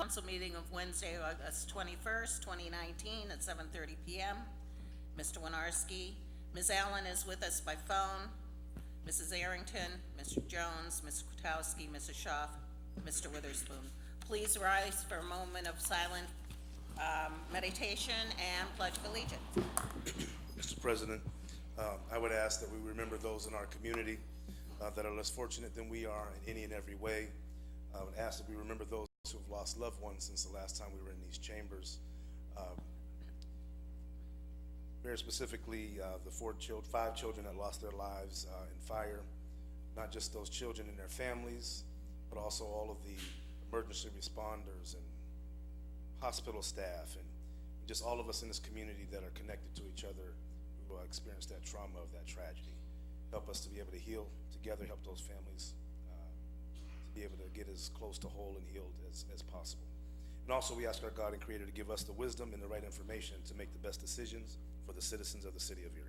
Council meeting of Wednesday, August 21st, 2019 at 7:30 p.m. Mr. Winarski. Ms. Allen is with us by phone. Mrs. Arrington, Mr. Jones, Mr. Kwiatkowski, Mrs. Schaaf, Mr. Witherspoon. Please rise for a moment of silent meditation and pledge of allegiance. Mr. President, I would ask that we remember those in our community that are less fortunate than we are in any and every way. I would ask that we remember those who have lost loved ones since the last time we were in these chambers. Very specifically, the five children that lost their lives in fire, not just those children and their families, but also all of the emergency responders and hospital staff and just all of us in this community that are connected to each other who experienced that trauma of that tragedy. Help us to be able to heal together, help those families to be able to get as close to whole and healed as possible. And also we ask our God and Creator to give us the wisdom and the right information to make the best decisions for the citizens of the city of Erie.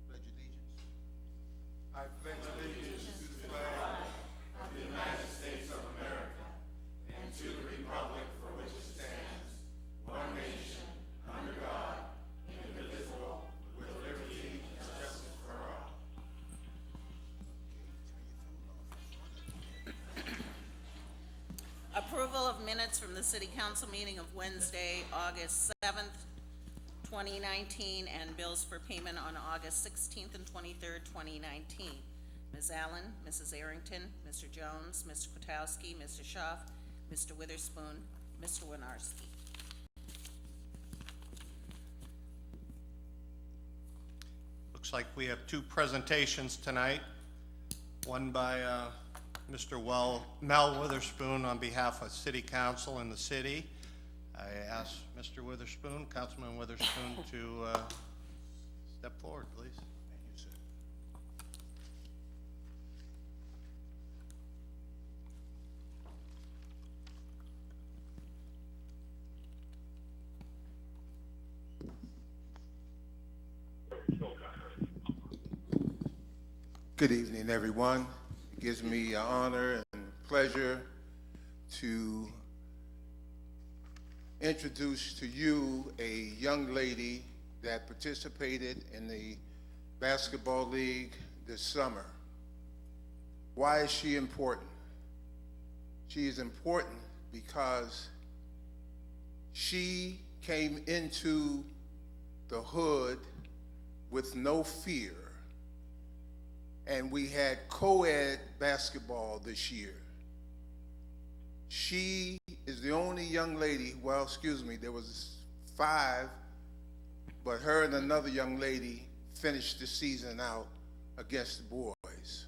Pledge allegiance. I pledge allegiance to the flag of the United States of America and to the republic for which it stands, one nation, under God, indivisible, with liberty and justice for all. Approval of minutes from the City Council meeting of Wednesday, August 7th, 2019, and bills for payment on August 16th and 23rd, 2019. Ms. Allen, Mrs. Arrington, Mr. Jones, Mr. Kwiatkowski, Mr. Schaaf, Mr. Witherspoon, Mr. Winarski. Looks like we have two presentations tonight. One by Mr. Mel Witherspoon on behalf of City Council and the city. I ask Mr. Witherspoon, Councilman Witherspoon, to step forward, please. Thank you, sir. Good evening, everyone. It gives me honor and pleasure to introduce to you a young lady that participated in the basketball league this summer. Why is she important? She is important because she came into the hood with no fear. And we had co-ed basketball this year. She is the only young lady, well, excuse me, there was 5, but her and another young lady finished the season out against the boys.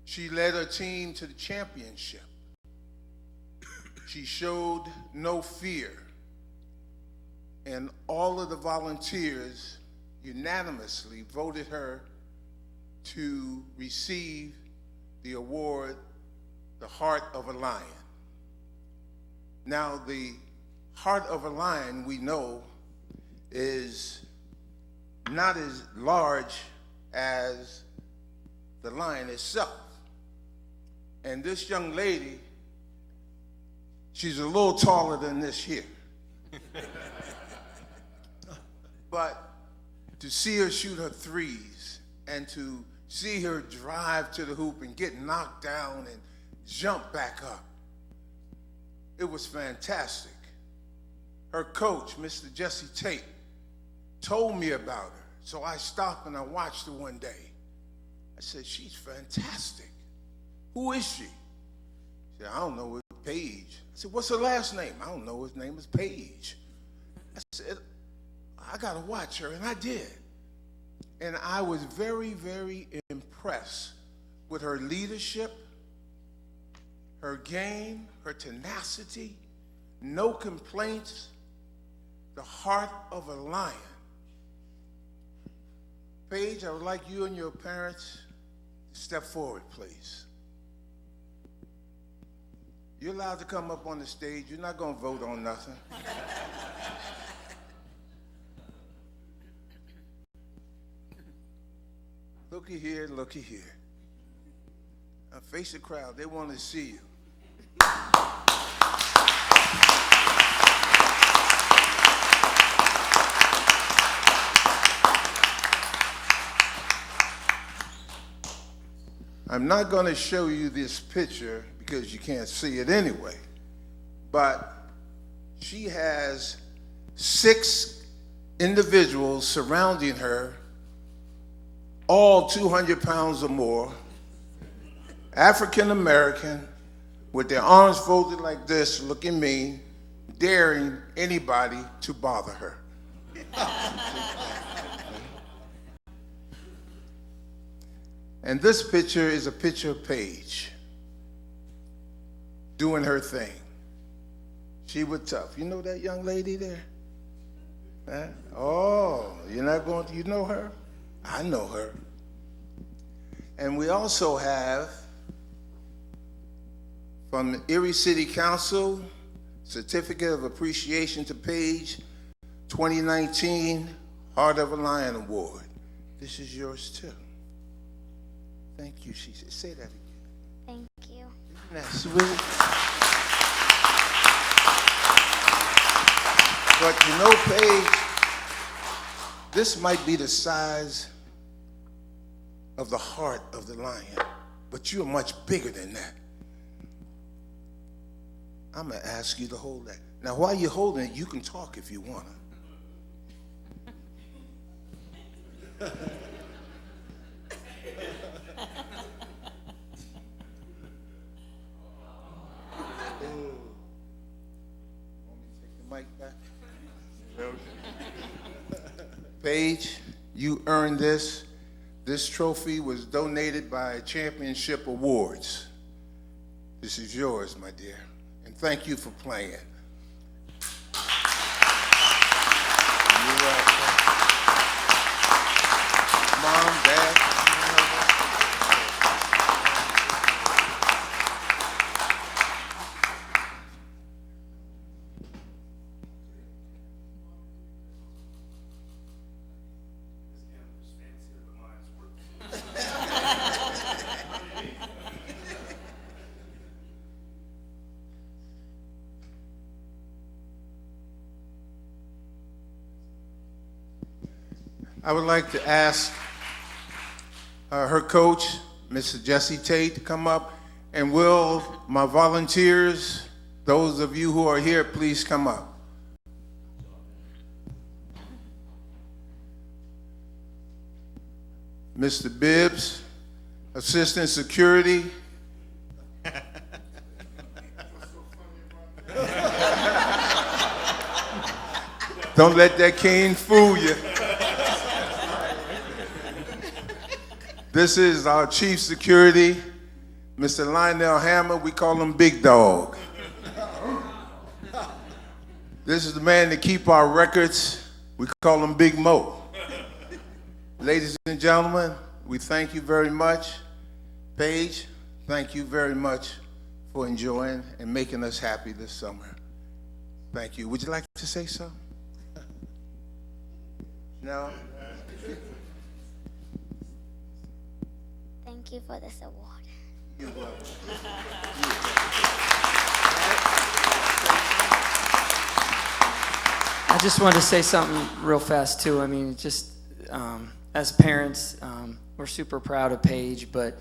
She led her team to the championship. She showed no fear. And all of the volunteers unanimously voted her to receive the award, the Heart of a Lion. Now, the Heart of a Lion, we know, is not as large as the lion itself. And this young lady, she's a little taller than this here. But to see her shoot her threes and to see her drive to the hoop and get knocked down and jump back up, it was fantastic. Her coach, Mr. Jesse Tate, told me about her. So I stopped and I watched her one day. I said, she's fantastic. Who is she? She said, I don't know, it's Paige. I said, what's her last name? I don't know, his name is Paige. I said, I gotta watch her, and I did. And I was very, very impressed with her leadership, her game, her tenacity, no complaints, the heart of a lion. Paige, I would like you and your parents to step forward, please. You're allowed to come up on the stage. You're not going to vote on nothing. Looky here, looky here. Now face the crowd. They want to see you. I'm not going to show you this picture because you can't see it anyway, but she has 6 individuals surrounding her, all 200 pounds or more, African American, with their arms folded like this, looking mean, daring anybody to bother her. And this picture is a picture of Paige doing her thing. She was tough. You know that young lady there? Huh? Oh, you're not going to, you know her? I know her. And we also have from the Erie City Council, Certificate of Appreciation to Paige, 2019 Heart of a Lion Award. This is yours too. Thank you, she said. Say that again. Thank you. Isn't that sweet? But you know, Paige, this might be the size of the heart of the lion, but you're much bigger than that. I'm going to ask you to hold that. Now, while you're holding it, you can talk if you want to. Mic back. Paige, you earned this. This trophy was donated by Championship Awards. This is yours, my dear. And thank you for playing. You're welcome. Mom, Dad. I would like to ask her coach, Mr. Jesse Tate, to come up, and will my volunteers, those of you who are here, please come up. Mr. Bibbs, Assistant Security. Don't let that cane fool you. This is our Chief Security, Mr. Lionel Hammer. We call him Big Dog. This is the man that keep our records. We call him Big Mo. Ladies and gentlemen, we thank you very much. Paige, thank you very much for enjoying and making us happy this summer. Thank you. Would you like to say something? No? Thank you for this award. You're welcome. I just wanted to say something real fast too. I mean, just as parents, we're super proud of Paige, but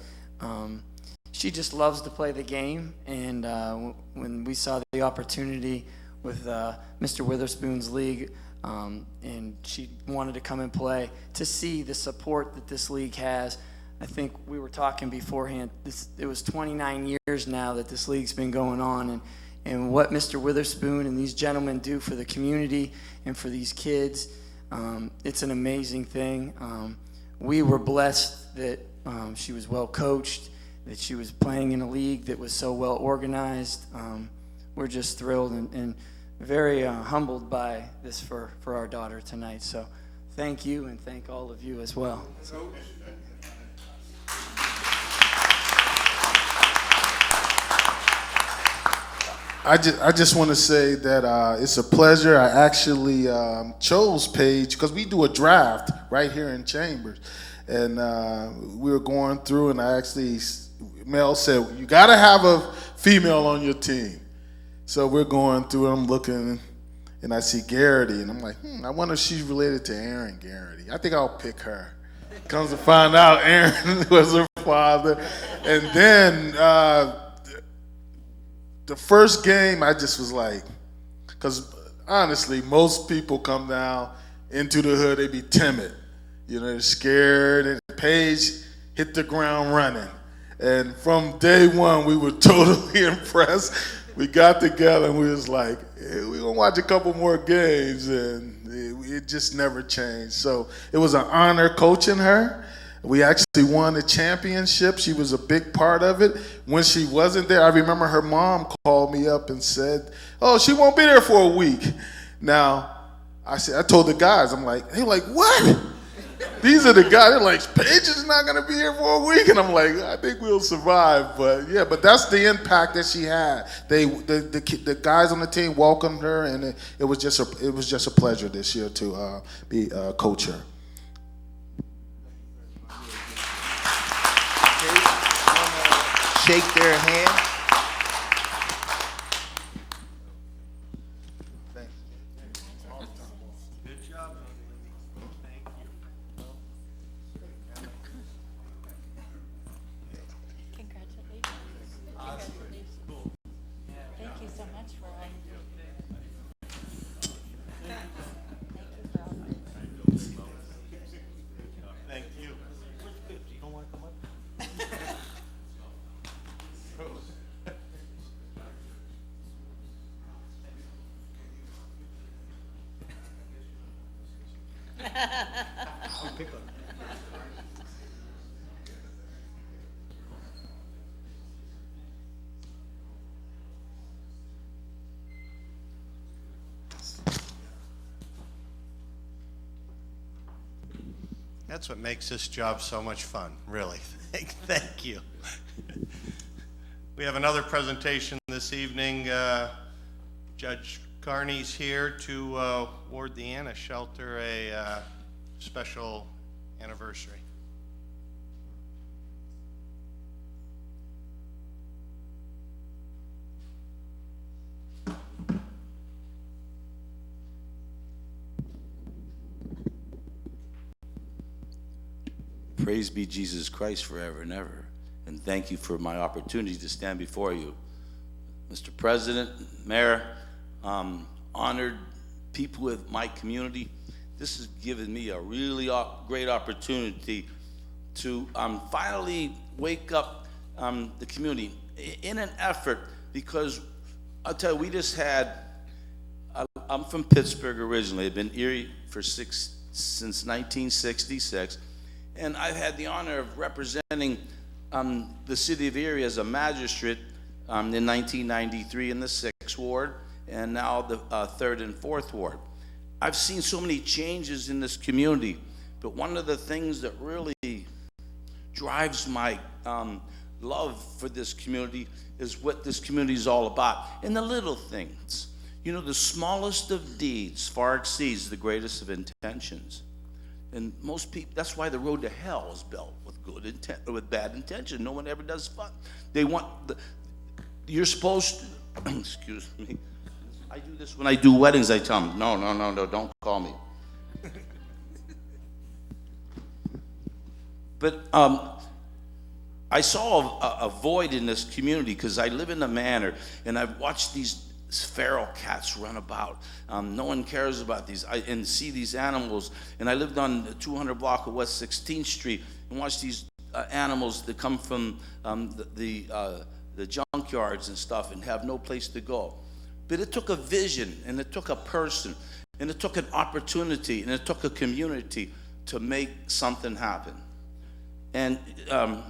she just loves to play the game. And when we saw the opportunity with Mr. Witherspoon's league, and she wanted to come and play, to see the support that this league has. I think we were talking beforehand, it was 29 years now that this league's been going on, and what Mr. Witherspoon and these gentlemen do for the community and for these kids, it's an amazing thing. We were blessed that she was well coached, that she was playing in a league that was so well organized. We're just thrilled and very humbled by this for our daughter tonight. So thank you, and thank all of you as well. I just want to say that it's a pleasure. I actually chose Paige because we do a draft right here in Chambers. and we were going through, and Mel said, you got to have a female on your team. So we're going through, and I'm looking, and I see Garrity, and I'm like, I wonder if she's related to Aaron Garrity. I think I'll pick her. Comes to find out Aaron was her father. And then the first game, I just was like, because honestly, most people come down into the hood, they be timid. You know, they're scared, and Paige hit the ground running. And from day one, we were totally impressed. We got together, and we was like, hey, we're going to watch a couple more games, and it just never changed. So it was an honor coaching her. We actually won the championship. She was a big part of it. When she wasn't there, I remember her mom called me up and said, oh, she won't be there for a week. Now, I told the guys, I'm like, they're like, what? These are the guys, they're like, Paige is not going to be here for a week. And I'm like, I think we'll survive. But yeah, but that's the impact that she had. The guys on the team welcomed her, and it was just a pleasure this year to be coach her. Shake their hand. Thank you so much for all you do. Thank you. You don't want to come up? That's what makes this job so much fun, really. Thank you. We have another presentation this evening. Judge Carney's here to award the Anna Shelter a special anniversary. Praise be Jesus Christ forever and ever. And thank you for my opportunity to stand before you. Mr. President, Mayor, honored people of my community, this has given me a really great opportunity to finally wake up the community in an effort, because I'll tell you, we just had, I'm from Pittsburgh originally. I've been Erie since 1966. And I've had the honor of representing the city of Erie as a magistrate in 1993 in the 6th Ward, and now the 3rd and 4th Ward. I've seen so many changes in this community, but one of the things that really drives my love for this community is what this community is all about. And the little things. You know, the smallest of deeds far exceeds the greatest of intentions. And most people, that's why the road to hell is built with bad intention. No one ever does fun. They want, you're supposed to, excuse me, I do this when I do weddings. I tell them, no, don't call me. But I saw a void in this community because I live in a manor, and I've watched these feral cats run about. No one cares about these. And see these animals. And I lived on the 200 block of West 16th Street and watched these animals that come from the junkyards and stuff and have no place to go. But it took a vision, and it took a person, and it took an opportunity, and it took a community to make something happen. And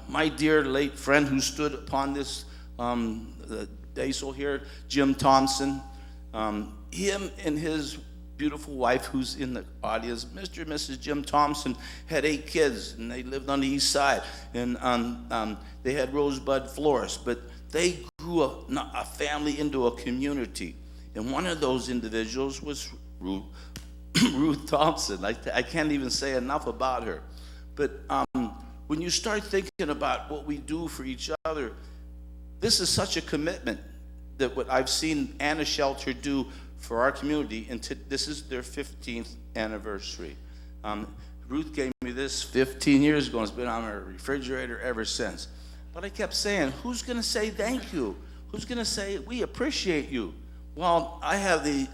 my dear late friend who stood upon this Daisel here, Jim Thompson, him and his beautiful wife who's in the audience, Mr. and Mrs. Jim Thompson, had 8 kids, and they lived on the east side, and they had Rosebud florists, but they grew a family into a community, and one of those individuals was Ruth Thompson. I can't even say enough about her. But when you start thinking about what we do for each other, this is such a commitment that what I've seen Anna Shelter do for our community, and this is their 15th anniversary. Ruth gave me this 15 years ago, and it's been on our refrigerator ever since. But I kept saying, who's gonna say thank you? Who's gonna say, we appreciate you? Well, I have the,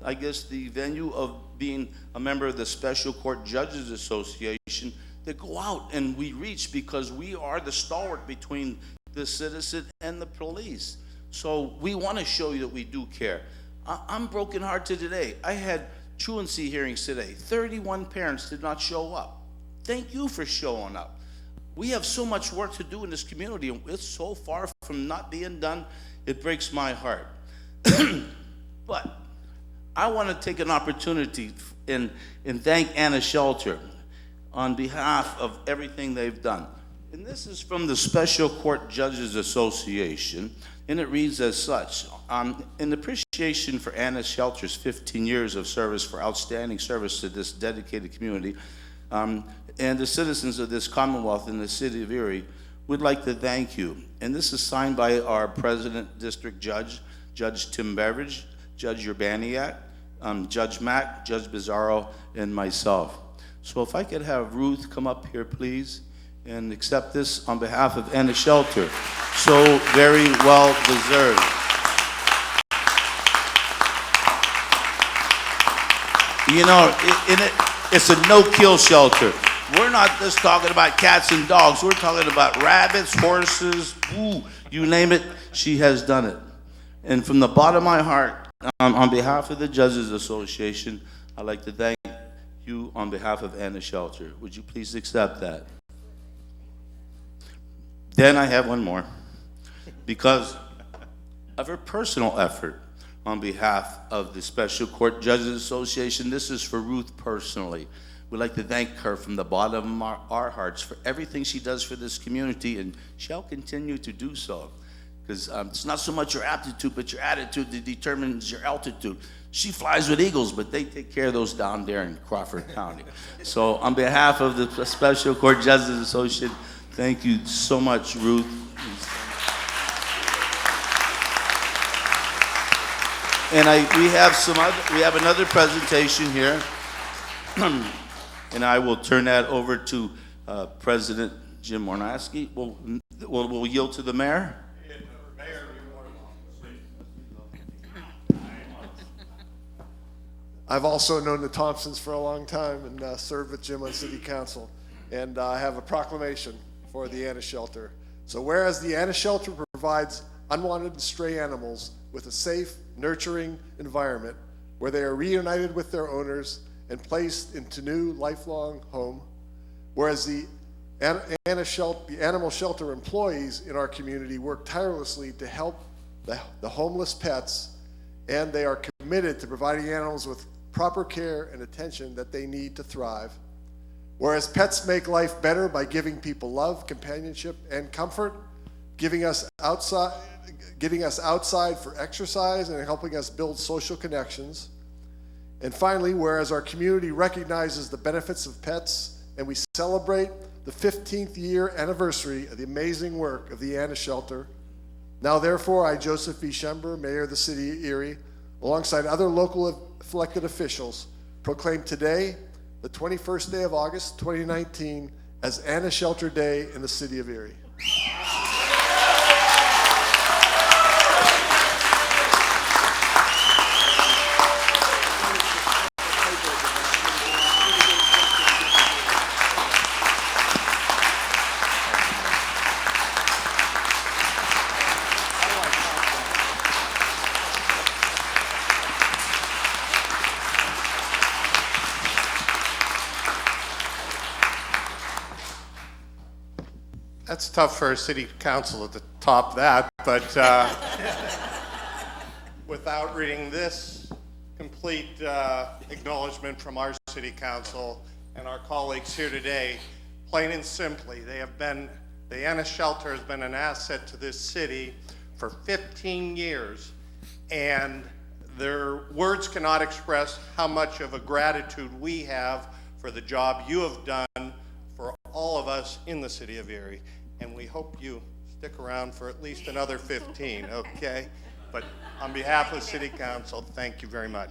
I guess the venue of being a member of the Special Court Judges Association that go out and we reach, because we are the stalwart between the citizen and the police. So we wanna show you that we do care. I'm brokenhearted today. I had truancy hearings today. 31 parents did not show up. Thank you for showing up. We have so much work to do in this community, and it's so far from not being done, it breaks my heart. But I want to take an opportunity and thank Anna Shelter on behalf of everything they've done. And this is from the Special Court Judges Association, and it reads as such. In appreciation for Anna Shelter's 15 years of service, for outstanding service to this dedicated community, and the citizens of this Commonwealth in the city of Erie, we'd like to thank you. And this is signed by our President District Judge, Judge Tim Beveridge, Judge Urbaniak, Judge Mack, Judge Bizarro, and myself. So if I could have Ruth come up here, please, and accept this on behalf of Anna Shelter. So very well deserved. You know, it's a no-kill shelter. We're not just talking about cats and dogs. We're talking about rabbits, horses, you name it, she has done it. And from the bottom of my heart, on behalf of the Judges Association, I'd like to thank you on behalf of Anna Shelter. Would you please accept that? Then I have one more. Because of her personal effort on behalf of the Special Court Judges Association, this is for Ruth personally. We'd like to thank her from the bottom of our hearts for everything she does for this community, and shall continue to do so. Because it's not so much your aptitude, but your attitude that determines your altitude. She flies with eagles, but they take care of those down there in Crawford County. So on behalf of the Special Court Judges Association, thank you so much, Ruth. And we have another presentation here. And I will turn that over to President Jim Warnaski. We'll yield to the mayor. I've also known the Thompsons for a long time and served with Jim on City Council. And I have a proclamation for the Anna Shelter. So whereas the Anna Shelter provides unwanted and stray animals with a safe, nurturing environment where they are reunited with their owners and placed into new lifelong home, whereas the animal shelter employees in our community work tirelessly to help the homeless pets, and they are committed to providing animals with proper care and attention that they need to thrive. Whereas pets make life better by giving people love, companionship, and comfort, giving us outside for exercise and helping us build social connections. And finally, whereas our community recognizes the benefits of pets and we celebrate the 15th year anniversary of the amazing work of the Anna Shelter, now therefore I, Joseph V. Schember, Mayor of the City of Erie, alongside other local elected officials, proclaim today, the 21st day of August 2019, as Anna Shelter Day in the City of Erie. That's tough for a city council to top that, but without reading this complete acknowledgement from our city council and our colleagues here today, plain and simply, the Anna Shelter has been an asset to this city for 15 years, and their words cannot express how much of a gratitude we have for the job you have done for all of us us in the city of Erie, and we hope you stick around for at least another 15, okay? But on behalf of City Council, thank you very much.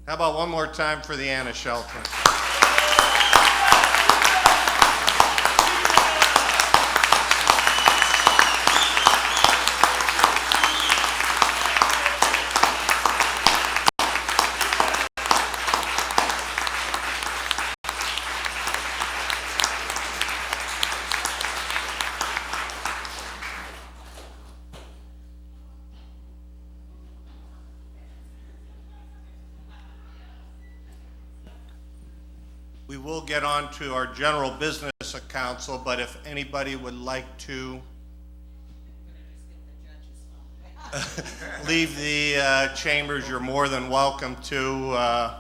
How about one more time for the Anna Shelton? We will get on to our general business of council, but if anybody would like to leave the chambers, you're more than welcome to.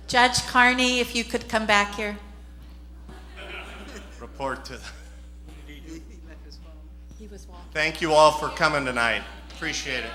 Judge Carney, if you could come back here. Report to. He was walking. Thank you all for coming tonight. Appreciate it.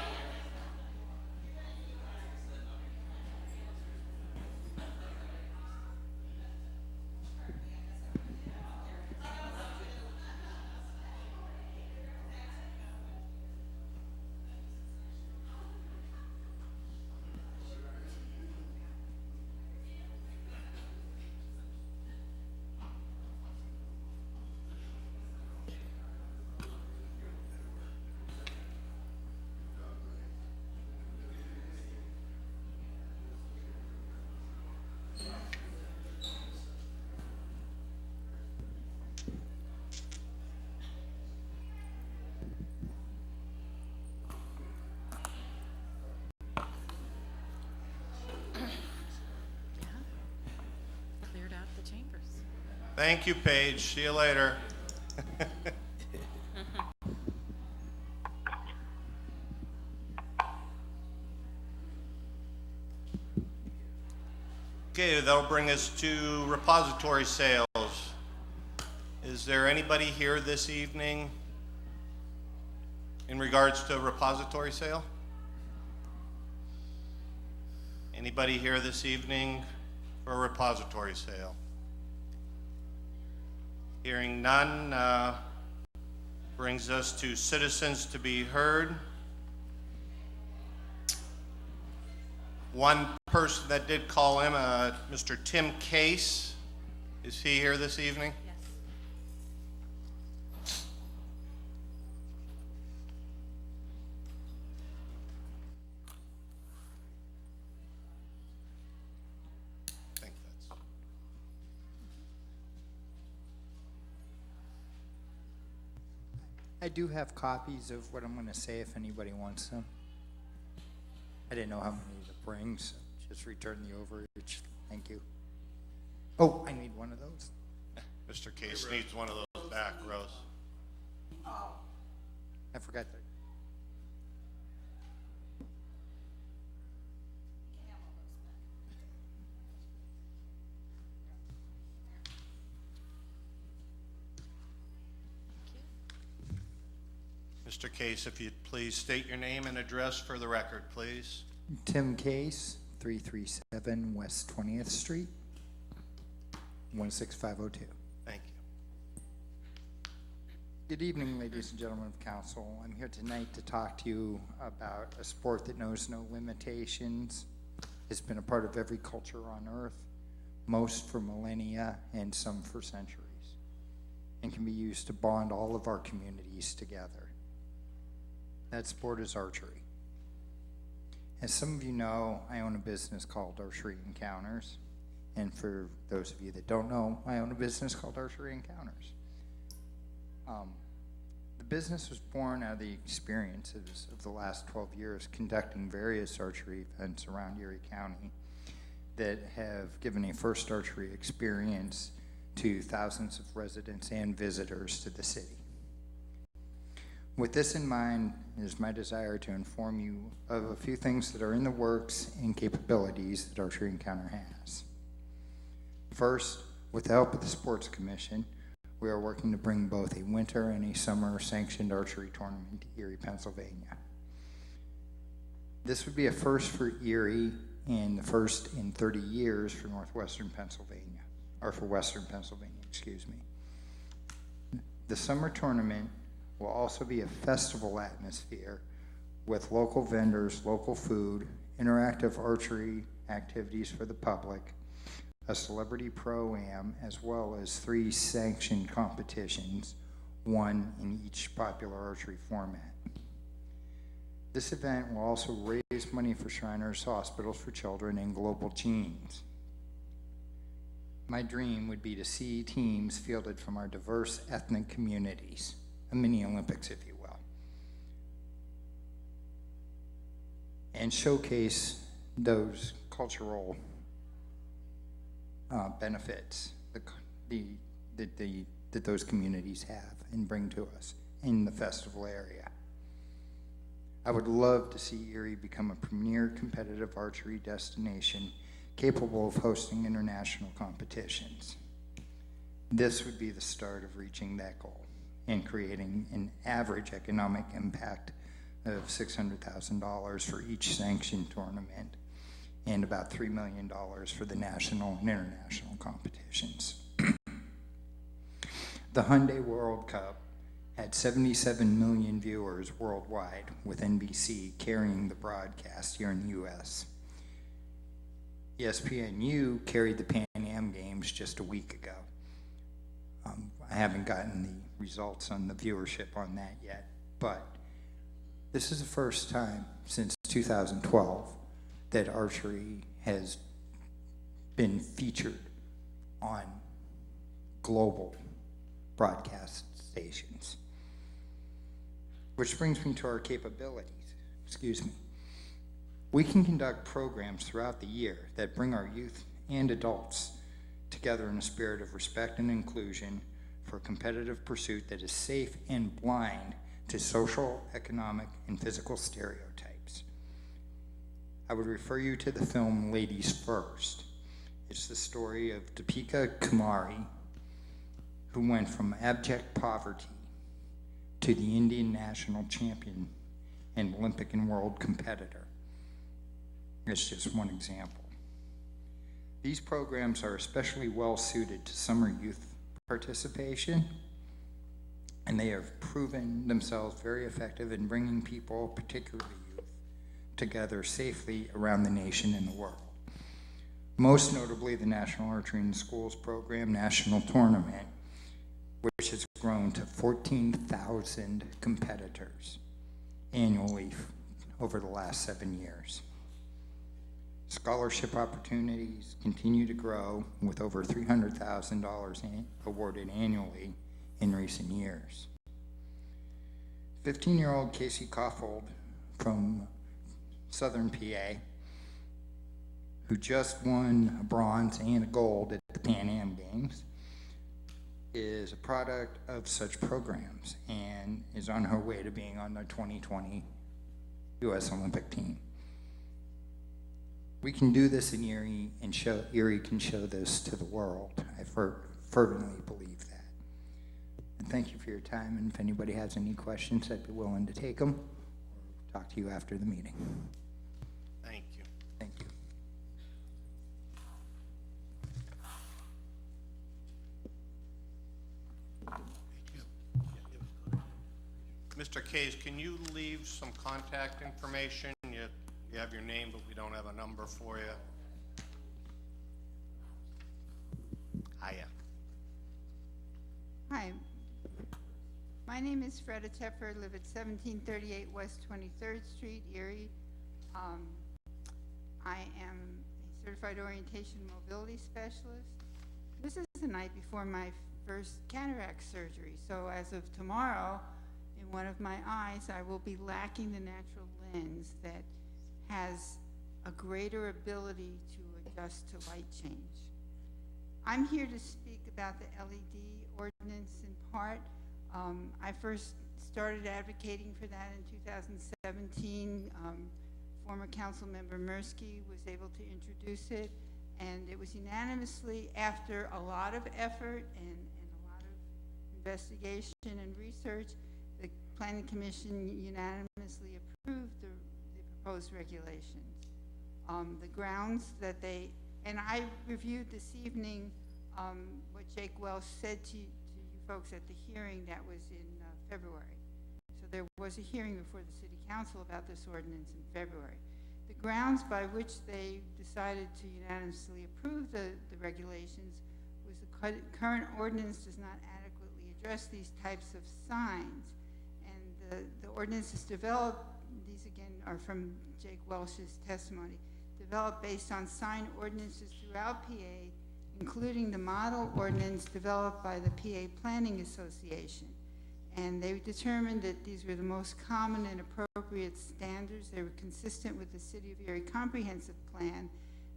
Cleared out the chambers. Thank you, Paige. See you later. Okay, that'll bring us to repository sales. Is there anybody here this evening in regards to a repository sale? Anybody here this evening for a repository sale? Hearing none, brings us to citizens to be heard. One person that did call in, Mr. Tim Case, is he here this evening? Yes. I think that's. I do have copies of what I'm going to say if anybody wants them. I didn't know how many to bring, so just return the overage. Thank you. Oh, I need one of those. Mr. Case needs one of those back, Rose. I forgot that. Mr. Case, if you'd please state your name and address for the record, please. Tim Case, 337 West 20th Street, 16502. Thank you. Good evening, ladies and gentlemen of council. I'm here tonight to talk to you about a sport that knows no limitations. It's been a part of every culture on earth, most for millennia and some for centuries, and can be used to bond all of our communities together. That sport is archery. As some of you know, I own a business called Archery Encounters. And for those of you that don't know, I own a business called Archery Encounters. The business was born out of the experiences of the last 12 years conducting various archery events around Erie County that have given a first archery experience to thousands of residents and visitors to the city. With this in mind, it is my desire to inform you of a few things that are in the works and capabilities that Archery Encounter has. First, with the help of the Sports Commission, we are working to bring both a winter and a summer sanctioned archery tournament to Erie, Pennsylvania. This would be a first for Erie and the first in 30 years for northwestern Pennsylvania, or for western Pennsylvania, excuse me. The summer tournament will also be a festival atmosphere with local vendors, local food, interactive archery activities for the public, a celebrity pro-am, as well as 3 sanctioned competitions, 1 in each popular archery format. This event will also raise money for Shriners Hospitals for Children and Global Genes. My dream would be to see teams fielded from our diverse ethnic communities, a mini Olympics, if you will, and showcase those cultural benefits that those communities have and bring to us in the festival area. I would love to see Erie become a premier competitive archery destination capable of hosting international competitions. This would be the start of reaching that goal and creating an average economic impact of $600,000 for each sanctioned tournament and about $3 million for the national and international competitions. The Hyundai World Cup had 77 million viewers worldwide, with NBC carrying the broadcast here in the U.S. ESPNU carried the Pan Am Games just a week ago. I haven't gotten the results on the viewership on that yet, but this is the first time since 2012 that archery has been featured on global broadcast stations. Which brings me to our capabilities. Excuse me. We can conduct programs throughout the year that bring our youth and adults together in a spirit of respect and inclusion for a competitive pursuit that is safe and blind to social, economic, and physical stereotypes. I would refer you to the film Ladies First. It's the story of Deepika Kumari, who went from abject poverty to the Indian national champion and Olympic and world competitor. It's just one example. These programs are especially well suited to summer youth participation, and they have proven themselves very effective in bringing people, particularly youth, together safely around the nation and the world. Most notably, the National Archery in Schools program national tournament, which has grown to 14,000 competitors annually over the last 7 years. Scholarship opportunities continue to grow, with over $300,000 awarded annually in recent years. 15-year-old Casey Koffold from Southern PA, who just won a bronze and a gold at the Pan Am Games, is a product of such programs and is on her way to being on the 2020 U.S. Olympic team. We can do this in Erie, and Erie can show this to the world. I fervently believe that. And thank you for your time, and if anybody has any questions, I'd be willing to take them or talk to you after the meeting. Thank you. Thank you. Mr. Case, can you leave some contact information? You have your name, but we don't have a number for you. Hiya. Hi, my name is Freda Teffer, live at 1738 West 23rd Street, Erie. I am a certified orientation mobility specialist. This is the night before my first cataract surgery, so as of tomorrow, in one of my eyes, I will be lacking the natural lens that has a greater ability to adjust to light change. I'm here to speak about the LED ordinance in part. I first started advocating for that in 2017. Former council member Mirsky was able to introduce it, and it was unanimously, after a lot of effort and a lot of investigation and research, the Planning Commission unanimously approved the proposed regulations. The grounds that they, and I reviewed this evening what Jake Welsh said to you folks at the hearing that was in February. So there was a hearing before the City Council about this ordinance in February. The grounds by which they decided to unanimously approve the regulations was the current ordinance does not adequately address these types of signs. And the ordinance is developed, these again are from Jake Welsh's testimony, developed based on sign ordinances throughout PA, including the model ordinance developed by the PA Planning Association. And they determined that these were the most common and appropriate standards. They were consistent with the City of Erie Comprehensive Plan,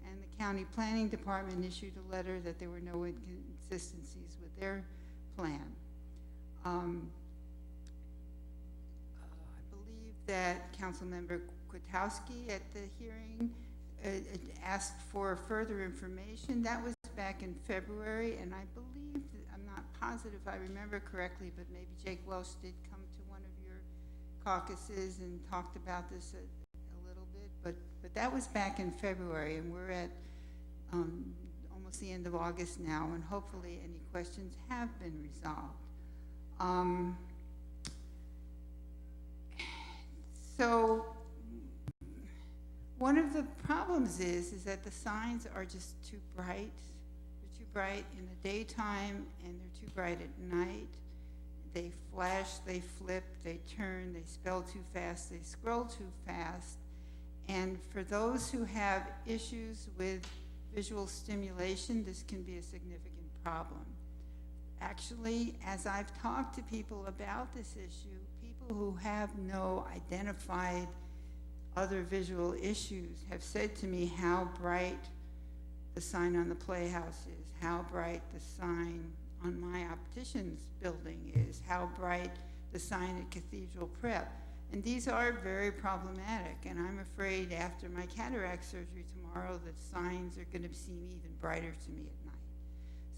and the County Planning Department issued a letter that there were no inconsistencies with their plan. I believe that Councilmember Kwiatkowski at the hearing asked for further information. That was back in February, and I believe, I'm not positive if I remember correctly, but maybe Jake Welsh did come to one of your caucuses and talked about this a little bit, but that was back in February, and we're at almost the end of August now, and hopefully any questions have been resolved. So one of the problems is that the signs are just too bright. They're too bright in the daytime, and they're too bright at night. They flash, they flip, they turn, they spell too fast, they scroll too fast. And for those who have issues with visual stimulation, this can be a significant problem. Actually, as I've talked to people about this issue, people who have no identified other visual issues have said to me how bright the sign on the Playhouse is, how bright the sign on my optician's building is, how bright the sign at Cathedral Prep. And these are very problematic, and I'm afraid after my cataract surgery tomorrow that signs are going to seem even brighter to me at night.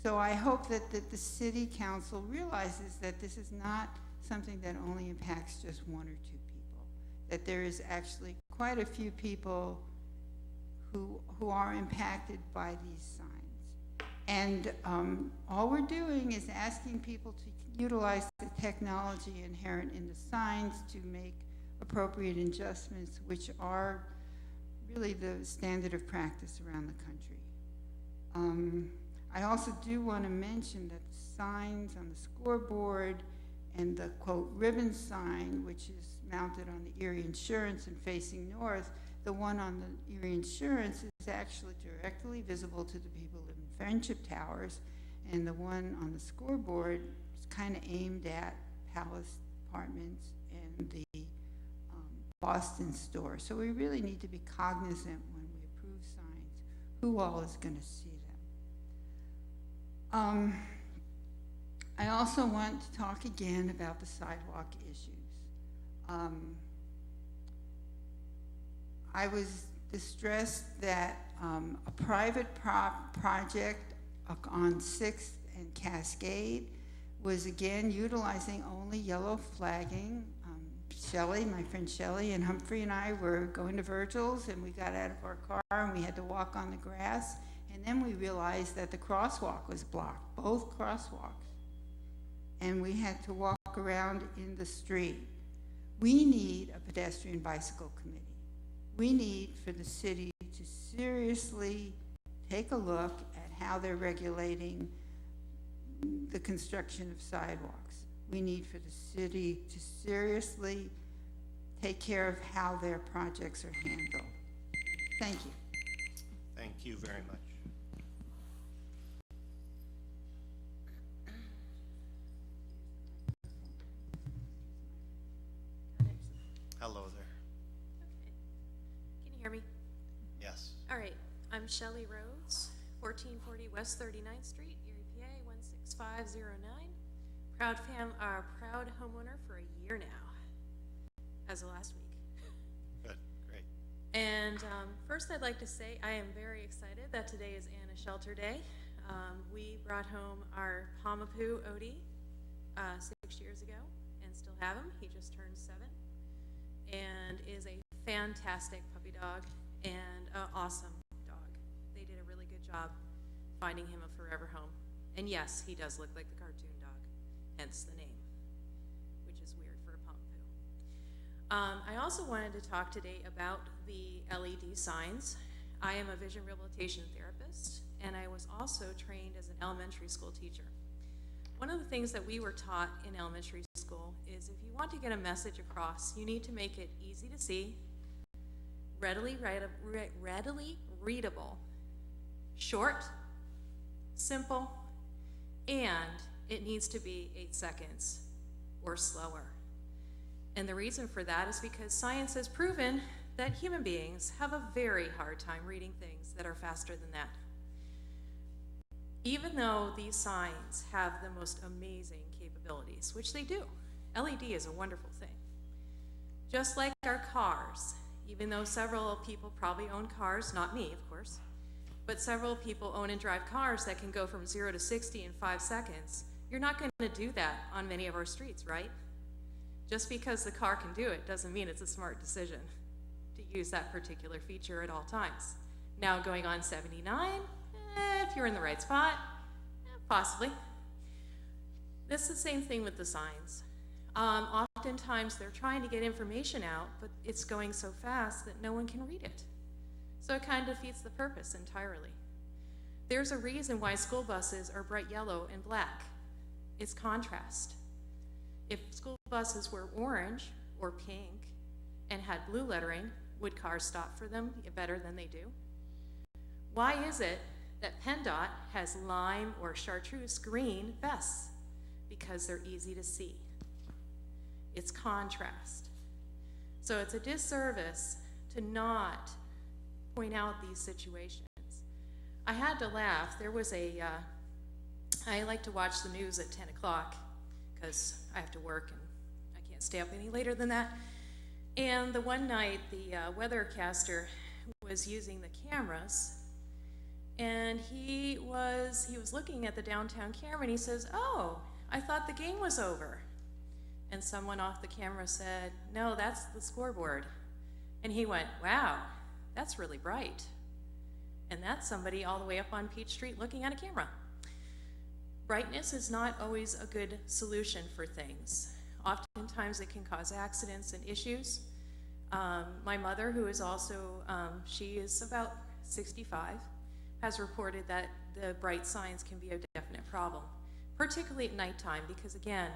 So I hope that the City Council realizes that this is not something that only impacts just one or two people, that there is actually quite a few people who are impacted by these signs. And all we're doing is asking people to utilize the technology inherent in the signs to make appropriate adjustments, which are really the standard of practice around the country. I also do want to mention that the signs on the scoreboard and the, quote, ribbon sign, which is mounted on the Erie Insurance and facing north, the one on the Erie Insurance is actually directly visible to the people who live in Friendship Towers, and the one on the scoreboard is kind of aimed at Palace Apartments and the Boston store. So we really need to be cognizant when we approve signs, who all is going to see them. I also want to talk again about the sidewalk issues. I was distressed that a private project on 6th and Cascade was again utilizing only yellow flagging. Shelley, my friend Shelley, and Humphrey and I were going to Virgil's, and we got out of our car and we had to walk on the grass, and then we realized that the crosswalk was blocked, both crosswalks, and we had to walk around in the street. We need a pedestrian bicycle committee. We need for the city to seriously take a look at how they're regulating the construction of sidewalks. We need for the city to seriously take care of how their projects are handled. Thank you. Thank you very much. Hello there. Can you hear me? Yes. All right, I'm Shelley Rhodes, 1440 West 39th Street, Erie, PA, 16509. Proud homeowner for a year now, as of last week. Good, great. And first I'd like to say I am very excited that today is Anna Shelter Day. We brought home our Pomapoo Odie 6 years ago and still have him. He just turned 7 and is a fantastic puppy dog and an awesome dog. They did a really good job finding him a forever home. And yes, he does look like the cartoon dog, hence the name, which is weird for a Pomapoo. I also wanted to talk today about the LED signs. I am a vision rehabilitation therapist, and I was also trained as an elementary school teacher. One of the things that we were taught in elementary school is if you want to get a message across, you need to make it easy to see, readily readable, short, simple, and it needs to be 8 seconds or slower. And the reason for that is because science has proven that human beings have a very hard time reading things that are faster than that. Even though these signs have the most amazing capabilities, which they do, LED is a wonderful thing. Just like our cars, even though several people probably own cars, not me, of course, but several people own and drive cars that can go from 0 to 60 in 5 seconds, you're not going to do that on many of our streets, right? Just because the car can do it doesn't mean it's a smart decision to use that particular feature at all times. Now going on 79, if you're in the right spot, possibly. This is the same thing with the signs. Oftentimes they're trying to get information out, but it's going so fast that no one can read it. So it kind of defeats the purpose entirely. There's a reason why school buses are bright yellow and black. It's contrast. If school buses were orange or pink and had blue lettering, would cars stop for them better than they do? Why is it that PennDOT has lime or chartreuse green vests? Because they're easy to see. It's contrast. So it's a disservice to not point out these situations. I had to laugh. There was I like to watch the news at 10 o'clock because I have to work and I can't stay up any later than that. And the one night, the weathercaster was using the cameras, and he was looking at the downtown camera, and he says, "Oh, I thought the game was over." And someone off the camera said, "No, that's the scoreboard." And he went, "Wow, that's really bright." And that's somebody all the way up on Peach Street looking at a camera. Brightness is not always a good solution for things. Oftentimes it can cause accidents and issues. My mother, who is also, she is about 65, has reported that the bright signs can be a definite problem, particularly at nighttime, because again,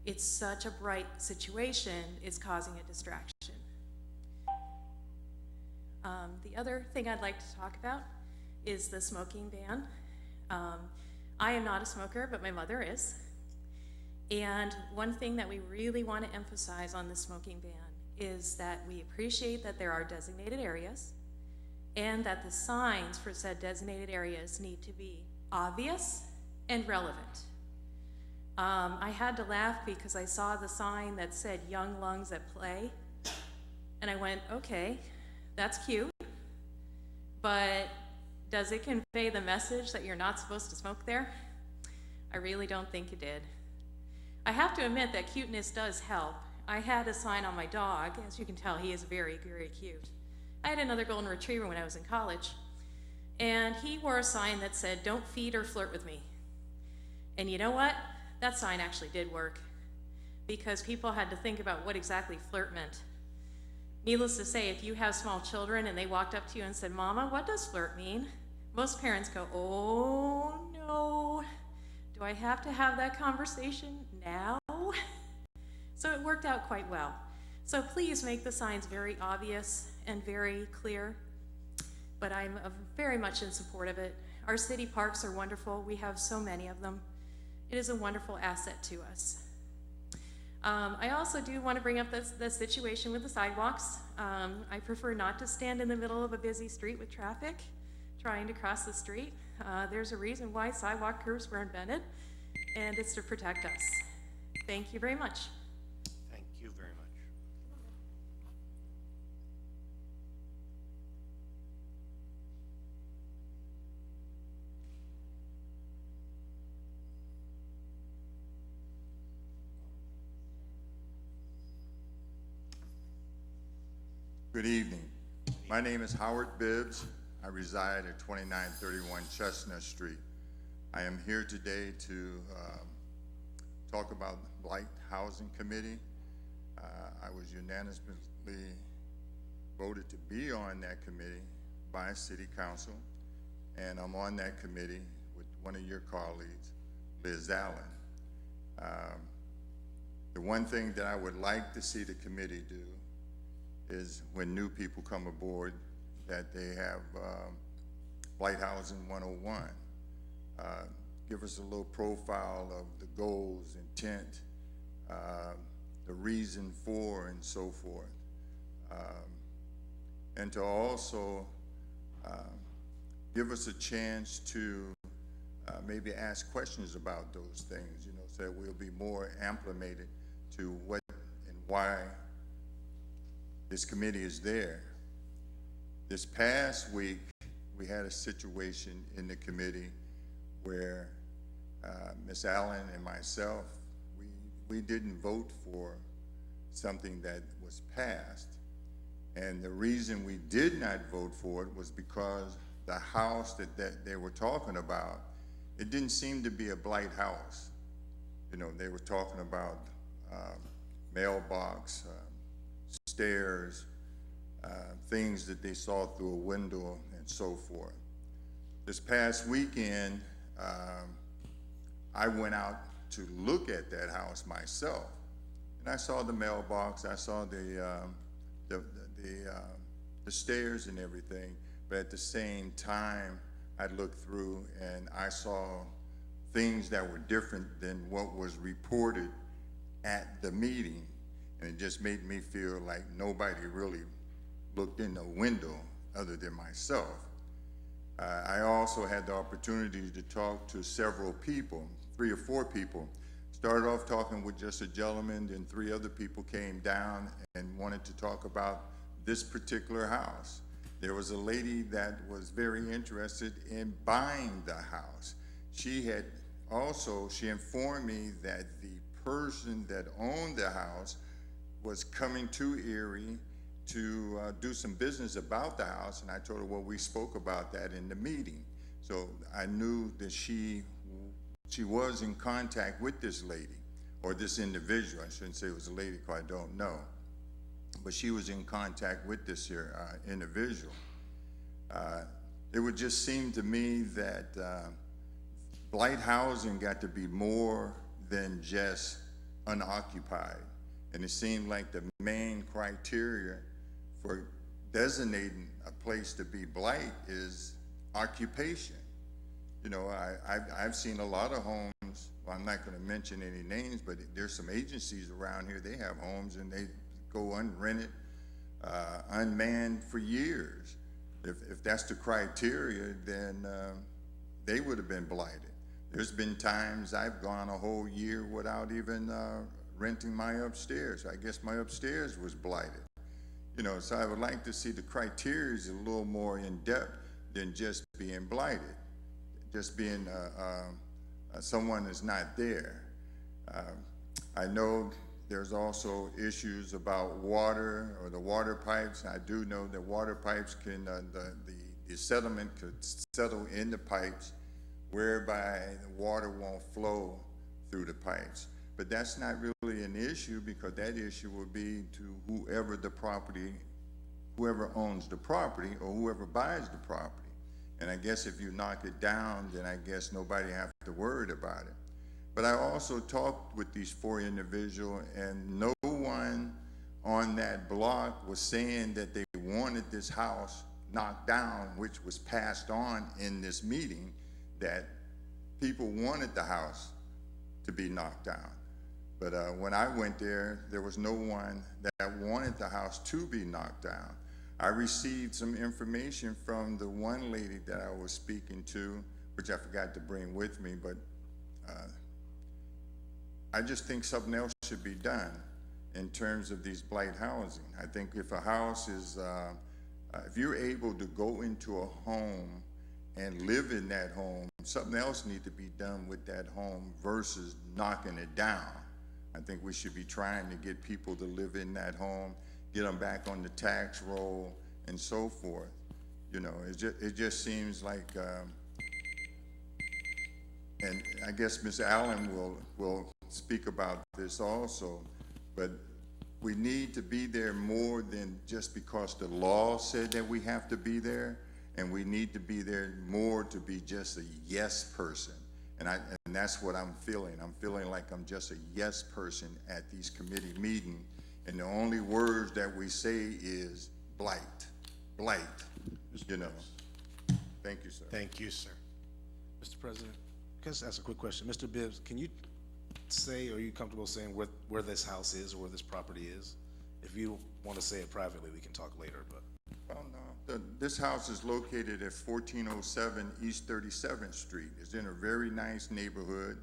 it's such a bright situation, it's causing a distraction. The other thing I'd like to talk about is the smoking ban. I am not a smoker, but my mother is. And one thing that we really want to emphasize on the smoking ban is that we appreciate that there are designated areas and that the signs for said designated areas need to be obvious and relevant. I had to laugh because I saw the sign that said "Young Lungs at Play," and I went, okay, that's cute, but does it convey the message that you're not supposed to smoke there? I really don't think it did. I have to admit that cuteness does help. I had a sign on my dog. As you can tell, he is very, very cute. I had another golden retriever when I was in college, and he wore a sign that said, "Don't feed or flirt with me." And you know what? That sign actually did work, because people had to think about what exactly flirt meant. Needless to say, if you have small children and they walked up to you and said, "Mama, what does flirt mean?" Most parents go, "Oh no, do I have to have that conversation now?" So it worked out quite well. So please make the signs very obvious and very clear. but I'm very much in support of it. Our city parks are wonderful. We have so many of them. It is a wonderful asset to us. I also do want to bring up the situation with the sidewalks. I prefer not to stand in the middle of a busy street with traffic trying to cross the street. There's a reason why sidewalk curbs were invented, and it's to protect us. Thank you very much. Thank you very much. Good evening. My name is Howard Bibbs. I reside at 2931 Chestnut Street. I am here today to talk about the Blight Housing Committee. I was unanimously voted to be on that committee by City Council, and I'm on that committee with one of your colleagues, Liz Allen. The one thing that I would like to see the committee do is when new people come aboard that they have Blight Housing 101. Give us a little profile of the goals, intent, the reason for, and so forth. And to also give us a chance to maybe ask questions about those things, you know, so that we'll be more acclimated to what and why this committee is there. This past week, we had a situation in the committee where Ms. Allen and myself, we didn't vote for something that was passed. And the reason we did not vote for it was because the house that they were talking about, it didn't seem to be a blight house. You know, they were talking about mailbox, stairs, things that they saw through a window and so forth. This past weekend, I went out to look at that house myself, and I saw the mailbox, I saw the stairs and everything, but at the same time, I looked through and I saw things that were different than what was reported at the meeting, and it just made me feel like nobody really looked in the window other than myself. I also had the opportunity to talk to several people, 3 or 4 people. Started off talking with just a gentleman, then 3 other people came down and wanted to talk about this particular house. There was a lady that was very interested in buying the house. She informed me that the person that owned the house was coming to Erie to do some business about the house, and I told her, well, we spoke about that in the meeting. So I knew that she was in contact with this lady, or this individual. I shouldn't say it was a lady because I don't know. But she was in contact with this here individual. It would just seem to me that blight housing got to be more than just unoccupied. And it seemed like the main criteria for designating a place to be blight is occupation. You know, I've seen a lot of homes, well, I'm not going to mention any names, but there's some agencies around here, they have homes and they go unrented, unmanned for years. If that's the criteria, then they would have been blighted. There's been times I've gone a whole year without even renting my upstairs. I guess my upstairs was blighted. You know, so I would like to see the criteria is a little more in depth than just being blighted, just being someone is not there. I know there's also issues about water or the water pipes. I do know that water pipes can, the sediment could settle in the pipes whereby the water won't flow through the pipes. But that's not really an issue because that issue will be to whoever owns the property or whoever buys the property. And I guess if you knock it down, then I guess nobody have to worry about it. But I also talked with these 4 individuals, and no one on that block was saying that they wanted this house knocked down, which was passed on in this meeting, that people wanted the house to be knocked down. But when I went there, there was no one that wanted the house to be knocked down. I received some information from the one lady that I was speaking to, which I forgot to bring with me, but I just think something else should be done in terms of these blight housing. I think if a house is, if you're able to go into a home and live in that home, something else needs to be done with that home versus knocking it down. I think we should be trying to get people to live in that home, get them back on the tax roll, and so forth. You know, it just seems like, and I guess Ms. Allen will speak about this also, but we need to be there more than just because the law said that we have to be there, and we need to be there more to be just a yes person. And that's what I'm feeling. I'm feeling like I'm just a yes person at these committee meetings, and the only words that we say is blight, you know. Thank you, sir. Thank you, sir. Mr. President, can I just ask a quick question? Mr. Bibbs, can you say, or are you comfortable saying where this house is or where this property is? If you want to say it privately, we can talk later, but. Well, no, this house is located at 1407 East 37th Street. It's in a very nice neighborhood.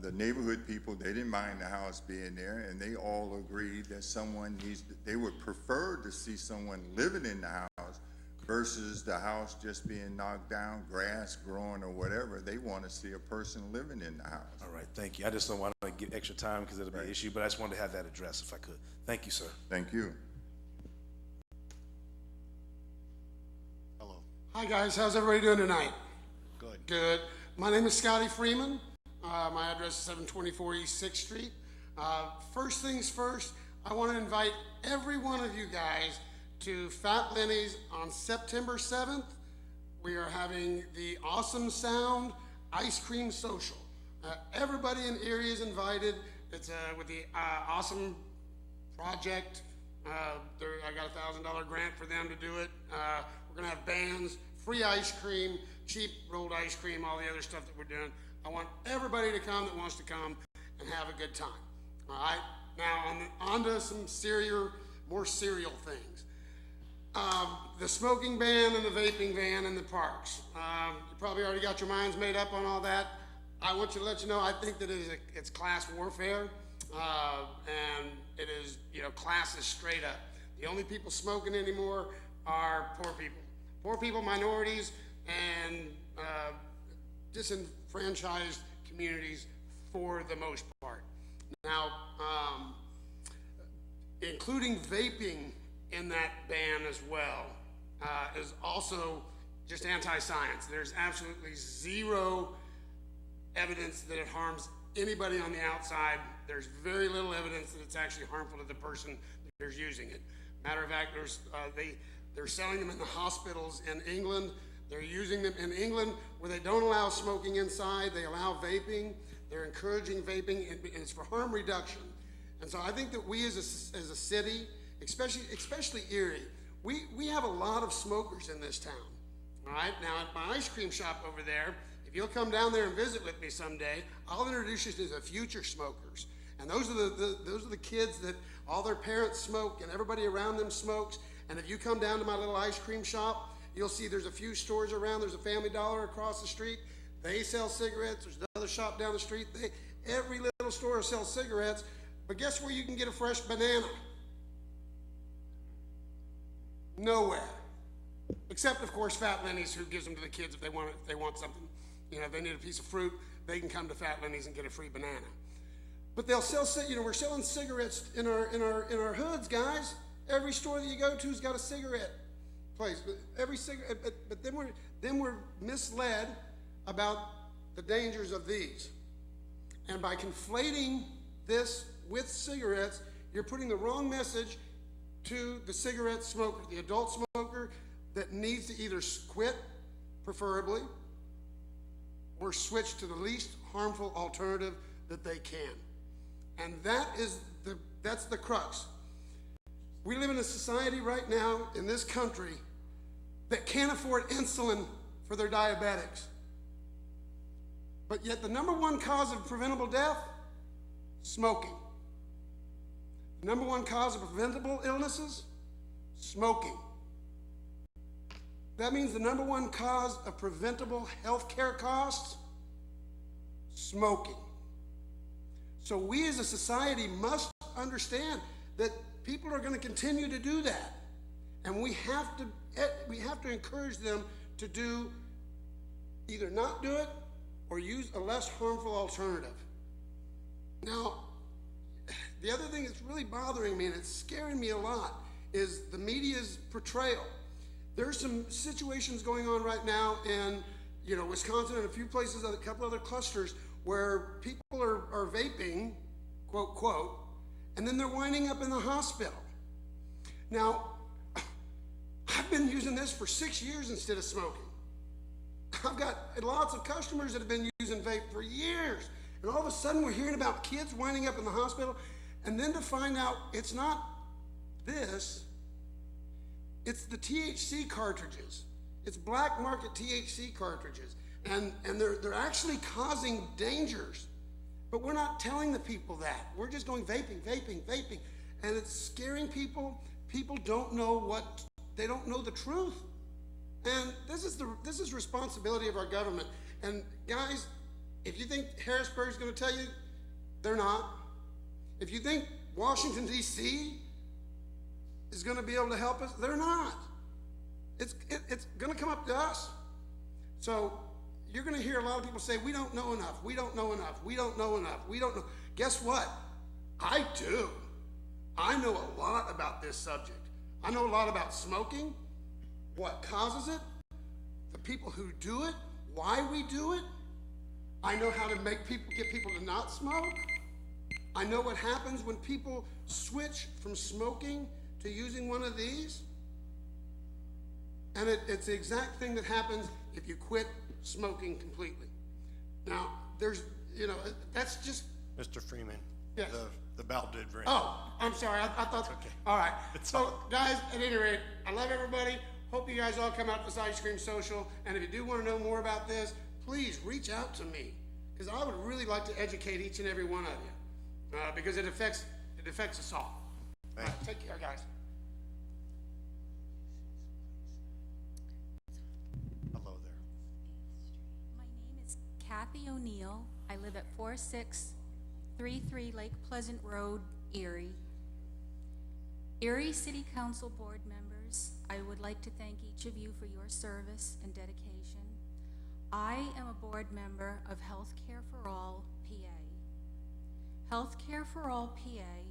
The neighborhood people, they didn't mind the house being there, and they all agreed that someone they would prefer to see someone living in the house versus the house just being knocked down, grass growing or whatever. They want to see a person living in the house. All right, thank you. I just don't want to get extra time because it'll be an issue, but I just wanted to have that addressed if I could. Thank you, sir. Thank you. Hello. Hi guys, how's everybody doing tonight? Good. Good. My name is Scotty Freeman. My address is 724 East 6th Street. First things first, I want to invite every one of you guys to Fat Lenny's on September 7th. We are having the Awesome Sound Ice Cream Social. Everybody in Erie is invited. It's with the Awesome Project. I got a $1,000 grant for them to do it. We're gonna have bands, free ice cream, cheap rolled ice cream, all the other stuff that we're doing. I want everybody to come that wants to come and have a good time. All right. Now on to some more serial things. The smoking ban and the vaping ban in the parks. You probably already got your minds made up on all that. I want you to let you know, I think that it's class warfare, and it is, class is straight up. The only people smoking anymore are poor people, minorities, and disenfranchised communities for the most part. Now, including vaping in that ban as well is also just anti-science. There's absolutely zero evidence that it harms anybody on the outside. There's very little evidence that it's actually harmful to the person who's using it. Matter of fact, they're selling them in the hospitals in England. They're using them in England where they don't allow smoking inside. They allow vaping. They're encouraging vaping, and it's for harm reduction. And so I think that we as a city, especially Erie, we have a lot of smokers in this town. All right, now at my ice cream shop over there, if you'll come down there and visit with me someday, I'll introduce you to the future smokers. And those are the kids that all their parents smoke and everybody around them smokes. And if you come down to my little ice cream shop, you'll see there's a few stores around. There's a Family Dollar across the street. They sell cigarettes. There's another shop down the street. Every little store sells cigarettes. But guess where you can get a fresh banana? Nowhere. Except, of course, Fat Lenny's, who gives them to the kids if they want something. If they need a piece of fruit, they can come to Fat Lenny's and get a free banana. But they'll sell, we're selling cigarettes in our hoods, guys. Every store that you go to's got a cigarette place. Every cigarette, but then we're misled about the dangers of these. And by conflating this with cigarettes, you're putting the wrong message to the cigarette smoker, the adult smoker that needs to either quit, preferably, or switch to the least harmful alternative that they can. And that's the crux. We live in a society right now in this country that can't afford insulin for their diabetics. But yet the number one cause of preventable death, smoking. The number one cause of preventable illnesses, smoking. That means the number one cause of preventable health care costs, smoking. So we as a society must understand that people are going to continue to do that. And we have to encourage them to do, either not do it or use a less harmful alternative. Now, the other thing that's really bothering me, and it's scaring me a lot, is the media's portrayal. There's some situations going on right now in, Wisconsin and a few places, a couple other clusters, where people are vaping, quote, quote, and then they're winding up in the hospital. Now, I've been using this for 6 years instead of smoking. I've got lots of customers that have been using vape for years, and all of a sudden we're hearing about kids winding up in the hospital, and then to find out it's not this, it's the THC cartridges. It's black market THC cartridges, and they're actually causing dangers. But we're not telling the people that. We're just going vaping, vaping, vaping, and it's scaring people. People don't know they don't know the truth. And this is responsibility of our government. And guys, if you think Harrisburg's going to tell you, they're not. If you think Washington, D.C. is going to be able to help us, they're not. It's going to come up to us. So you're going to hear a lot of people say, we don't know enough, we don't know enough, we don't know enough, we don't know. Guess what? I do. I know a lot about this subject. I know a lot about smoking, what causes it, the people who do it, why we do it. I know how to get people to not smoke. I know what happens when people switch from smoking to using one of these. And it's the exact thing that happens if you quit smoking completely. Now, that's just... Mr. Freeman. Yes. The bell did ring. Oh, I'm sorry. I thought... okay. All right. So, guys, at any rate, I love everybody. Hope you guys all come out to this ice cream social. And if you do want to know more about this, please reach out to me, because I would really like to educate each and every one of you, because it affects us all. All right, take care, guys. Hello there. My name is Kathy O'Neill. I live at 4633 Lake Pleasant Road, Erie. Erie City Council board members, I would like to thank each of you for your service and dedication. I am a board member of Healthcare for All, PA. Healthcare for All, PA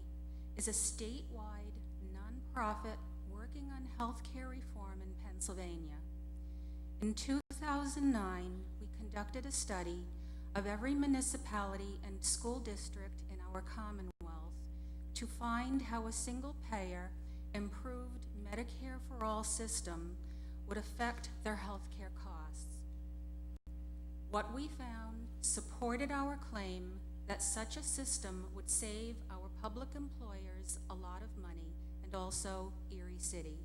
is a statewide nonprofit working on healthcare reform in Pennsylvania. In 2009, we conducted a study of every municipality and school district in our Commonwealth to find how a single-payer, improved Medicare for All system would affect their healthcare costs. What we found supported our claim that such a system would save our public employers a lot of money, and also Erie City.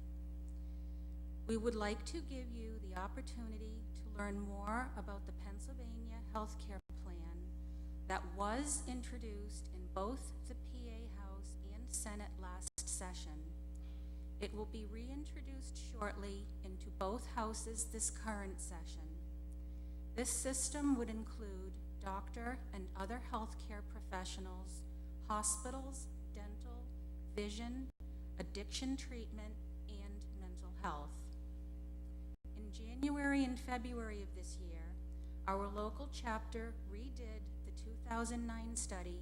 We would like to give you the opportunity to learn more about the Pennsylvania Healthcare Plan that was introduced in both the PA House and Senate last session. It will be reintroduced shortly into both houses this current session. This system would include doctor and other healthcare professionals, hospitals, dental, vision, addiction treatment, and mental health. In January and February of this year, our local chapter redid the 2009 study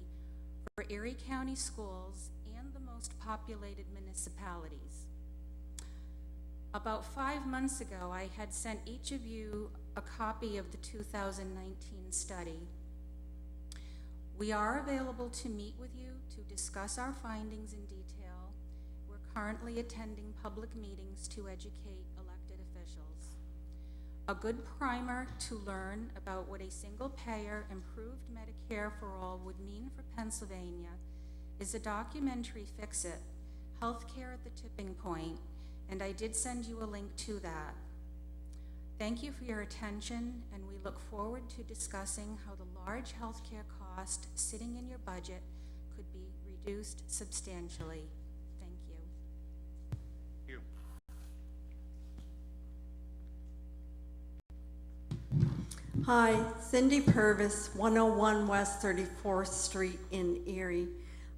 for Erie County schools and the most populated municipalities. About 5 months ago, I had sent each of you a copy of the 2019 study. We are available to meet with you to discuss our findings in detail. We're currently attending public meetings to educate elected officials. A good primer to learn about what a single-payer, improved Medicare for All would mean for Pennsylvania is a documentary, Fix It, Healthcare at the Tipping Point, and I did send you a link to that. Thank you for your attention, and we look forward to discussing how the large healthcare cost sitting in your budget could be reduced substantially. Thank you. Hi, Cindy Purvis, 101 West 34th Street in Erie.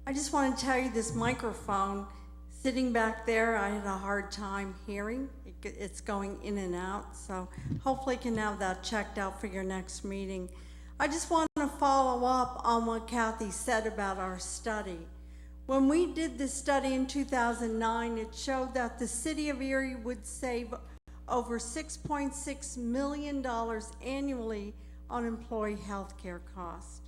I just want to tell you this microphone sitting back there, I had a hard time hearing. It's going in and out, so hopefully you can have that checked out for your next meeting. I just want to follow up on what Kathy said about our study. When we did this study in 2009, it showed that the city of Erie would save over $6.6 million annually on employee health care costs.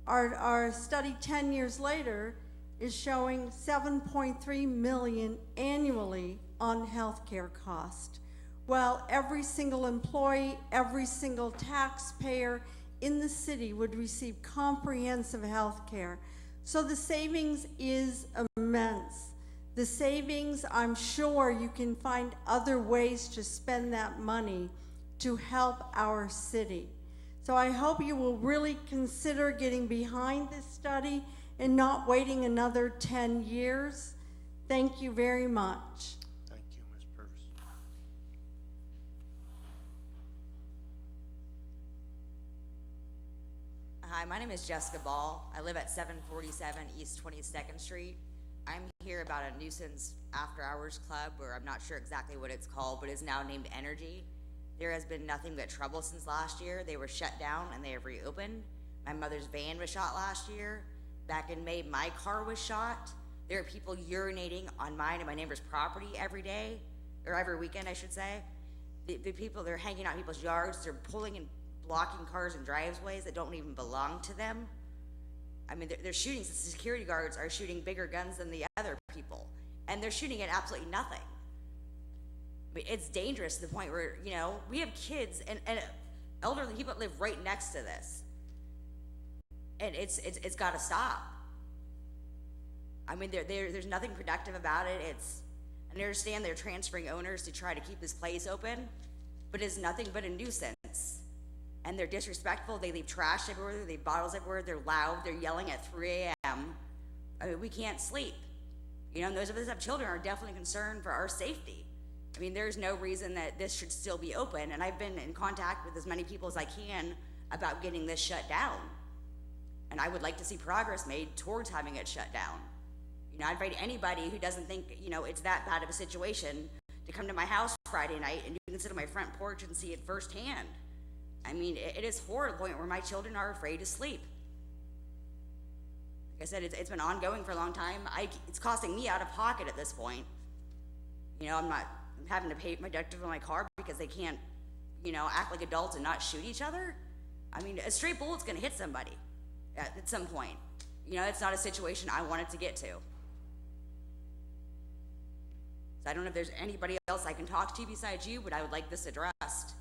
Our study 10 years later is showing $7.3 million annually on health care cost. Well, every single employee, every single taxpayer in the city would receive comprehensive health care. So the savings is immense. The savings, I'm sure you can find other ways to spend that money to help our city. So I hope you will really consider getting behind this study and not waiting another 10 years. Thank you very much. Thank you, Ms. Purvis. Hi, my name is Jessica Ball. I live at 747 East 22nd Street. I'm here about a nuisance after-hours club, or I'm not sure exactly what it's called, but it's now named Energy. There has been nothing but trouble since last year. They were shut down and they have reopened. My mother's van was shot last year. Back in May, my car was shot. There are people urinating on mine and my neighbor's property every day, or every weekend, I should say. The people, they're hanging out in people's yards. They're pulling and blocking cars and driveways that don't even belong to them. I mean, they're shooting, the security guards are shooting bigger guns than the other people, and they're shooting at absolutely nothing. I mean, it's dangerous to the point where, you know, we have kids and elderly people that live right next to this. And it's gotta stop. I mean, there's nothing productive about it. I understand they're transferring owners to try to keep this place open, but it's nothing but a nuisance. And they're disrespectful. They leave trash everywhere. They leave bottles everywhere. They're loud. They're yelling at 3 a.m. I mean, we can't sleep. You know, and those of us that have children are definitely concerned for our safety. I mean, there's no reason that this should still be open. And I've been in contact with as many people as I can about getting this shut down. And I would like to see progress made towards having it shut down. You know, I invite anybody who doesn't think, you know, it's that bad of a situation to come to my house Friday night and you can sit on my front porch and see it firsthand. I mean, it is horrible to the point where my children are afraid to sleep. Like I said, it's been ongoing for a long time. It's costing me out of pocket at this point. You know, I'm having to pay my deductible on my car because they can't, you know, act like adults and not shoot each other. I mean, a stray bullet's gonna hit somebody at some point. You know, it's not a situation I wanted to get to. So I don't know if there's anybody else I can talk to besides you, but I would like this addressed.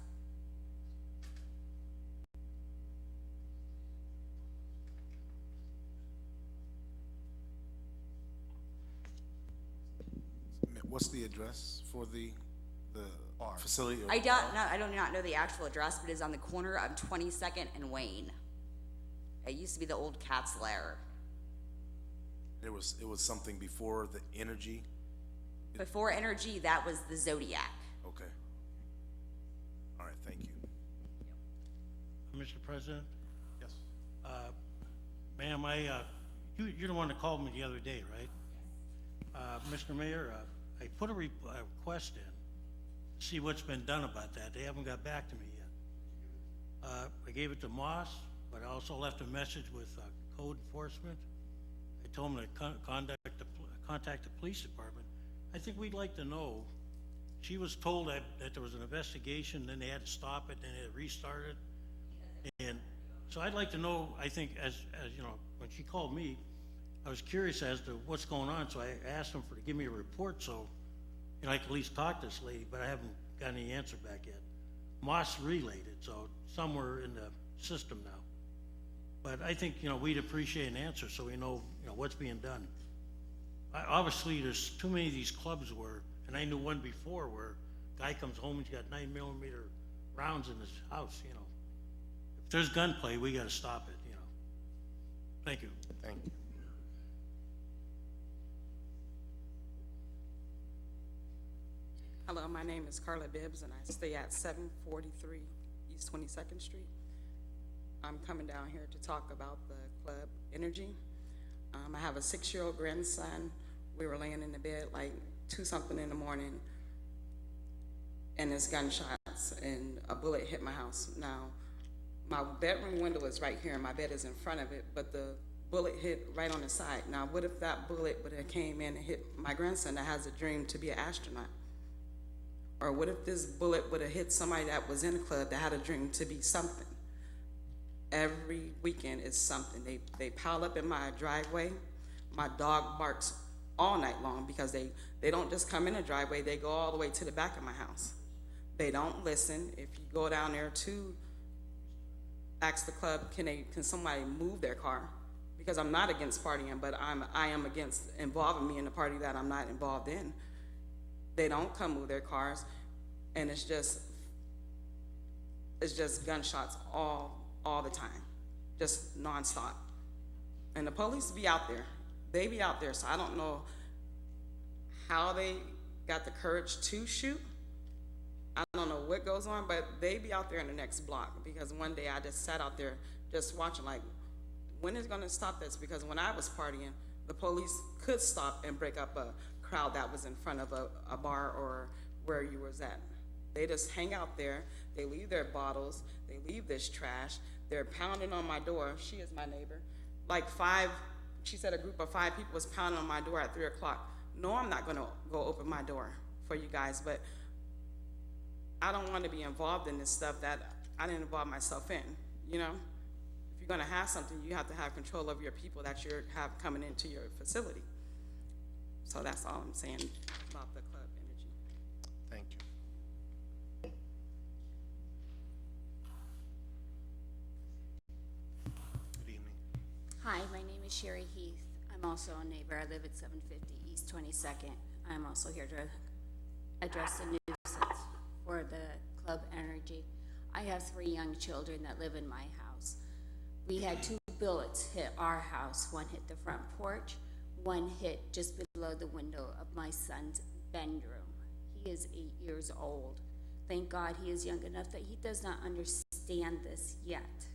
What's the address for the facility? I do not know the actual address, but it is on the corner of 22nd and Wayne. It used to be the old Cat's Lair. It was something before the Energy? Before Energy, that was the Zodiac. Okay. All right, thank you. Mr. President? Yes. Ma'am, you're the one that called me the other day, right? Mr. Mayor, I put a request in to see what's been done about that. They haven't got back to me yet. I gave it to Moss, but I also left a message with code enforcement. I told them to contact the police department. I think we'd like to know. She was told that there was an investigation, then they had to stop it, then it restarted. And so I'd like to know, I think, as you know, when she called me, I was curious as to what's going on, so I asked them to give me a report so, you know, I could at least talk to this lady, but I haven't got any answer back yet. Moss relayed it, so somewhere in the system now. But I think, you know, we'd appreciate an answer so we know, you know, what's being done. Obviously, there's too many of these clubs where, and I knew one before where Guy comes home, he's got 9mm rounds in his house, you know. If there's gunplay, we gotta stop it, you know. Thank you. Thank you. Hello, my name is Carla Bibbs, and I stay at 743 East 22nd Street. I'm coming down here to talk about the club Energy. I have a 6-year-old grandson. We were laying in the bed like 2-something in the morning, and there's gunshots, and a bullet hit my house. Now, my bedroom window is right here, and my bed is in front of it, but the bullet hit right on the side. Now, what if that bullet would have came in and hit my grandson that has a dream to be an astronaut? Or what if this bullet would have hit somebody that was in a club that had a dream to be something? Every weekend is something. They pile up in my driveway. My dog barks all night long because they don't just come in the driveway, they go all the way to the back of my house. They don't listen. If you go down there to ask the club, can somebody move their car? Because I'm not against partying, but I am against involving me in a party that I'm not involved in. They don't come move their cars, and it's just gunshots all the time, just nonstop. And the police be out there. They be out there, so I don't know how they got the courage to shoot. I don't know what goes on, but they be out there in the next block, because one day I just sat out there just watching like, when is it gonna stop this? Because when I was partying, the police could stop and break up a crowd that was in front of a bar or where you was at. They just hang out there, they leave their bottles, they leave this trash, they're pounding on my door. She is my neighbor. Like she said a group of 5 people was pounding on my door at 3 o'clock. No, I'm not gonna go open my door for you guys, but I don't wanna be involved in this stuff that I didn't involve myself in, you know? If you're gonna have something, you have to have control of your people that you have coming into your facility. So that's all I'm saying about the club Energy. Thank you. Good evening. Hi, my name is Sherry Heath. I'm also a neighbor. I live at 750 East 22nd. I'm also here to address the nuisance for the club Energy. I have 3 young children that live in my house. We had 2 bullets hit our house. One hit the front porch, one hit just below the window of my son's bedroom. He is 8 years old. Thank God he is young enough that he does not understand this yet,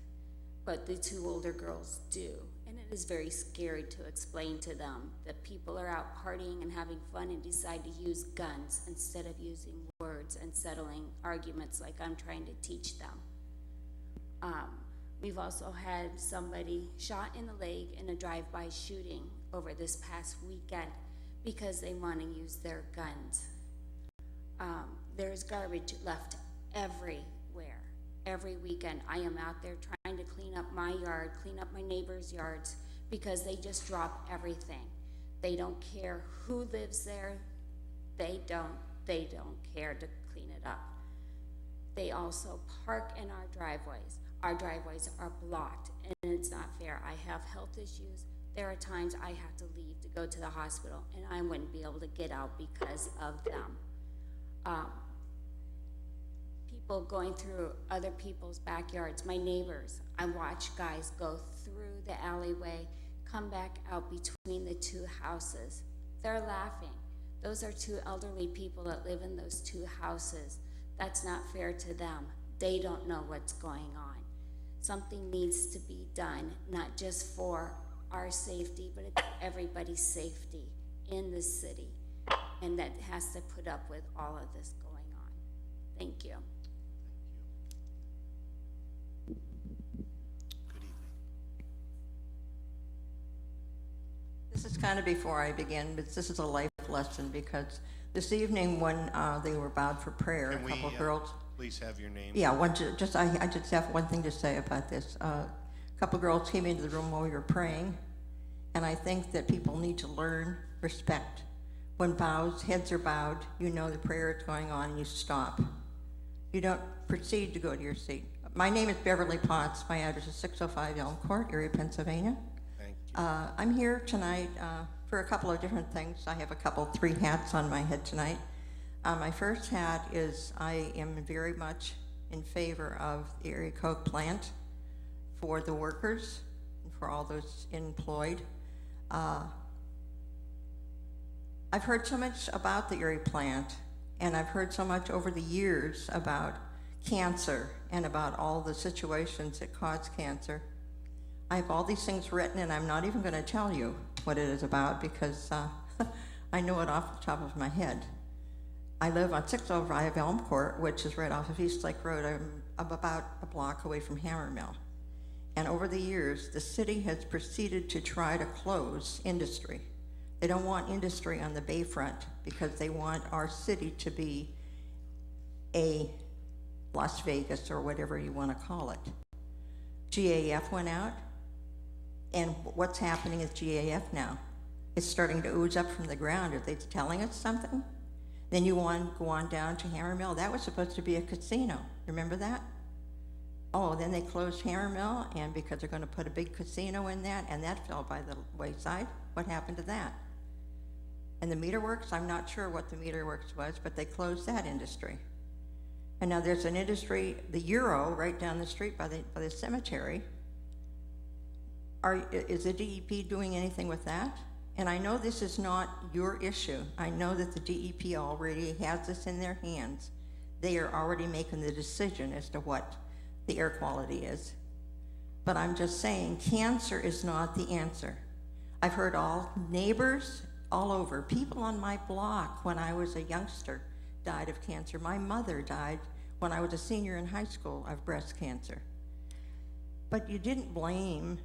but the 2 older girls do. And it is very scary to explain to them that people are out partying and having fun and decide to use guns instead of using words and settling arguments like I'm trying to teach them. We've also had somebody shot in the leg in a drive-by shooting over this past weekend because they want to use their guns. There's garbage left everywhere. Every weekend I am out there trying to clean up my yard, clean up my neighbors' yards, because they just drop everything. They don't care who lives there. They don't care to clean it up. They also park in our driveways. Our driveways are blocked, and it's not fair. I have health issues. There are times I have to leave to go to the hospital, and I wouldn't be able to get out because of them. People going through other people's backyards, my neighbors, I watch guys go through the alleyway, come back out between the 2 houses. They're laughing. Those are 2 elderly people that live in those 2 houses. That's not fair to them. They don't know what's going on. Something needs to be done, not just for our safety, but it's everybody's safety in the city. And that has to put up with all of this going on. Thank you. Good evening. This is kind of before I begin, but this is a life lesson, because this evening when they were bowed for prayer, Can a couple we, girls. Please have your name. Yeah, I just have one thing to say about this. A couple girls came into the room while we were praying, and I think that people need to learn respect. When heads are bowed, you know the prayer is going on and you stop. You don't proceed to go to your seat. My name is Beverly Potts. My address is 605 Elm Court, Erie, Pennsylvania. Thank you. I'm here tonight for a couple of different things. I have 3 hats on my head tonight. My first hat is I am very much in favor of the Erie Coke plant for the workers and for all those employed. I've heard so much about the Erie plant, and I've heard so much over the years about cancer and about all the situations that cause cancer. I have all these things written, and I'm not even going to tell you what it is about because I know it off the top of my head. I live on 605 Elm Court, which is right off of East Lake Road. I'm about a block away from Hammermill. And over the years, the city has proceeded to try to close industry. They don't want industry on the bayfront because they want our city to be a Las Vegas or whatever you want to call it. GAF went out, and what's happening is GAF now. It's starting to ooze up from the ground. Are they telling us something? Then you go on down to Hammermill. That was supposed to be a casino. Remember that? Oh, then they closed Hammermill, and because they're going to put a big casino in that, and that fell by the wayside. What happened to that? And the Meter Works, I'm not sure what the Meter Works was, but they closed that industry. And now there's an industry, the Euro, right down the street by the cemetery. Is the DEP doing anything with that? And I know this is not your issue. I know that the DEP already has this in their hands. They are already making the decision as to what the air quality is. But I'm just saying, cancer is not the answer. I've heard all neighbors all over, people on my block when I was a youngster died of cancer. My mother died when I was a senior in high school of breast cancer. But you didn't blame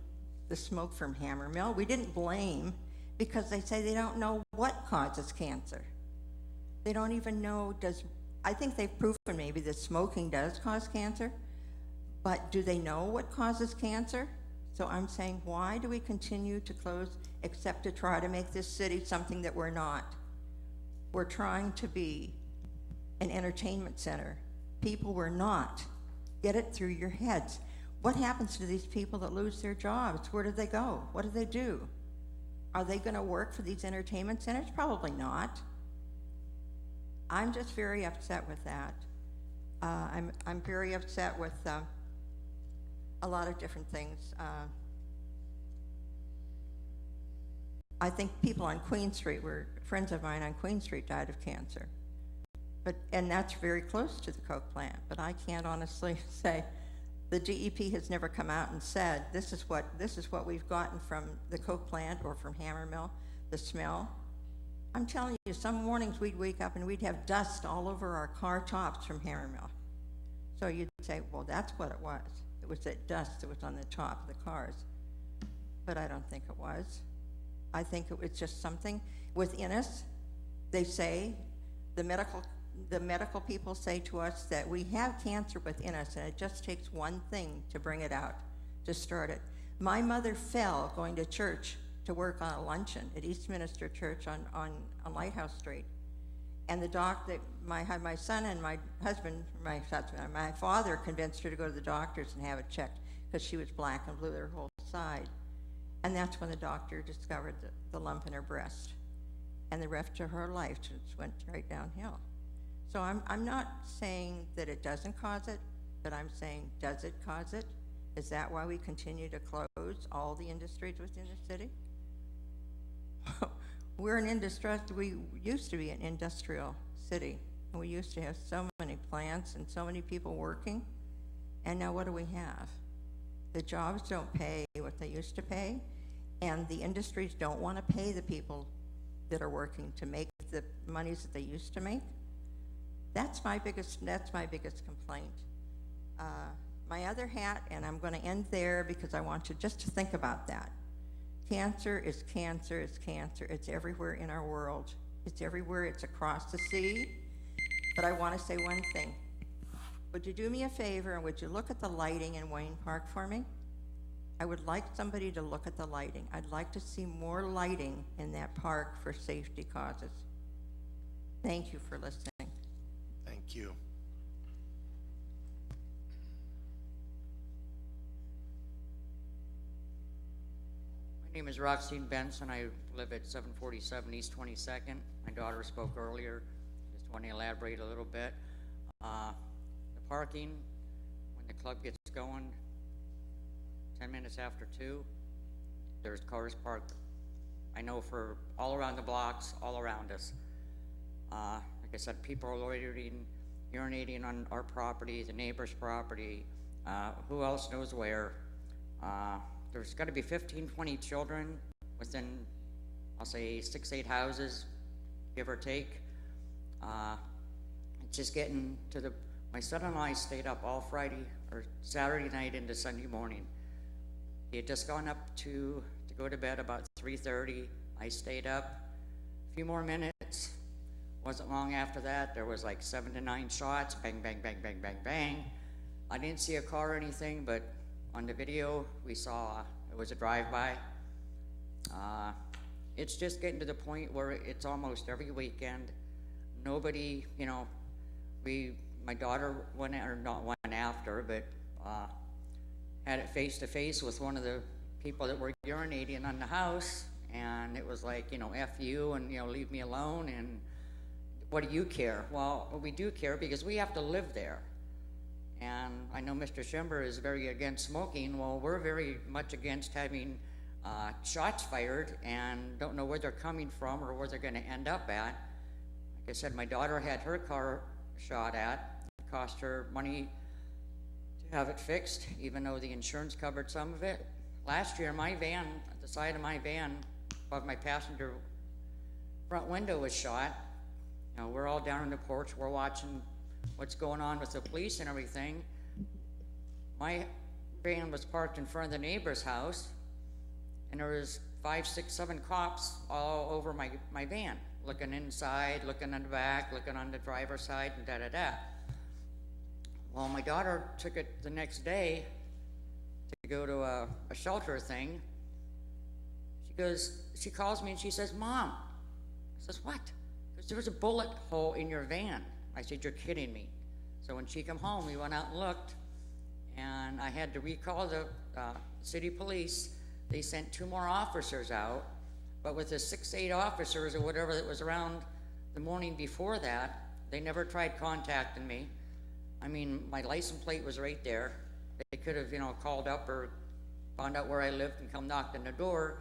the smoke from Hammermill. We didn't blame because they say they don't know what causes cancer. They don't even know, I think they've proven maybe that smoking does cause cancer, but do they know what causes cancer? So I'm saying, why do we continue to close except to try to make this city something that we're not? We're trying to be an entertainment center. People were not. Get it through your heads. What happens to these people that lose their jobs? Where do they go? What do they do? Are they going to work for these entertainment centers? Probably not. I'm just very upset with that. I'm very upset with a lot of different things. I think people on Queen Street friends of mine on Queen Street died of cancer. And that's very close to the Coke plant. But I can't honestly say the DEP has never come out and said this is what we've gotten from the Coke plant or from Hammermill, the smell. I'm telling you, some mornings we'd wake up and we'd have dust all over our car tops from Hammermill. So you'd say, well, that's what it was. It was that dust that was on the top of the cars. But I don't think it was. I think it was just something within us. They say, the medical people say to us that we have cancer within us, and it just takes one thing to bring it out, to start it. My mother fell going to church to work on a luncheon at Eastminster Church on Lighthouse Street. And the my son and my father convinced her to go to the doctors and have it checked because she was black and blue her whole side. And that's when the doctor discovered the lump in her breast. And the rest of her life just went right downhill. So I'm not saying that it doesn't cause it, but I'm saying, does it cause it? Is that why we continue to close all the industries within the city? We used to be an industrial city, and we used to have so many plants and so many people working, and now what do we have? The jobs don't pay what they used to pay, and the industries don't want to pay the people that are working to make the monies that they used to make. That's my biggest complaint. My other hat, and I'm going to end there because I want you just to think about that. Cancer is cancer is cancer. It's everywhere in our world. It's everywhere. It's across the sea. But I want to say one thing. Would you do me a favor and would you look at the lighting in Wayne Park for me? I would like somebody to look at the lighting. I'd like to see more lighting in that park for safety causes. Thank you for listening. Thank you. My name is Roxine Benson. I live at 747 East 22nd. My daughter spoke earlier. just want to elaborate a little bit. The parking, when the club gets going, 10 minutes after 2, there's cars parked. I know for all around the blocks, all around us. Like I said, people are loitering, urinating on our property, the neighbor's property, who else knows where. There's got to be 15, 20 children within, I'll say, 6, 8 houses, give or take. It's just getting to the, my son and I stayed up all Friday or Saturday night into Sunday morning. He had just gone up to go to bed about 3:30. I stayed up a few more minutes. Wasn't long after that, there was like 7 to 9 shots, bang, bang, bang, bang, bang, bang. I didn't see a car or anything, but on the video, we saw it was a drive-by. It's just getting to the point where it's almost every weekend. Nobody, you know, my daughter went, or not went after, but had it face to face with one of the people that were urinating on the house, and it was like, you know, F you, and, you know, leave me alone, and what do you care? Well, we do care because we have to live there. And I know Mr. Schember is very against smoking. Well, we're very much against having shots fired and don't know where they're coming from or where they're going to end up at. Like I said, my daughter had her car shot at. It cost her money to have it fixed, even though the insurance covered some of it. Last year, my van, at the side of my van, above my passenger front window was shot. You know, we're all down on the porch, we're watching what's going on with the police and everything. My van was parked in front of the neighbor's house, and there was 5, 6, 7 cops all over my van, looking inside, looking in the back, looking on the driver's side, and da-da-da. Well, my daughter took it the next day to go to a shelter thing. She calls me and she says, "Mom." I says, "What?" Because there was a bullet hole in your van. I said, "You're kidding me." So when she come home, we went out and looked, and I had to recall the city police. They sent 2 more officers out, but with the 6, 8 officers or whatever that was around the morning before that, they never tried contacting me. I mean, my license plate was right there. They could have, you know, called up or found out where I lived and come knocked on the door.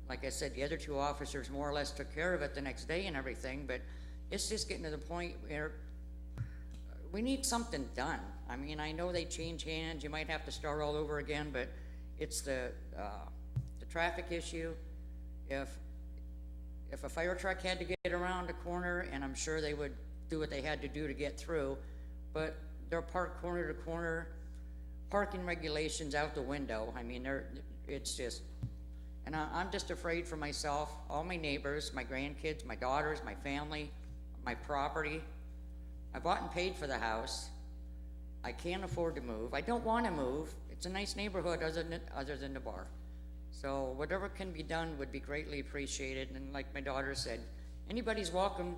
Like I said, the other 2 officers more or less took care of it the next day and everything, but it's just getting to the point where we need something done. I mean, I know they change hands, you might have to start all over again, but it's the traffic issue. If a fire truck had to get around a corner, and I'm sure they would do what they had to do to get through, but they're parked corner to corner, parking regulations out the window. I mean, it's just, and I'm just afraid for myself, all my neighbors, my grandkids, my daughters, my family, my property. I bought and paid for the house. I can't afford to move. I don't want to move. It's a nice neighborhood other than the bar. So whatever can be done would be greatly appreciated. And like my daughter said, anybody's welcome.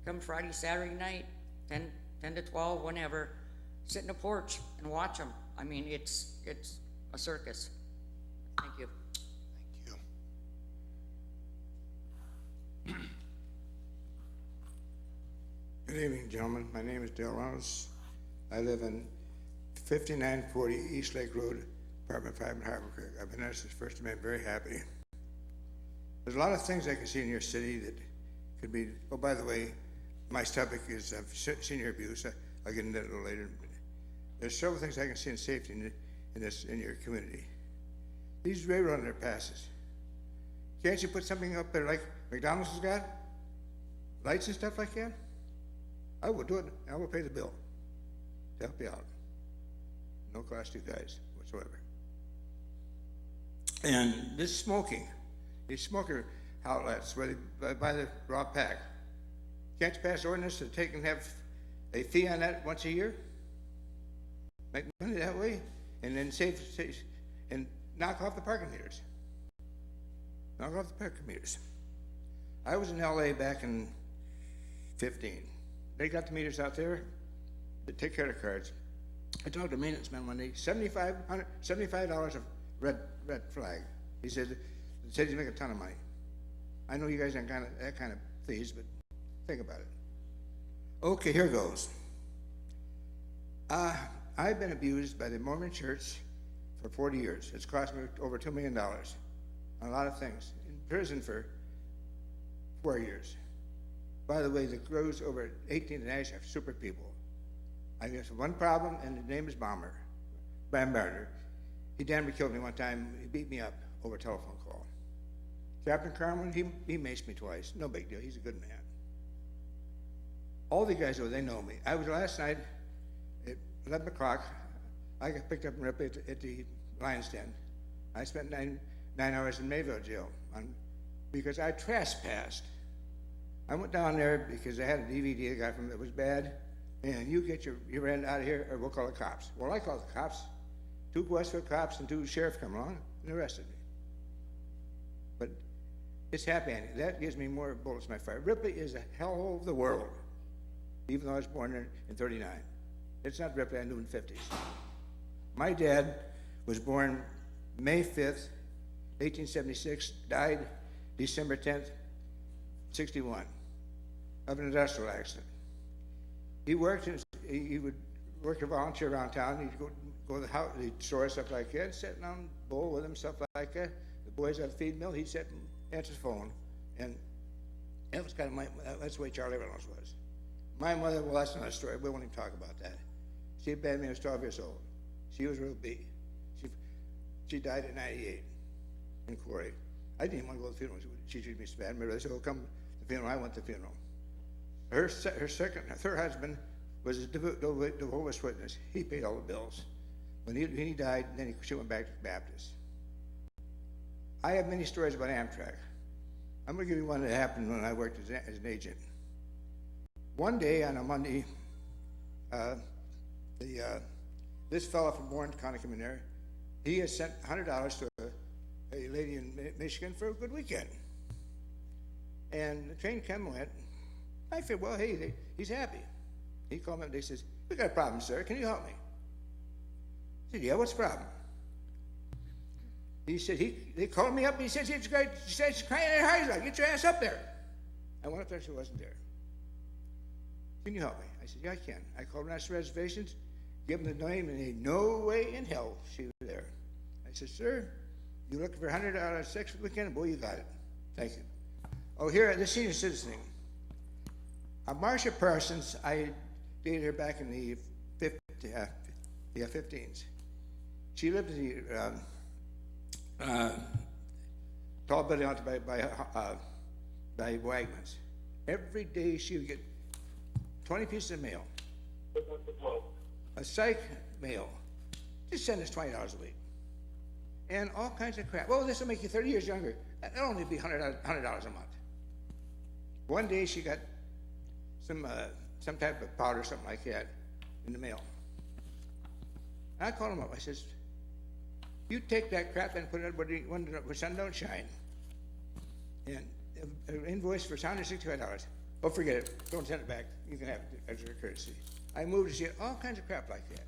Come Friday, Saturday night, 10 to 12, whenever. Sit in the porch and watch them. I mean, it's a circus. Thank you. Good evening, gentlemen. My name is Dale Reynolds. I live in 5940 East Lake Road, apartment 5 in Harbor Creek. I've been there since first and been very happy. There's a lot of things I can see in your city that could be, oh, by the way, my topic is senior abuse. I'll get into that a little later. There's several things I can see in safety in your community. These railroad underpasses. Can't you put something up there like McDonald's has got? Lights and stuff like that? I will do it. I will pay the bill to help you out. No cost to you guys whatsoever. And this smoking, these smoker outlets where they buy the raw pack. Can't you pass ordinance to take and have a fee on that once a year? Make money that way, and then save and knock off the parking meters. Knock off the parking meters. I was in LA back in 15. They got the meters out there. They take care of the cards. I talked to a maintenance man one day. $75 of red flag. He said the city's making a ton of money. I know you guys aren't that kind of thieves, but think about it. Okay, here goes. I've been abused by the Mormon Church for 40 years. It's cost me over $2 million on a lot of things. In prison for 4 years. By the way, the crews over at 18th and Ash are super people. I guess one problem, and his name is Bombarder. He damn near killed me one time. He beat me up over a telephone call. Captain Carmen, he maced me twice. No big deal. He's a good man. All the guys, though, they know me. I was last night at 11 o'clock. I got picked up and ripped at the Lion's Den. I spent nine hours in Mayville jail because I trespassed. I went down there because I had a DVD I got from that was bad, and you get your end out of here, or we'll call the cops. Well, I called the cops. 2 Westfield cops and 2 sheriffs come along and arrested me. But it's happy ending. That gives me more bullets in my fire. Ripley is a hell of the world, even though I was born in 39. It's not Ripley I knew in the 50s. My dad was born May 5th, 1876, died December 10th, 61, of an industrial accident. He would work a volunteer around town. He'd go to the house, he'd store stuff like that, sit down, bowl with him, stuff like that. The boys at the feed mill, he'd sit and answer the phone. And that was kind of that's the way Charlie Reynolds was. My mother, well, that's another story. We won't even talk about that. She abandoned me when I was 12 years old. She was real B. She died at 98 in Quarry. I didn't even want to go to the funeral. She treated me so bad. They said, "Oh, come to the funeral." I went to the funeral. Her third husband was a Jehovah's Witness. He paid all the bills. When he died, then she went back to the Baptist. I have many stories about Amtrak. I'm going to give you one that happened when I worked as an agent. One day on a Monday, this fellow from Warren County came in there. He had sent $100 to a lady in Michigan for a good weekend. And the train came and went. I figured, well, hey, he's happy. He called me up and he says, "We got a problem, sir. Can you help me?" I said, "Yeah, what's the problem?" He said, they called me up and he said, she's crying in her eyes, like, "Get your ass up there." I went up there, she wasn't there. "Can you help me?" I said, "Yeah, I can." I called National Reservations, give them the name, and they no way in hell she was there. I said, "Sir, you looking for $100 sex for the weekend?" "Boy, you got it. Thank you." Oh, here at the senior citizening. Marcia Parsons, I dated her back in the 15s. She lived in the tall building out by Wagmans. Every day she would get 20 pieces of mail. A psych mail. Just send us $20 a week. And all kinds of crap. "Well, this will make you 30 years younger." That'll only be $100 a month. One day she got some type of powder, something like that, in the mail. And I called him up. I says, "You take that crap and put it where the sun don't shine." And an invoice for $165. "Oh, forget it. Don't send it back. You can have it as a courtesy." I moved and she had all kinds of crap like that.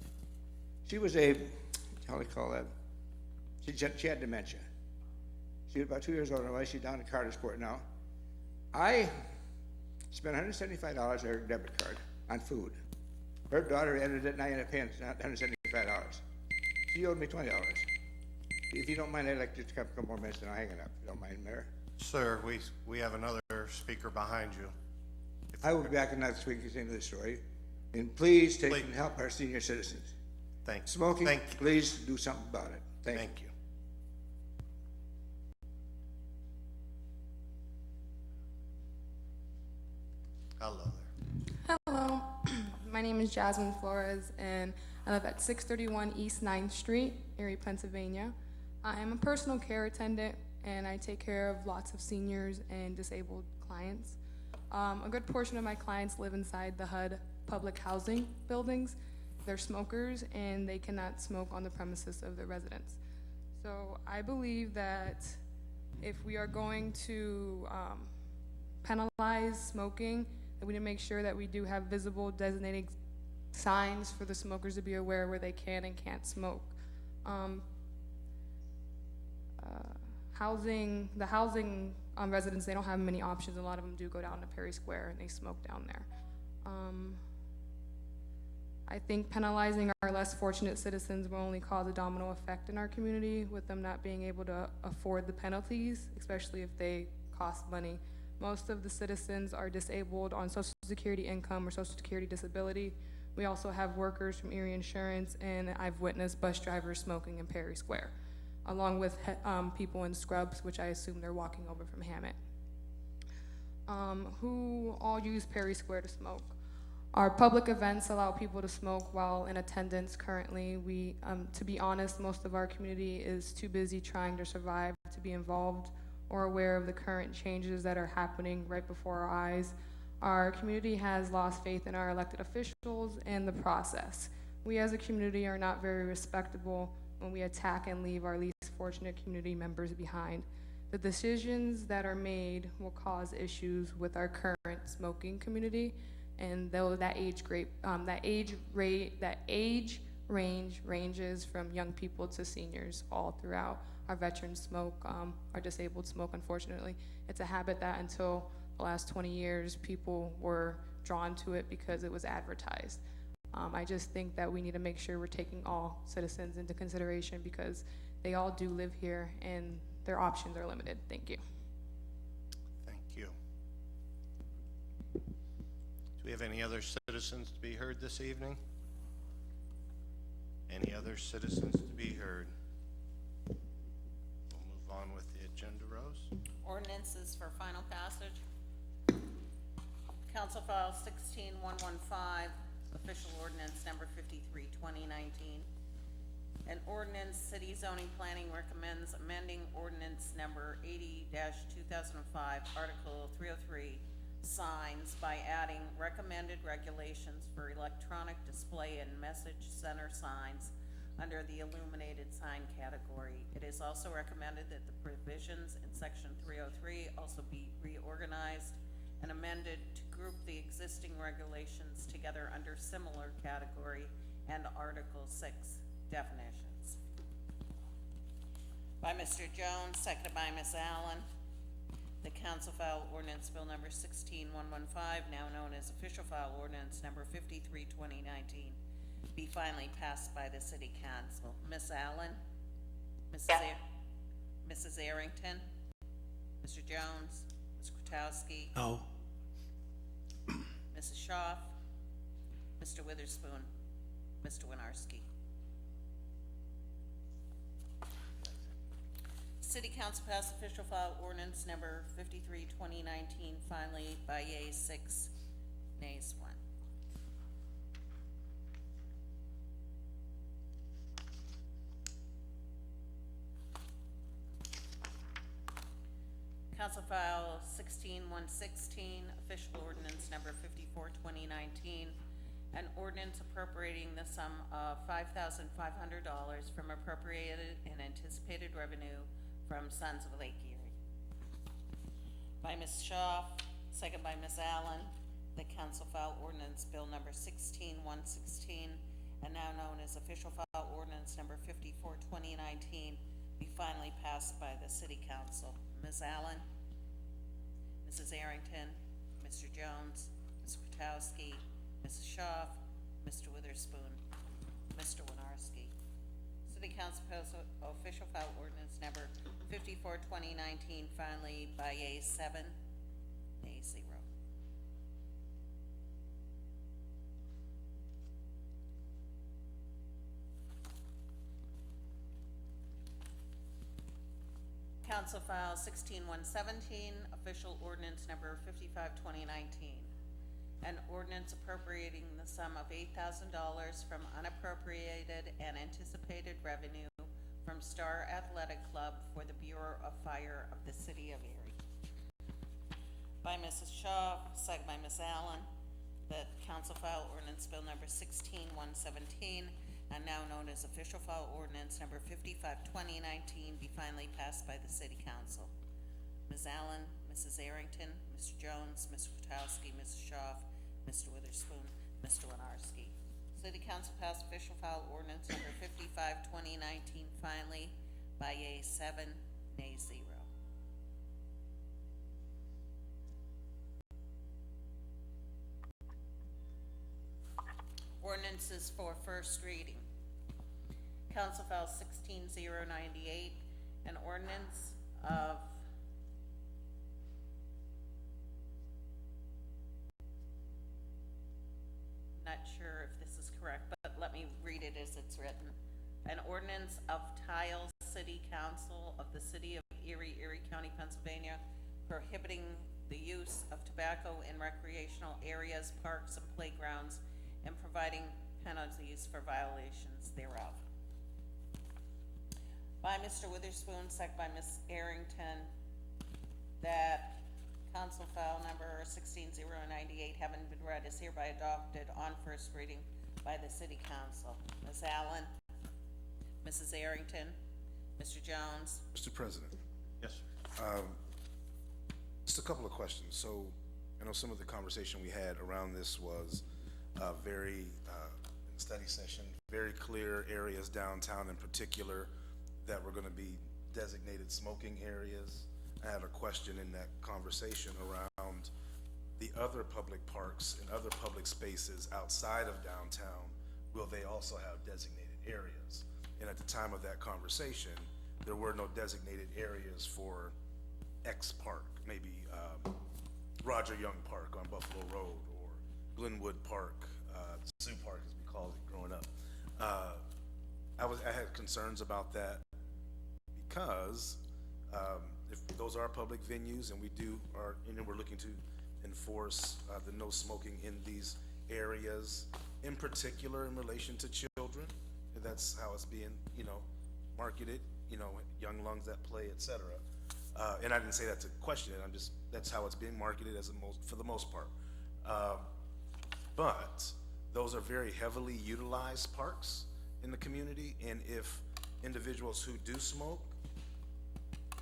She was how do you call that? She had dementia. She was about 2 years older than I was. She's down in Cartersport now. I spent $175 on her debit card on food. Her daughter ended it and I ended up paying $175. She owed me $20. If you don't mind, I'd like to just have a couple more minutes and I'll hang it up, if you don't mind, Mayor. Sir, we have another speaker behind you. I will be back another week to the end of the story. And please take and help our senior citizens. Thank you. Smoking, please do something about it. Thank you. Hello there. Hello, my name is Jasmine Flores, and I live at 631 East 9th Street, Erie, Pennsylvania. I am a personal care attendant, and I take care of lots of seniors and disabled clients. A good portion of my clients live inside the HUD public housing buildings. They're smokers, and they cannot smoke on the premises of their residence. So I believe that if we are going to penalize smoking, that we need to make sure that we do have visible designated signs for the smokers to be aware where they can and can't smoke. The housing residents, they don't have many options. A lot of them do go down to Perry Square and they smoke down there. I think penalizing our less fortunate citizens will only cause a domino effect in our community, with them not being able to afford the penalties, especially if they cost money. Most of the citizens are disabled on Social Security income or Social Security disability. We also have workers from Erie Insurance, and I've witnessed bus drivers smoking in Perry Square, along with people in scrubs, which I assume they're walking over from Hammett. Who all use Perry Square to smoke? Our public events allow people to smoke while in attendance currently. To be honest, most of our community is too busy trying to survive to be involved or aware of the current changes that are happening right before our eyes. Our community has lost faith in our elected officials and the process. We as a community are not very respectable when we attack and leave our least fortunate community members behind. The decisions that are made will cause issues with our current smoking community, and though that age range ranges from young people to seniors all throughout. Our veterans smoke, our disabled smoke, unfortunately. It's a habit that until the last 20 years, people were drawn to it because it was advertised. I just think that we need to make sure we're taking all citizens into consideration because they all do live here and their options are limited. Thank you. Thank you. Do we have any other citizens to be heard this evening? Any other citizens to be heard? We'll move on with the agenda, Rose. Ordinances for final passage. Council File 16115, official ordinance number 53, 2019. An ordinance, City Zoning Planning recommends amending ordinance number 80-2005, Article 303, signs by adding recommended regulations for electronic display and message center signs under the illuminated sign category. It is also recommended that the provisions in section 303 also be reorganized and amended to group the existing regulations together under similar category and Article 6 definitions. By Mr. Jones, seconded by Ms. Allen. The council file ordinance bill number 16115, now known as official file ordinance number 53, 2019, be finally passed by the city council. Ms. Allen? Mrs. Arrington? Mr. Jones? Ms. Kwiatkowski? No. Mrs. Schaaf? Mr. Witherspoon? Mr. Winarski? City Council passed official file ordinance number 53, 2019, finally by yeas 6, nays 1. Council File 16116, official ordinance number 54, 2019, an ordinance appropriating the sum of $5,500 from appropriated and anticipated revenue from Sons of Lake Erie. By Ms. Schaaf, second by Ms. Allen, the council file ordinance bill number 16116, and now known as official file ordinance number 54, 2019, be finally passed by the city council. Ms. Allen, Mrs. Arrington, Mr. Jones, Ms. Kwiatkowski, Mrs. Schaaf, Mr. Witherspoon, Mr. Winarski. City Council passed official file ordinance number 54, 2019, finally by yeas 7, nays 0. Council File 16117, official ordinance number 55, 2019. An ordinance appropriating the sum of $8,000 from unappropriated and anticipated revenue from Star Athletic Club for the Bureau of Fire of the City of Erie. By Mrs. Shaw, second by Ms. Allen, the council file ordinance bill number 16117, and now known as official file ordinance number 55, 2019, be finally passed by the city council. Ms. Allen, Mrs. Arrington, Mr. Jones, Mr. Kwiatkowski, Mrs. Shaw, Mr. Witherspoon, Mr. Winarski. City Council passed official file ordinance number 55, 2019, finally by yeas 7, nays 0. ordinances for first reading. Council File 16098, an ordinance of not sure if this is correct, but let me read it as it's written. An ordinance of Tile City Council of the City of Erie, Erie County, Pennsylvania, prohibiting the use of tobacco in recreational areas, parks, and playgrounds, and providing penalties for violations thereof. By Mr. Witherspoon, second by Ms. Arrington, that council file number 16098, having been read, is hereby adopted on first reading by the city council. Ms. Allen, Mrs. Arrington, Mr. Jones. Mr. President, Yes, sir. just a couple of questions. So I know some of the conversation we had around this was very, study session, very clear areas downtown in particular that were gonna be designated smoking areas. I had a question in that conversation around the other public parks and other public spaces outside of downtown. Will they also have designated areas? And at the time of that conversation, there were no designated areas for X park, maybe Roger Young Park on Buffalo Road, or Glenwood Park, Sioux Park as we called it growing up. I had concerns about that because if those are public venues and we're looking to enforce the no smoking in these areas, in particular in relation to children, and that's how it's being, marketed, young lungs that play, etc. And I didn't say that to question it. That's how it's being marketed for the most part. But those are very heavily utilized parks in the community, and if individuals who do smoke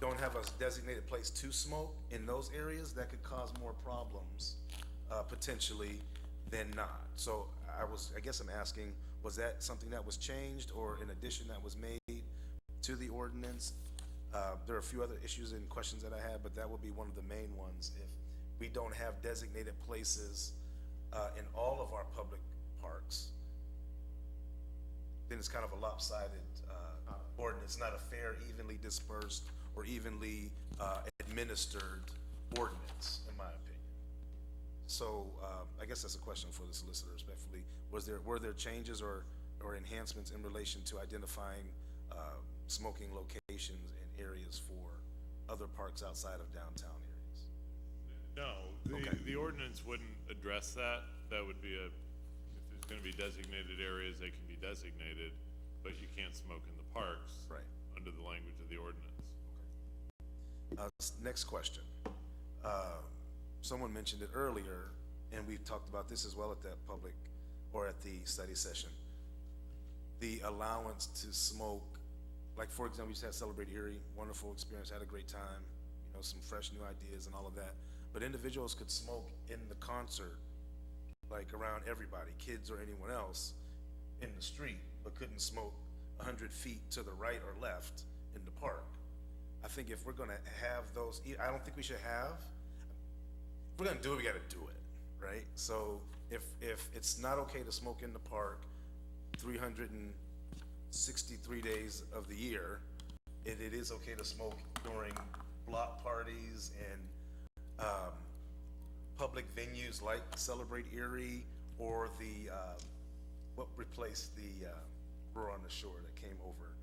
don't have a designated place to smoke in those areas, that could cause more problems potentially than not. So I guess I'm asking, was that something that was changed or an addition that was made to the ordinance? There are a few other issues and questions that I had, but that would be one of the main ones. If we don't have designated places in all of our public parks, then it's kind of a lopsided ordinance, not a fair, evenly dispersed, or evenly administered ordinance, in my opinion. So I guess that's a question for the solicitor, respectfully. Were there changes or enhancements in relation to identifying smoking locations and areas for other parks outside of downtown areas? No, the ordinance wouldn't address that. That would be if there's gonna be designated areas, they can be designated, but you can't smoke in the parks. Right. Under the language of the ordinance. Next question. Someone mentioned it earlier, and we talked about this as well at that public, or at the study session. The allowance to smoke, like for example, we just had Celebrate Erie, wonderful experience, had a great time, some fresh new ideas and all of that. But individuals could smoke in the concert, like around everybody, kids or anyone else, in the street, but couldn't smoke 100 feet to the right or left in the park. I think if we're gonna have those, I don't think we should have, if we're gonna do it, we gotta do it, right? So if it's not okay to smoke in the park 363 days of the year, it is okay to smoke during block parties and public venues like Celebrate Erie, or the, what replaced the Roar on the Shore that came over?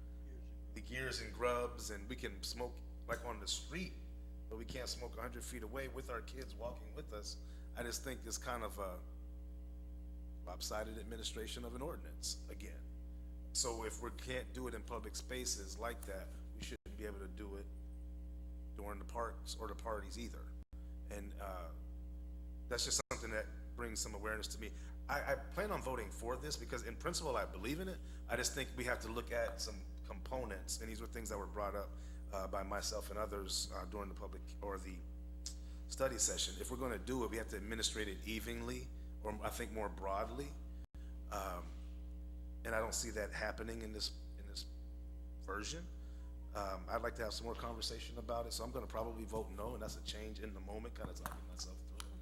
The Gears and Grubs, and we can smoke like on the street, but we can't smoke 100 feet away with our kids walking with us. I just think it's kind of a lopsided administration of an ordinance again. So if we can't do it in public spaces like that, we shouldn't be able to do it during the parks or the parties either. And that's just something that brings some awareness to me. I plan on voting for this because in principle I believe in it. I just think we have to look at some components, and these were things that were brought up by myself and others during the public or the study session. If we're going to do it, we have to administrate it evenly, or I think more broadly. And I don't see that happening in this version. I'd like to have some more conversation about it, so I'm going to probably vote no, and that's a change in the moment, kind of talking myself through it.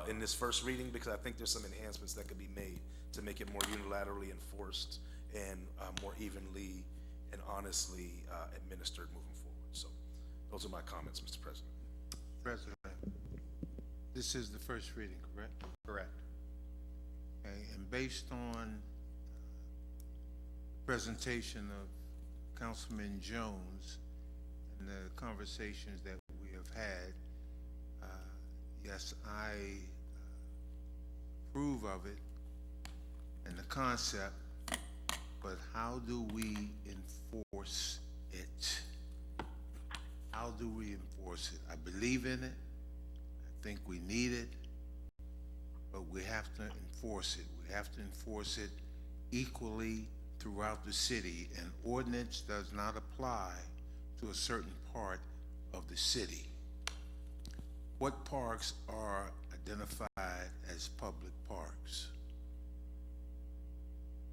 in this first reading, because I think there's some enhancements that could be made to make it more unilaterally enforced and more evenly and honestly administered moving forward. So those are my comments, Mr. President. President, this is the first reading, correct? Correct. Okay, and based on the presentation of Councilman Jones and the conversations that we have had, yes, I approve of it and the concept, but how do we enforce it? How do we enforce it? I believe in it. I think we need it, but we have to enforce it. We have to enforce it equally throughout the city. An ordinance does not apply to a certain part of the city. What parks are identified as public parks?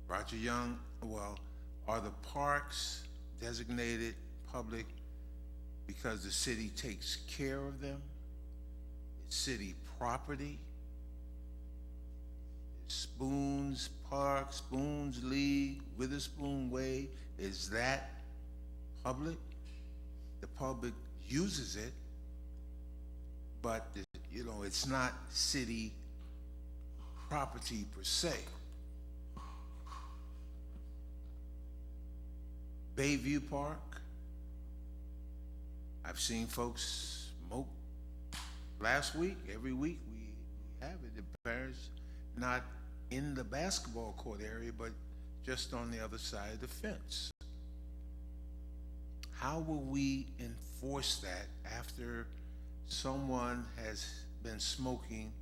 Roger Young, well, are the parks designated public because the city takes care of them? It's city property? Spoons Park, Spoons League, Witherspoon Way, is that public? The public uses it, but you know, it's not city property per se. Bayview Park, I've seen folks smoke last week. Every week we have it. The parents not in the basketball court area, but just on the other side of the fence. How will we enforce that after someone has been smoking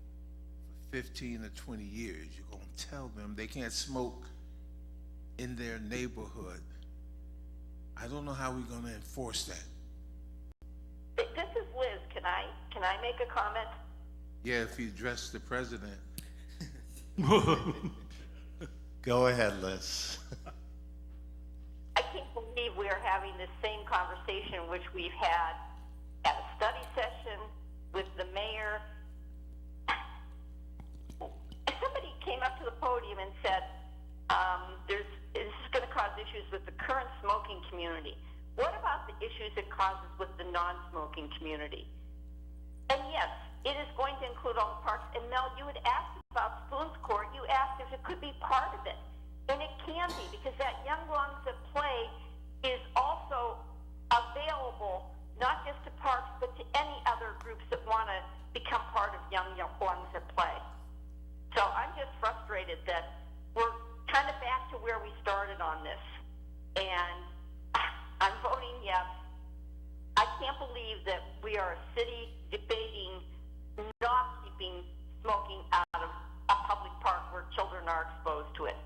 for 15 or 20 years? You're going to tell them they can't smoke in their neighborhood. I don't know how we're going to enforce that. This is Liz. Can I make a comment? Yeah, if you address the president. Go ahead, Liz. I can't believe we are having this same conversation which we've had at a study session with the mayor. Somebody came up to the podium and said, this is going to cause issues with the current smoking community. What about the issues it causes with the non-smoking community? And yes, it is going to include all the parks. And Mel, you had asked about Spoons Court. You asked if it could be part of it. And it can be, because that Young Lungs at Play is also available, not just to parks, but to any other groups that want to become part of Young Lungs at Play. So I'm just frustrated that we're kind of back to where we started on this. And I'm voting yes. I can't believe that we are a city debating not keeping smoking out of a public park where children are exposed to it.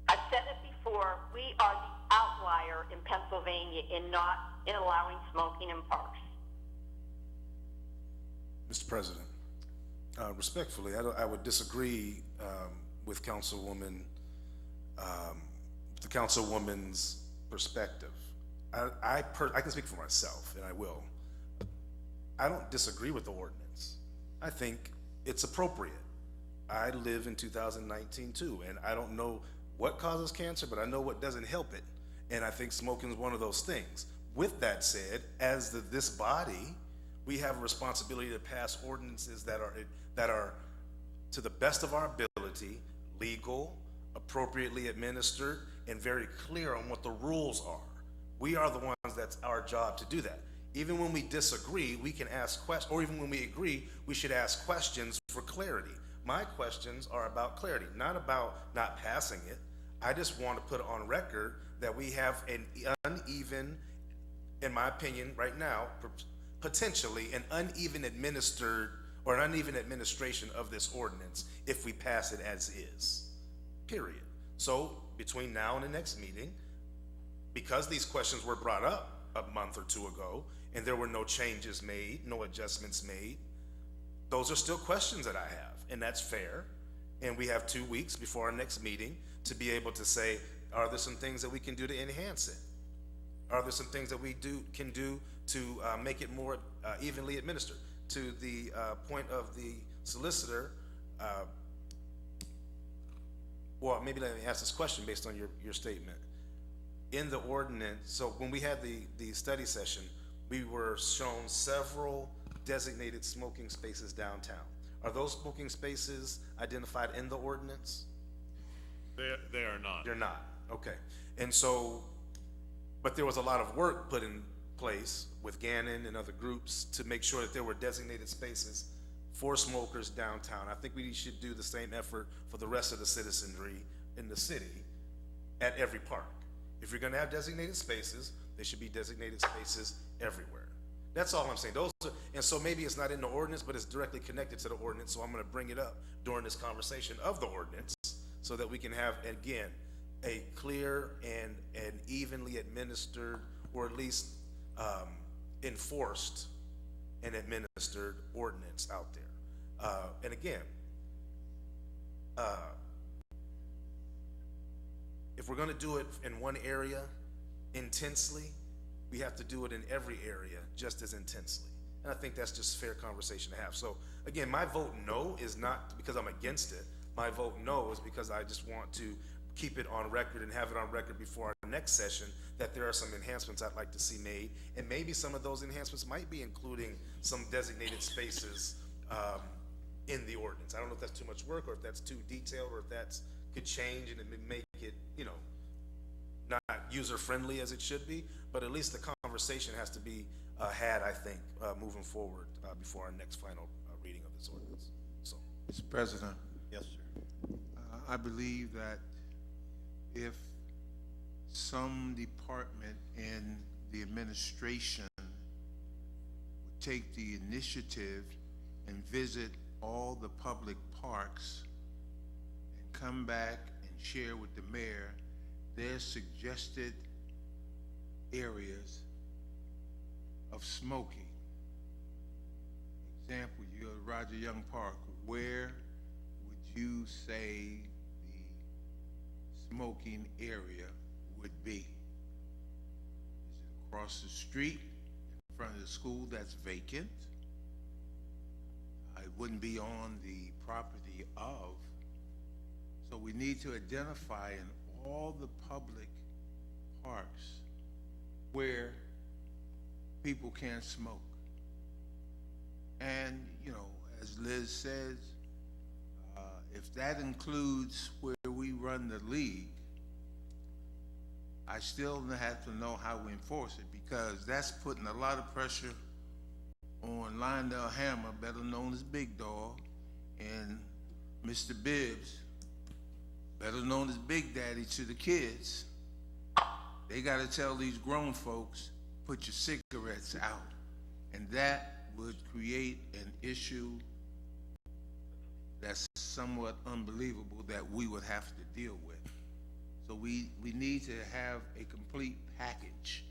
I've said it before, we are the outlier in Pennsylvania in not allowing smoking in parks. Mr. President, respectfully, I would disagree with Councilwoman, the Councilwoman's perspective. I can speak for myself, and I will. I don't disagree with the ordinance. I think it's appropriate. I live in 2019 too, and I don't know what causes cancer, but I know what doesn't help it. And I think smoking is one of those things. With that said, as this body, we have a responsibility to pass ordinances that are, to the best of our ability, legal, appropriately administered, and very clear on what the rules are. We are the ones that's our job to do that. Even when we disagree, we can ask questions, or even when we agree, we should ask questions for clarity. My questions are about clarity, not about not passing it. I just want to put on record that we have an uneven, in my opinion, right now, potentially an uneven administered or an uneven administration of this ordinance if we pass it as is, period. So between now and the next meeting, because these questions were brought up a month or two ago and there were no changes made, no adjustments made, those are still questions that I have, and that's fair. And we have 2 weeks before our next meeting to be able to say, are there some things that we can do to enhance it? Are there some things that we can do to make it more evenly administered? To the point of the solicitor, well, maybe let me ask this question based on your statement. In the ordinance, so when we had the study session, we were shown several designated smoking spaces downtown. Are those smoking spaces identified in the ordinance? They are not. They're not, okay. And so, but there was a lot of work put in place with Gannon and other groups to make sure that there were designated spaces for smokers downtown. I think we should do the same effort for the rest of the citizenry in the city at every park. If you're gonna have designated spaces, there should be designated spaces everywhere. That's all I'm saying. And so maybe it's not in the ordinance, but it's directly connected to the ordinance, so I'm gonna bring it up during this conversation of the ordinance so that we can have, again, a clear and evenly administered, or at least enforced and administered ordinance out there. And again, if we're gonna do it in one area intensely, we have to do it in every area just as intensely. And I think that's just fair conversation to have. So again, my vote no is not because I'm against it. My vote no is because I just want to keep it on record and have it on record before our next session that there are some enhancements I'd like to see made. And maybe some of those enhancements might be including some designated spaces in the ordinance. I don't know if that's too much work or if that's too detailed or if that's could change and it may make it, you know, not user-friendly as it should be, but at least the conversation has to be had, I think, moving forward before our next final reading of this ordinance. So, Mr. President, Yes, sir. I believe that if some department in the administration would take the initiative and visit all the public parks and come back and share with the mayor their suggested areas of smoking. Example, you go to Roger Young Park, where would you say the smoking area would be? Is it across the street in front of the school that's vacant? It wouldn't be on the property of. So we need to identify in all the public parks where people can't smoke. And, you know, as Liz says, if that includes where we run the league, I still have to know how we enforce it, because that's putting a lot of pressure on Lionel Hammer, better known as Big Dog, and Mr. Bibbs, better known as Big Daddy, to the kids. They gotta tell these grown folks, put your cigarettes out. And that would create an issue that's somewhat unbelievable that we would have to deal with. So we need to have a complete package.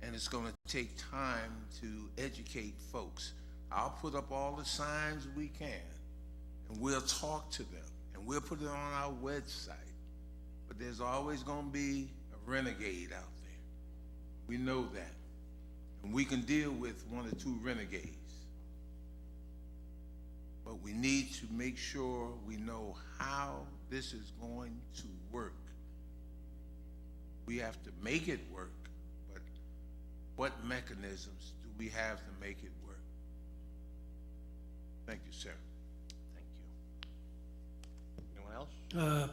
And it's gonna take time to educate folks. I'll put up all the signs we can, and we'll talk to them, and we'll put it on our website. But there's always gonna be a renegade out there. We know that. And we can deal with one or two renegades. But we need to make sure we know how this is going to work. We have to make it work, but what mechanisms do we have to make it work? Thank you, sir. Thank you. Anyone else?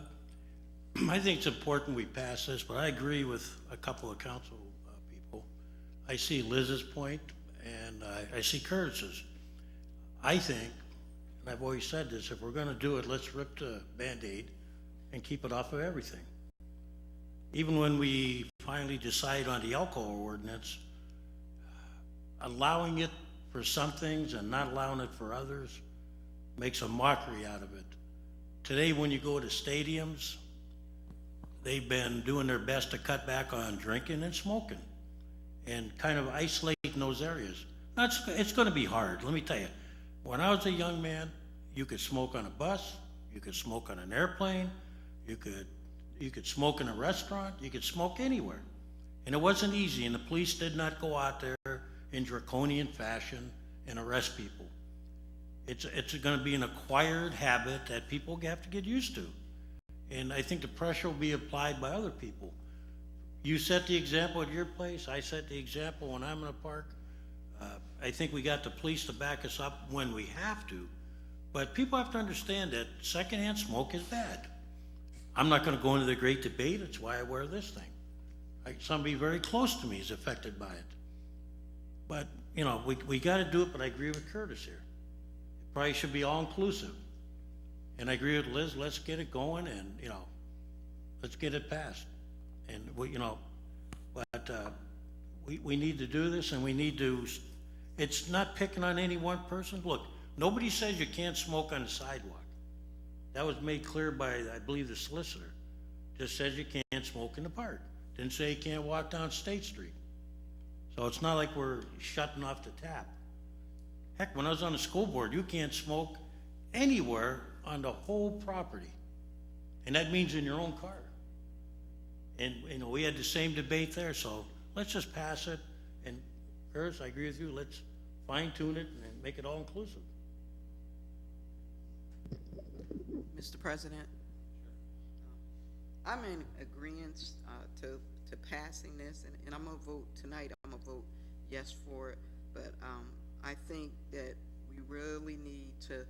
I think it's important we pass this, but I agree with a couple of council people. I see Liz's point, and I see Curtis's. I think, and I've always said this, if we're gonna do it, let's rip the Band-Aid and keep it off of everything. Even when we finally decide on the alcohol ordinance, allowing it for some things and not allowing it for others makes a mockery out of it. Today, when you go to stadiums, they've been doing their best to cut back on drinking and smoking and kind of isolating those areas. It's gonna be hard, let me tell you. When I was a young man, you could smoke on a bus, you could smoke on an airplane, you could smoke in a restaurant, you could smoke anywhere. And it wasn't easy, and the police did not go out there in draconian fashion and arrest people. It's gonna be an acquired habit that people have to get used to. And I think the pressure will be applied by other people. You set the example at your place, I set the example when I'm in a park. I think we got the police to back us up when we have to, but people have to understand that secondhand smoke is bad. I'm not gonna go into the great debate, it's why I wear this thing. Somebody very close to me is affected by it. But, you know, we gotta do it, but I agree with Curtis here. It probably should be all-inclusive. And I agree with Liz, let's get it going and, you know, let's get it passed. And we, you know, but, we need to do this and we need to, it's not picking on any one person. Look, nobody says you can't smoke on the sidewalk. That was made clear by, I believe, the solicitor. Just says you can't smoke in the park. Didn't say you can't walk down State Street. So it's not like we're shutting off the tap. Heck, when I was on the school board, you can't smoke anywhere on the whole property. And that means in your own car. And, you know, we had the same debate there, so let's just pass it. And, Curtis, I agree with you, let's fine tune it and make it all inclusive. Mr. President, I'm in agreement to passing this, and I'm gonna vote tonight. I'm gonna vote yes for it. But I think that we really need to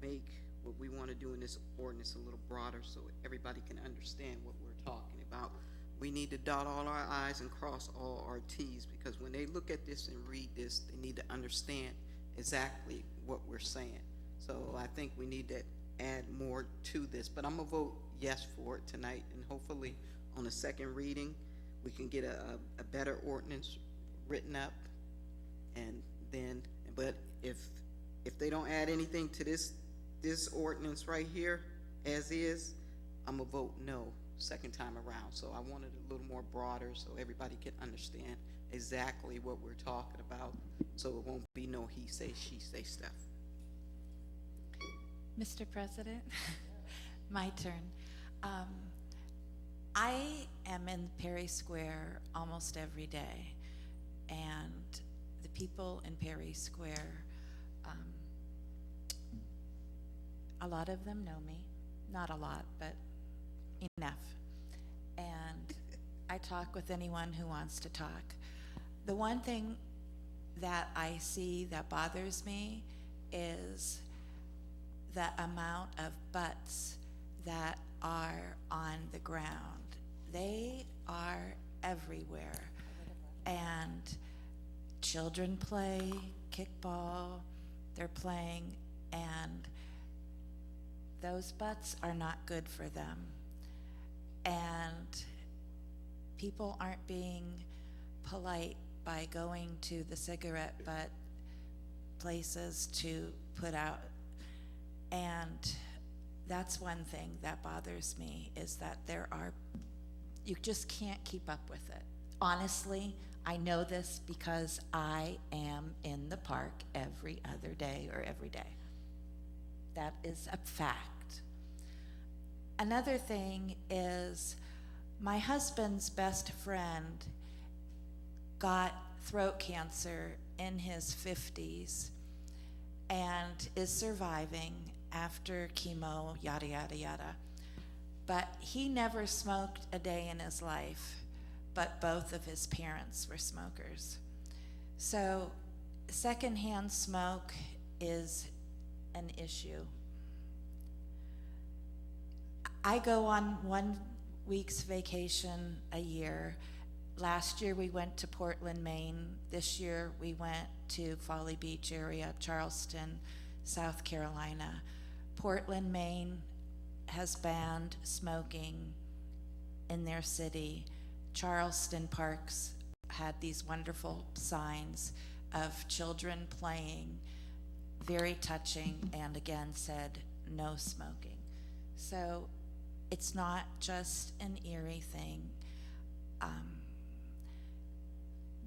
make what we want to do in this ordinance a little broader so everybody can understand what we're talking about. We need to dot all our I's and cross all our T's, because when they look at this and read this, they need to understand exactly what we're saying. So I think we need to add more to this, but I'm gonna vote yes for it tonight, and hopefully on the second reading we can get a better ordinance written up. And then, but if they don't add anything to this ordinance right here as is, I'm gonna vote no second time around. So I wanted it a little more broader so everybody can understand exactly what we're talking about, so it won't be no he say, she say stuff. Mr. President, my turn. I am in Perry Square almost every day, and the people in Perry Square, a lot of them know me. Not a lot, but enough. And I talk with anyone who wants to talk. The one thing that I see that bothers me is the amount of butts that are on the ground. They are everywhere. And children play kickball, they're playing, and those butts are not good for them. And people aren't being polite by going to the cigarette butt places to put out. And that's one thing that bothers me, is that you just can't keep up with it. Honestly, I know this because I am in the park every other day or every day. That is a fact. Another thing is my husband's best friend got throat cancer in his 50s and is surviving after chemo, yada, yada, yada. But he never smoked a day in his life, but both of his parents were smokers. So secondhand smoke is an issue. I go on 1 week's vacation a year. Last year we went to Portland, Maine. This year we went to Folly Beach area, Charleston, South Carolina. Portland, Maine has banned smoking in their city. Charleston parks had these wonderful signs of children playing, very touching, and again said no smoking. So it's not just an Erie thing.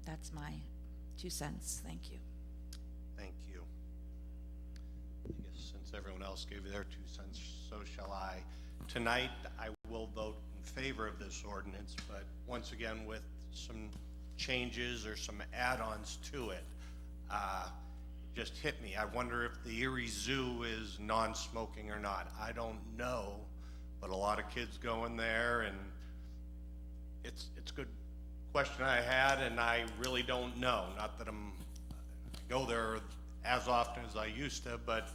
That's my 2 cents. Thank you. Thank you. I guess since everyone else gave their 2 cents, so shall I. Tonight, I will vote in favor of this ordinance, but once again with some changes or some add-ons to it. just hit me. I wonder if the Erie Zoo is non-smoking or not. I don't know, but a lot of kids go in there, and it's a good question I had, and I really don't know. Not that I go there as often as I used to, but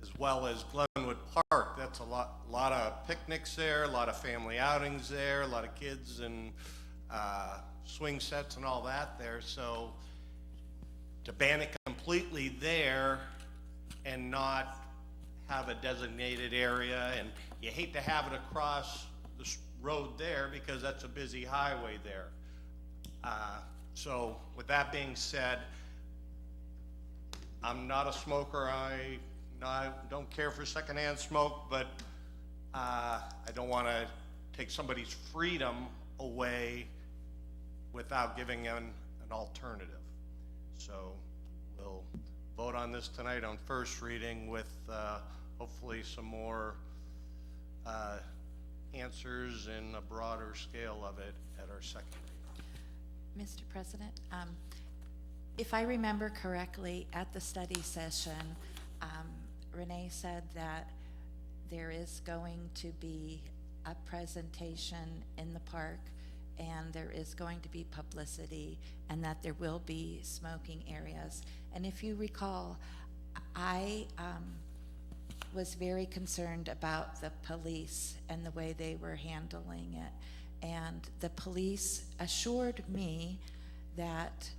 as well as Glenwood Park, that's a lot of picnics there, a lot of family outings there, a lot of kids and swing sets and all that there. So to ban it completely there and not have a designated area, and you hate to have it across the road there because that's a busy highway there. So with that being said, I'm not a smoker. I don't care for secondhand smoke, but I don't want to take somebody's freedom away without giving them an alternative. So we'll vote on this tonight on first reading with hopefully some more answers and a broader scale of it at our second reading. Mr. President, if I remember correctly, at the study session, Renee said that there is going to be a presentation in the park, and there is going to be publicity, and that there will be smoking areas. And if you recall, I was very concerned about the police and the way they were handling it. And the police assured me that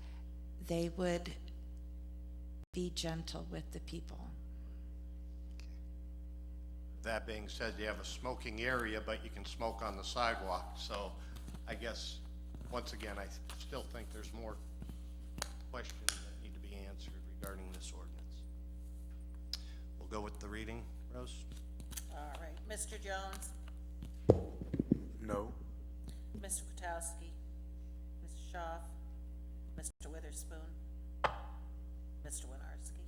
they would be gentle with the people. That being said, you have a smoking area, but you can smoke on the sidewalk. So I guess, once again, I still think there's more questions that need to be answered regarding this ordinance. We'll go with the reading, Rose. All right, Mr. Jones, No. Mr. Kwiatkowski, Mr. Schaaf, Mr. Witherspoon, Mr. Winarski.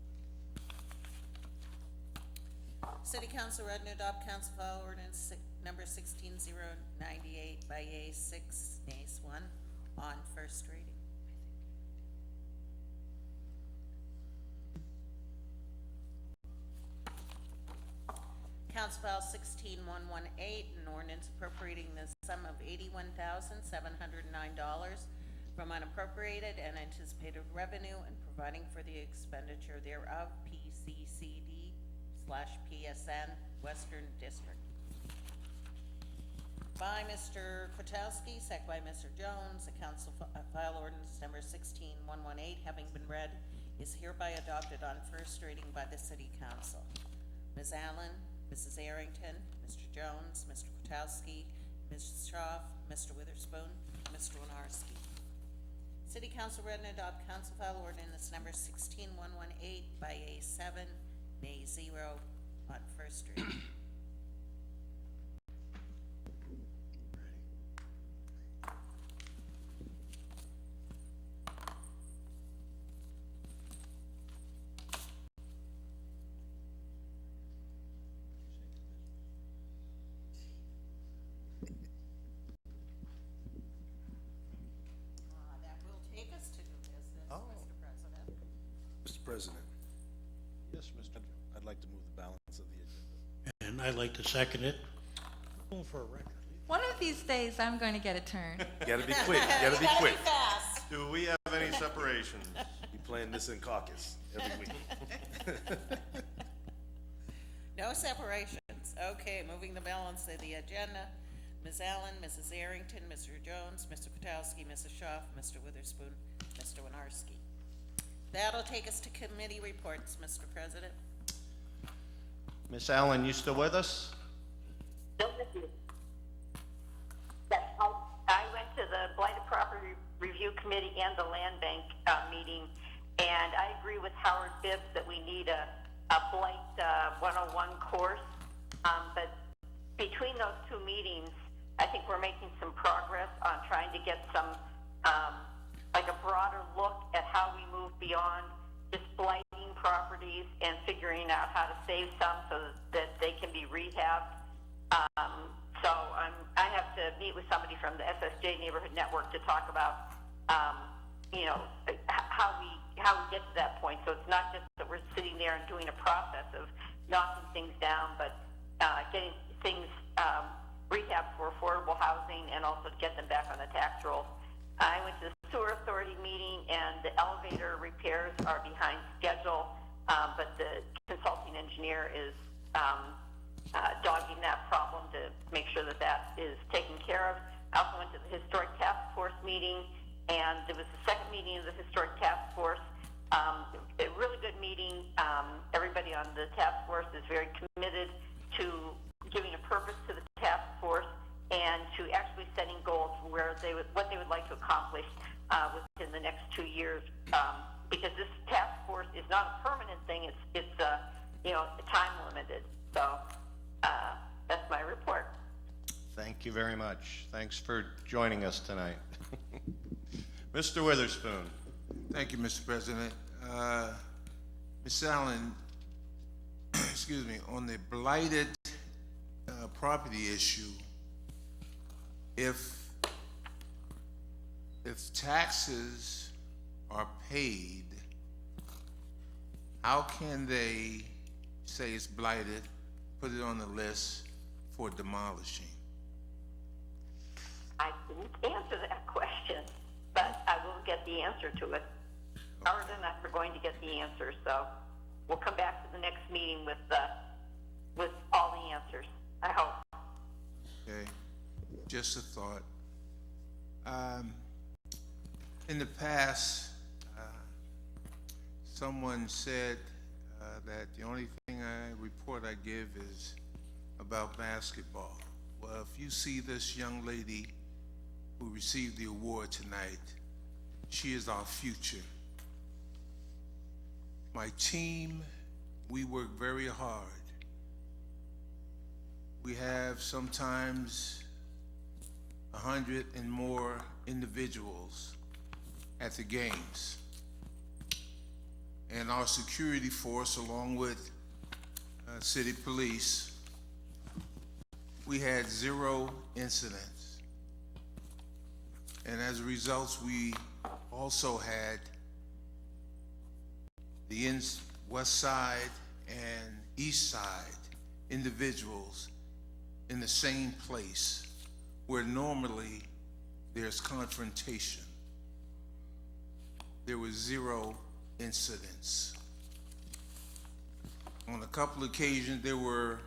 City Council read and adopt council file ordinance number 16098 by yeas 6, nays 1 on first reading. Council File 16118, an ordinance appropriating the sum of $81,709 from unappropriated and anticipated revenue and providing for the expenditure thereof, PCCD/PSN, Western District. By Mr. Kwiatkowski, second by Mr. Jones, the council file ordinance number 16118, having been read, is hereby adopted on first reading by the City Council. Ms. Allen, Mrs. Arrington, Mr. Jones, Mr. Kwiatkowski, Mrs. Schaaf, Mr. Witherspoon, Mr. Winarski. City Council read and adopt council file ordinance number 16118 by yeas 7, nays 0 on first reading. That will take us to new business, Mr. President. Mr. President, Yes, Mr. I'd like to move the balance of the agenda. And I'd like to second it. Going for a record. One of these days, I'm going to get a turn. Gotta be quick, gotta be quick. Fast. Do we have any separations? Be playing this in caucus every week. No separations. Okay, moving the balance of the agenda. Ms. Allen, Mrs. Arrington, Mr. Jones, Mr. Kwiatkowski, Mrs. Schaaf, Mr. Witherspoon, Mr. Winarski. That'll take us to committee reports, Mr. President. Miss Allen, you still with us? Still with you. Yes, I went to the Blighted Property Review Committee and the Land Bank meeting, and I agree with Howard Bibb that we need a Blight 101 course. But between those two meetings, I think we're making some progress on trying to get some, like a broader look at how we move beyond just blighting properties and figuring out how to save some so that they can be rehabbed. So I have to meet with somebody from the SSJ Neighborhood Network to talk about, how we get to that point. So it's not just that we're sitting there and doing a process of knocking things down, but getting things rehab for affordable housing and also to get them back on the tax rolls. I went to the sewer authority meeting, and the elevator repairs are behind schedule, but the consulting engineer is dogging that problem to make sure that that is taken care of. I also went to the historic task force meeting, and there was the second meeting of the historic task force. A really good meeting. Everybody on the task force is very committed to giving a purpose to the task force and to actually setting goals for what they would like to accomplish within the next 2 years. Because this task force is not a permanent thing; it's time limited. So that's my report. Thank you very much. Thanks for joining us tonight. Mr. Witherspoon. Thank you, Mr. President. Ms. Allen, excuse me, on the blighted property issue, if taxes are paid, how can they say it's blighted, put it on the list for demolishing? I didn't answer that question, but I will get the answer to it. Other than that, we're going to get the answer, so we'll come back to the next meeting with all the answers, I hope. Okay, just a thought. In the past, someone said that the only report I give is about basketball. Well, if you see this young lady who received the award tonight, she is our future. My team, we work very hard. We have sometimes 100 and more individuals at the games. And our security force, along with city police, we had 0 incidents. And as a result, we also had the west side and east side individuals in the same place where normally there's confrontation. There was 0 incidents. On a couple occasions, there were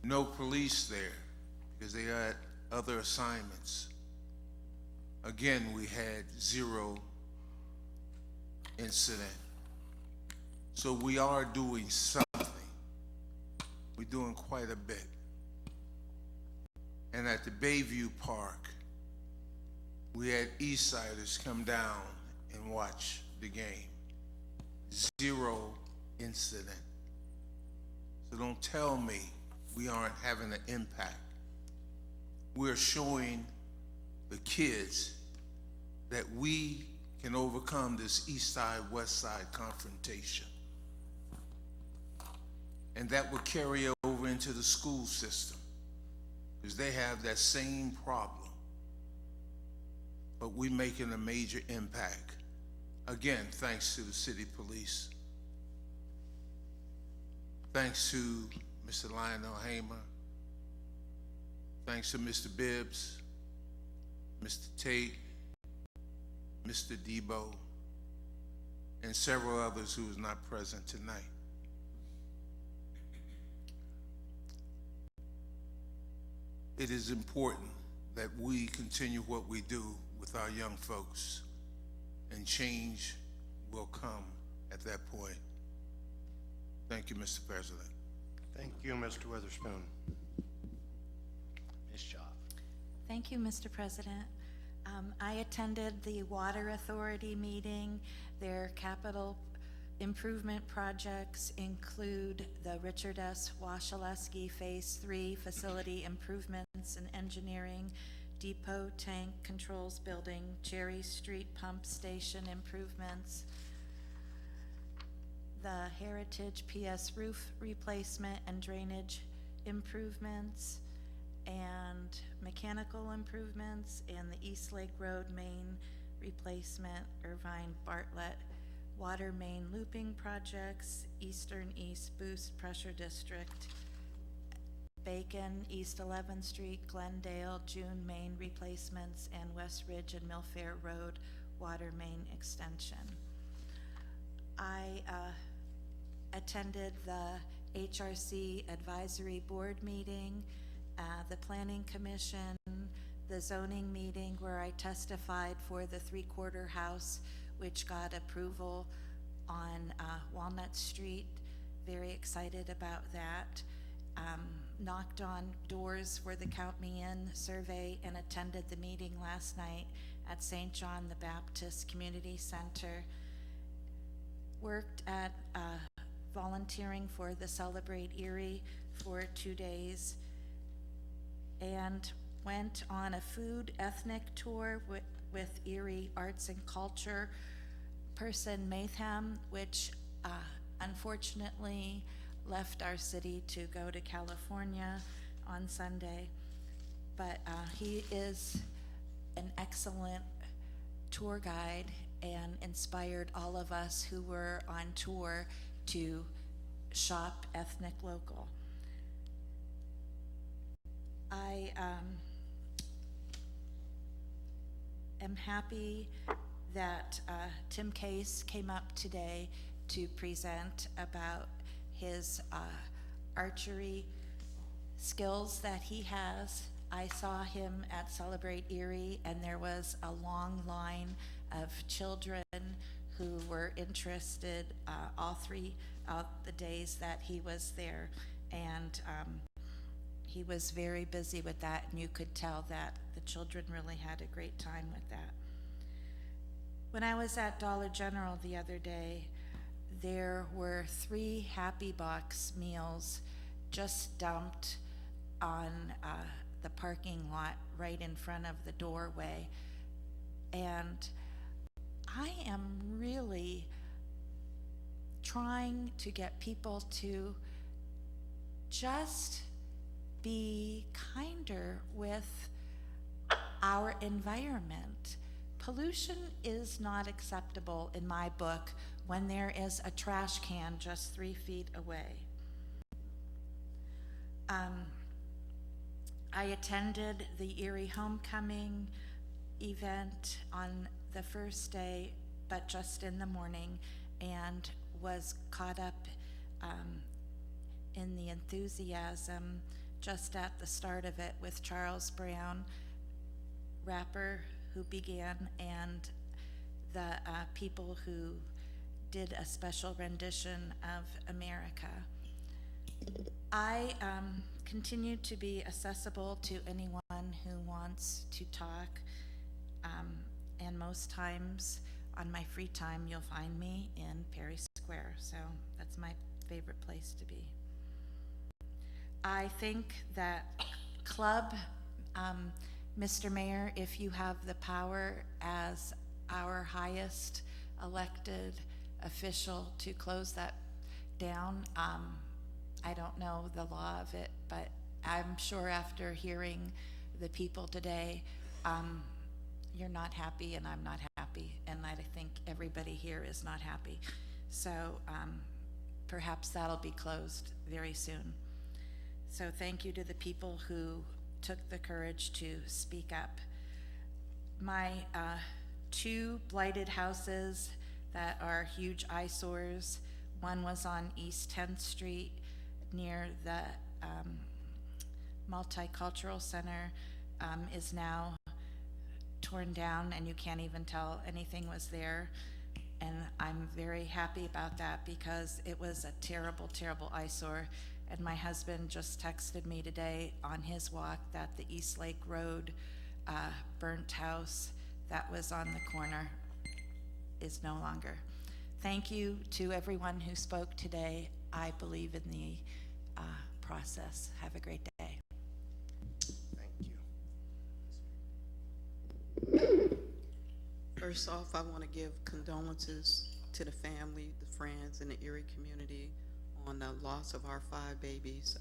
no police there because they had other assignments. Again, we had 0 incident. So we are doing something. We're doing quite a bit. And at the Bayview Park, we had Eastsiders come down and watch the game. 0 incident. So don't tell me we aren't having an impact. We're showing the kids that we can overcome this east side, west side confrontation. And that will carry over into the school system because they have that same problem. But we're making a major impact. Again, thanks to the city police. Thanks to Mr. Lionel Hamer. Thanks to Mr. Bibbs, Mr. Tate, Mr. Debo, and several others who is not present tonight. It is important that we continue what we do with our young folks, and change will come at that point. Thank you, Mr. President. Thank you, Mr. Witherspoon. Ms. Schaaf. Thank you, Mr. President. I attended the Water Authority meeting. Their capital improvement projects include the Richard S. Washaleski Phase 3 facility improvements and engineering, depot tank controls building, Cherry Street pump station improvements, the Heritage PS roof replacement and drainage improvements, and mechanical improvements, and the East Lake Road main replacement, Irvine Bartlett water main looping projects, Eastern East Boost Pressure District, Bacon, East 11th Street, Glendale, June main replacements, and West Ridge and Millfair Road water main extension. I attended the HRC Advisory Board meeting, the Planning Commission, the zoning meeting where I testified for the three-quarter house, which got approval on Walnut Street. Very excited about that. Knocked on doors for the Count Me In survey and attended the meeting last night at St. John the Baptist Community Center. Worked at volunteering for the Celebrate Erie for 2 days, and went on a food ethnic tour with Erie Arts and Culture person Maytham, which unfortunately left our city to go to California on Sunday. But he is an excellent tour guide and inspired all of us who were on tour to shop ethnic local. I am happy that Tim Case came up today to present about his archery skills that he has. I saw him at Celebrate Erie, and there was a long line of children who were interested all three of the days that he was there, and he was very busy with that, and you could tell that the children really had a great time with that. When I was at Dollar General the other day, there were 3 Happy Box meals just dumped on the parking lot right in front of the doorway. And I am really trying to get people to just be kinder with our environment. Pollution is not acceptable in my book when there is a trash can just 3 feet away. I attended the Erie Homecoming event on the first day, but just in the morning, and was caught up in the enthusiasm just at the start of it with Charles Brown, rapper who began, and the people who did a special rendition of America. I continue to be accessible to anyone who wants to talk, and most times on my free time you'll find me in Perry Square, so that's my favorite place to be. I think that club, Mr. Mayor, if you have the power as our highest elected official to close that down, I don't know the law of it, but I'm sure after hearing the people today, you're not happy and I'm not happy, and I think everybody here is not happy. So perhaps that'll be closed very soon. So thank you to the people who took the courage to speak up. My 2 blighted houses that are huge eyesores, one was on East 10th Street near the Multicultural Center, is now torn down and you can't even tell anything was there. And I'm very happy about that because it was a terrible, terrible eyesore. And my husband just texted me today on his walk that the East Lake Road burnt house that was on the corner is no longer. Thank you to everyone who spoke today. I believe in the process. Have a great day. Thank you. First off, I want to give condolences to the family, the friends, and the Erie community on the loss of our 5 babies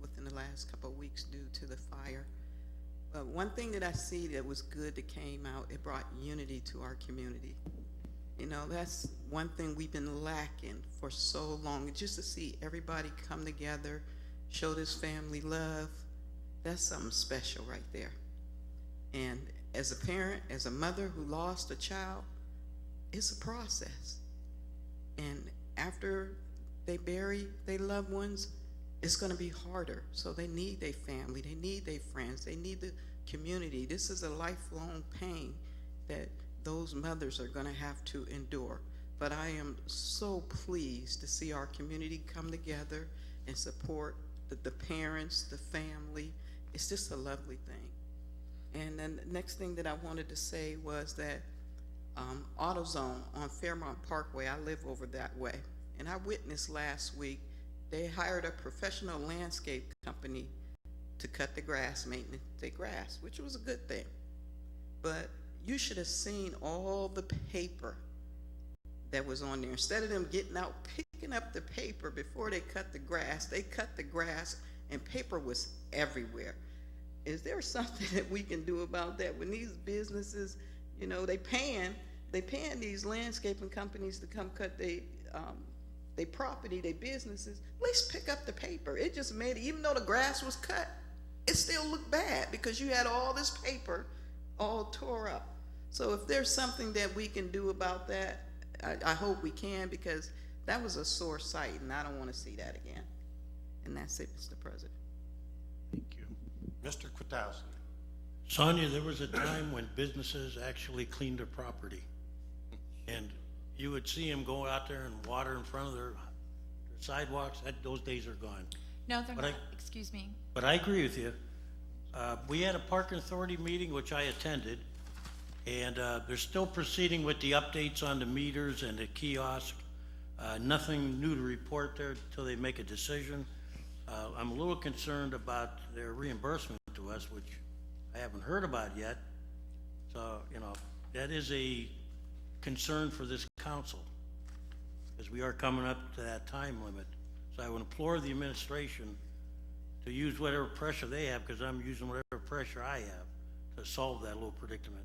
within the last couple of weeks due to the fire. One thing that I see that was good that came out, it brought unity to our community. You know, that's one thing we've been lacking for so long. Just to see everybody come together, show this family love, that's something special right there. And as a parent, as a mother who lost a child, it's a process. And after they bury their loved ones, it's going to be harder. So they need their family, they need their friends, they need the community. This is a lifelong pain that those mothers are going to have to endure. But I am so pleased to see our community come together and support the parents, the family. It's just a lovely thing. And then the next thing that I wanted to say was that AutoZone on Fairmont Parkway, I live over that way, and I witnessed last week they hired a professional landscape company to cut the grass, maintenance their grass, which was a good thing. But you should have seen all the paper that was on there. Instead of them getting out, picking up the paper before they cut the grass, they cut the grass and paper was everywhere. Is there something that we can do about that? When these businesses, you know, they paying these landscaping companies to come cut their property, their businesses, at least pick up the paper. It just made it, even though the grass was cut, it still looked bad because you had all this paper all tore up. So if there's something that we can do about that, I hope we can, because that was a sore sight and I don't want to see that again. And that's it, Mr. President. Thank you. Mr. Kwiatkowski. Sonia, there was a time when businesses actually cleaned their property. And you would see them go out there and water in front of their sidewalks. Those days are gone. No, they're But not, excuse me. But I agree with you. We had a parking authority meeting, which I attended, and they're still proceeding with the updates on the meters and the kiosk. Nothing new to report there until they make a decision. I'm a little concerned about their reimbursement to us, which I haven't heard about yet. So, you know, that is a concern for this council, because we are coming up to that time limit. So I would implore the administration to use whatever pressure they have, because I'm using whatever pressure I have to solve that little predicament.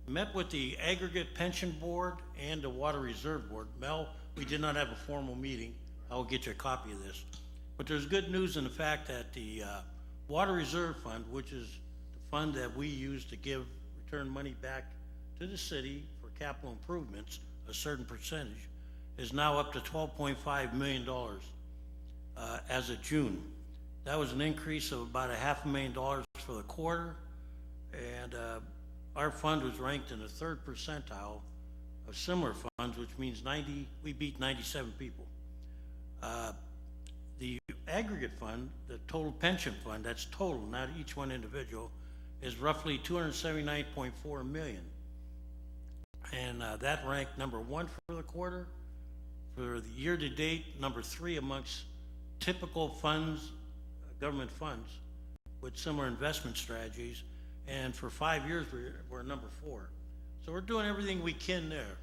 Met with the Aggregate Pension Board and the Water Reserve Board. Mel, we did not have a formal meeting. I will get you a copy of this. But there's good news in the fact that the Water Reserve Fund, which is the fund that we use to return money back to the city for capital improvements, a certain percentage, is now up to $12.5 million as of June. That was an increase of about $500,000 for the quarter, and our fund was ranked in the 3rd percentile of similar funds, which means we beat 97 people. The aggregate fund, the total pension fund, that's total, not each one individual, is roughly $279.4 million. And that ranked number 1 for the quarter. For the year to date, number 3 amongst typical funds, government funds, with similar investment strategies. And for 5 years, we're number 4. So we're doing everything we can there.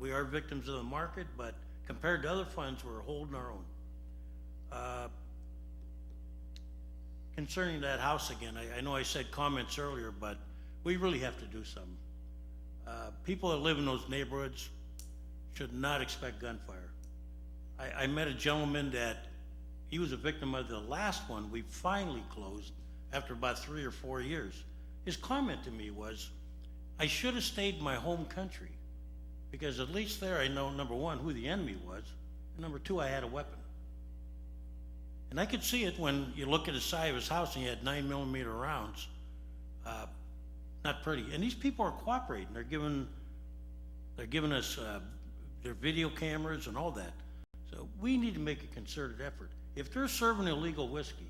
We are victims of the market, but compared to other funds, we're holding our own. Concerning that house again, I know I said comments earlier, but we really have to do something. People that live in those neighborhoods should not expect gunfire. I met a gentleman that he was a victim of the last one we finally closed after about 3 or 4 years. His comment to me was, I should have stayed in my home country, because at least there I know, number 1, who the enemy was, and number 2, I had a weapon. And I could see it when you look at the side of his house and he had 9mm rounds. Not pretty. And these people are cooperating. They're giving us their video cameras and all that. So we need to make a concerted effort. If they're serving illegal whiskey,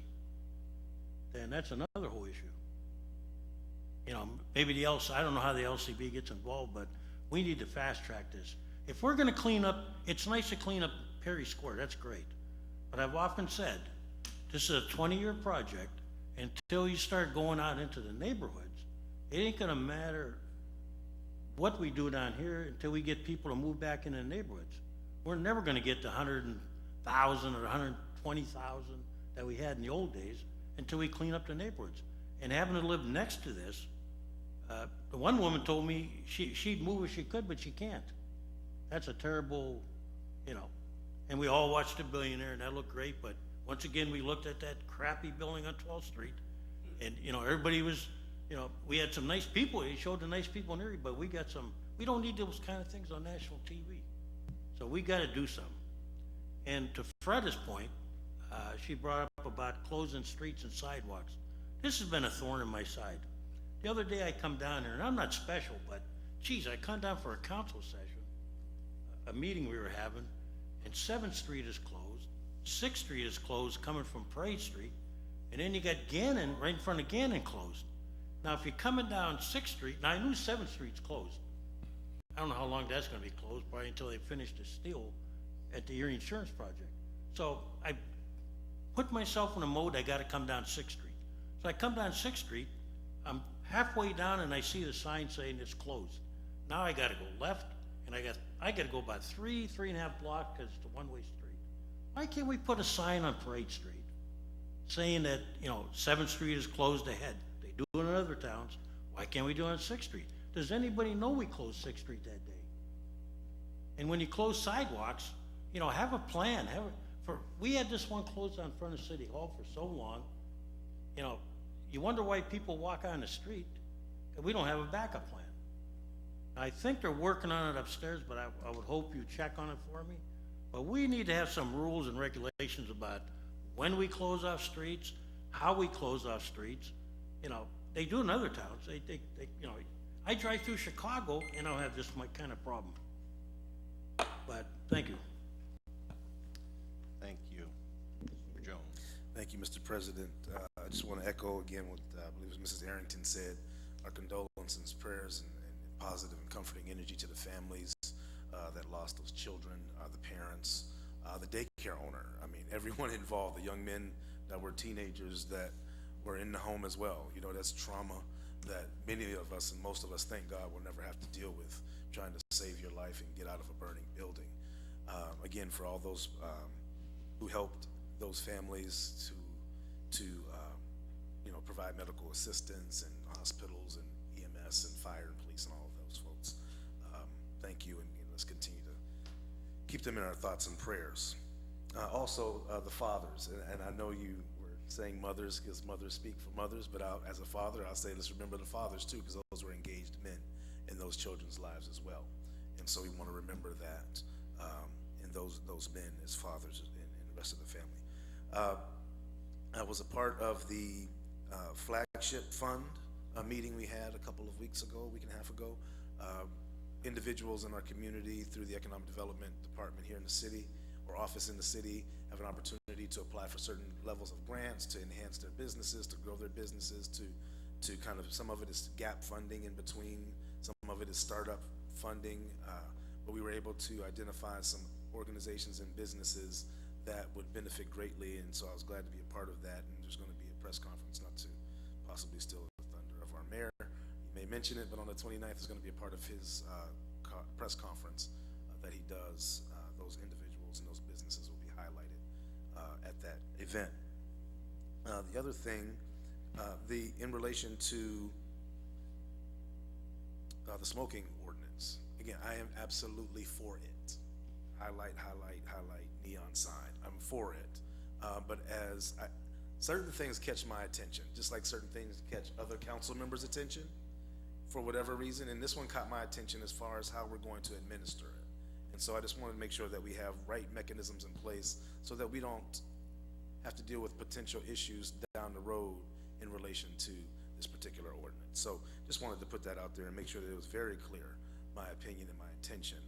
then that's another whole issue. You know, maybe I don't know how the LCB gets involved, but we need to fast track this. If we're gonna clean up, it's nice to clean up Perry Square, that's great. But I've often said, this is a 20-year project. Until you start going out into the neighborhoods, it ain't gonna matter what we do down here until we get people to move back into the neighborhoods. We're never gonna get the 100,000 or 120,000 that we had in the old days, until we clean up the neighborhoods. And having to live next to this, the one woman told me she'd move if she could, but she can't. That's a terrible, you know, and we all watched The Billionaire, and that looked great, but once again, we looked at that crappy building on 12th Street, and, you know, everybody was, you know, we had some nice people, he showed the nice people in Erie, but we don't need those kind of things on national TV. So we gotta do something. And to Freda's point, she brought up about closing streets and sidewalks. This has been a thorn in my side. The other day I come down here, and I'm not special, but geez, I come down for a council session, a meeting we were having, and 7th Street is closed, 6th Street is closed coming from Parade Street, and then you got Gannon, right in front of Gannon closed. Now, if you're coming down 6th Street, now I knew 7th Street's closed. I don't know how long that's gonna be closed, probably until they finish the steel at the Erie Insurance Project. So I put myself in a mode, I gotta come down 6th Street. So I come down 6th Street, I'm halfway down and I see the sign saying it's closed. Now I gotta go left, and I gotta go about 3.5 blocks, cause it's a one-way street. Why can't we put a sign on Parade Street saying that, you know, 7th Street is closed ahead? They do it in other towns. Why can't we do it on 6th Street? Does anybody know we closed 6th Street that day? And when you close sidewalks, you know, have a plan, we had this one closed on front of City Hall for so long, you know, you wonder why people walk on the street, and we don't have a backup plan. I think they're working on it upstairs, but I would hope you check on it for me. But we need to have some rules and regulations about when we close off streets, how we close off streets. You know, they do in other towns. They you know, I drive through Chicago and I'll have this kind of problem. But thank you. Thank you. Mr. Jones. Thank you, Mr. President. I just want to echo again what I believe it was Mrs. Arrington said. Our condolences, prayers, and positive and comforting energy to the families that lost those children, the parents, the daycare owner. I mean, everyone involved, the young men that were teenagers that were in the home as well. You know, that's trauma that many of us and most of us, thank God, will never have to deal with, trying to save your life and get out of a burning building. Again, for all those who helped those families to you know, provide medical assistance and hospitals and EMS and fire and police and all of those folks. Thank you, and let's continue to keep them in our thoughts and prayers. Also, the fathers, and I know you were saying mothers because mothers speak for mothers, but as a father, I'll say let's remember the fathers too, because those were engaged men in those children's lives as well. And so we want to remember that, and those men as fathers and the rest of the family. I was a part of the flagship fund meeting we had a week and a half ago. Individuals in our community through the Economic Development Department here in the city or office in the city have an opportunity to apply for certain levels of grants to enhance their businesses, to grow their businesses, to kind of, some of it is gap funding in between, some of it is startup funding, but we were able to identify some organizations and businesses that would benefit greatly, and so I was glad to be a part of that. And there's going to be a press conference, not to possibly steal the thunder of our mayor. He may mention it, but on the 29th is going to be a part of his press conference that he does. Those individuals and those businesses will be highlighted at that event. The other thing, in relation to the smoking ordinance, again, I am absolutely for it. Highlight, neon sign. I'm for it. But certain things catch my attention, just like certain things catch other council members' attention for whatever reason. And this one caught my attention as far as how we're going to administer it. And so I just wanted to make sure that we have right mechanisms in place so that we don't have to deal with potential issues down the road in relation to this particular ordinance. So just wanted to put that out there and make sure that it was very clear, my opinion and my intention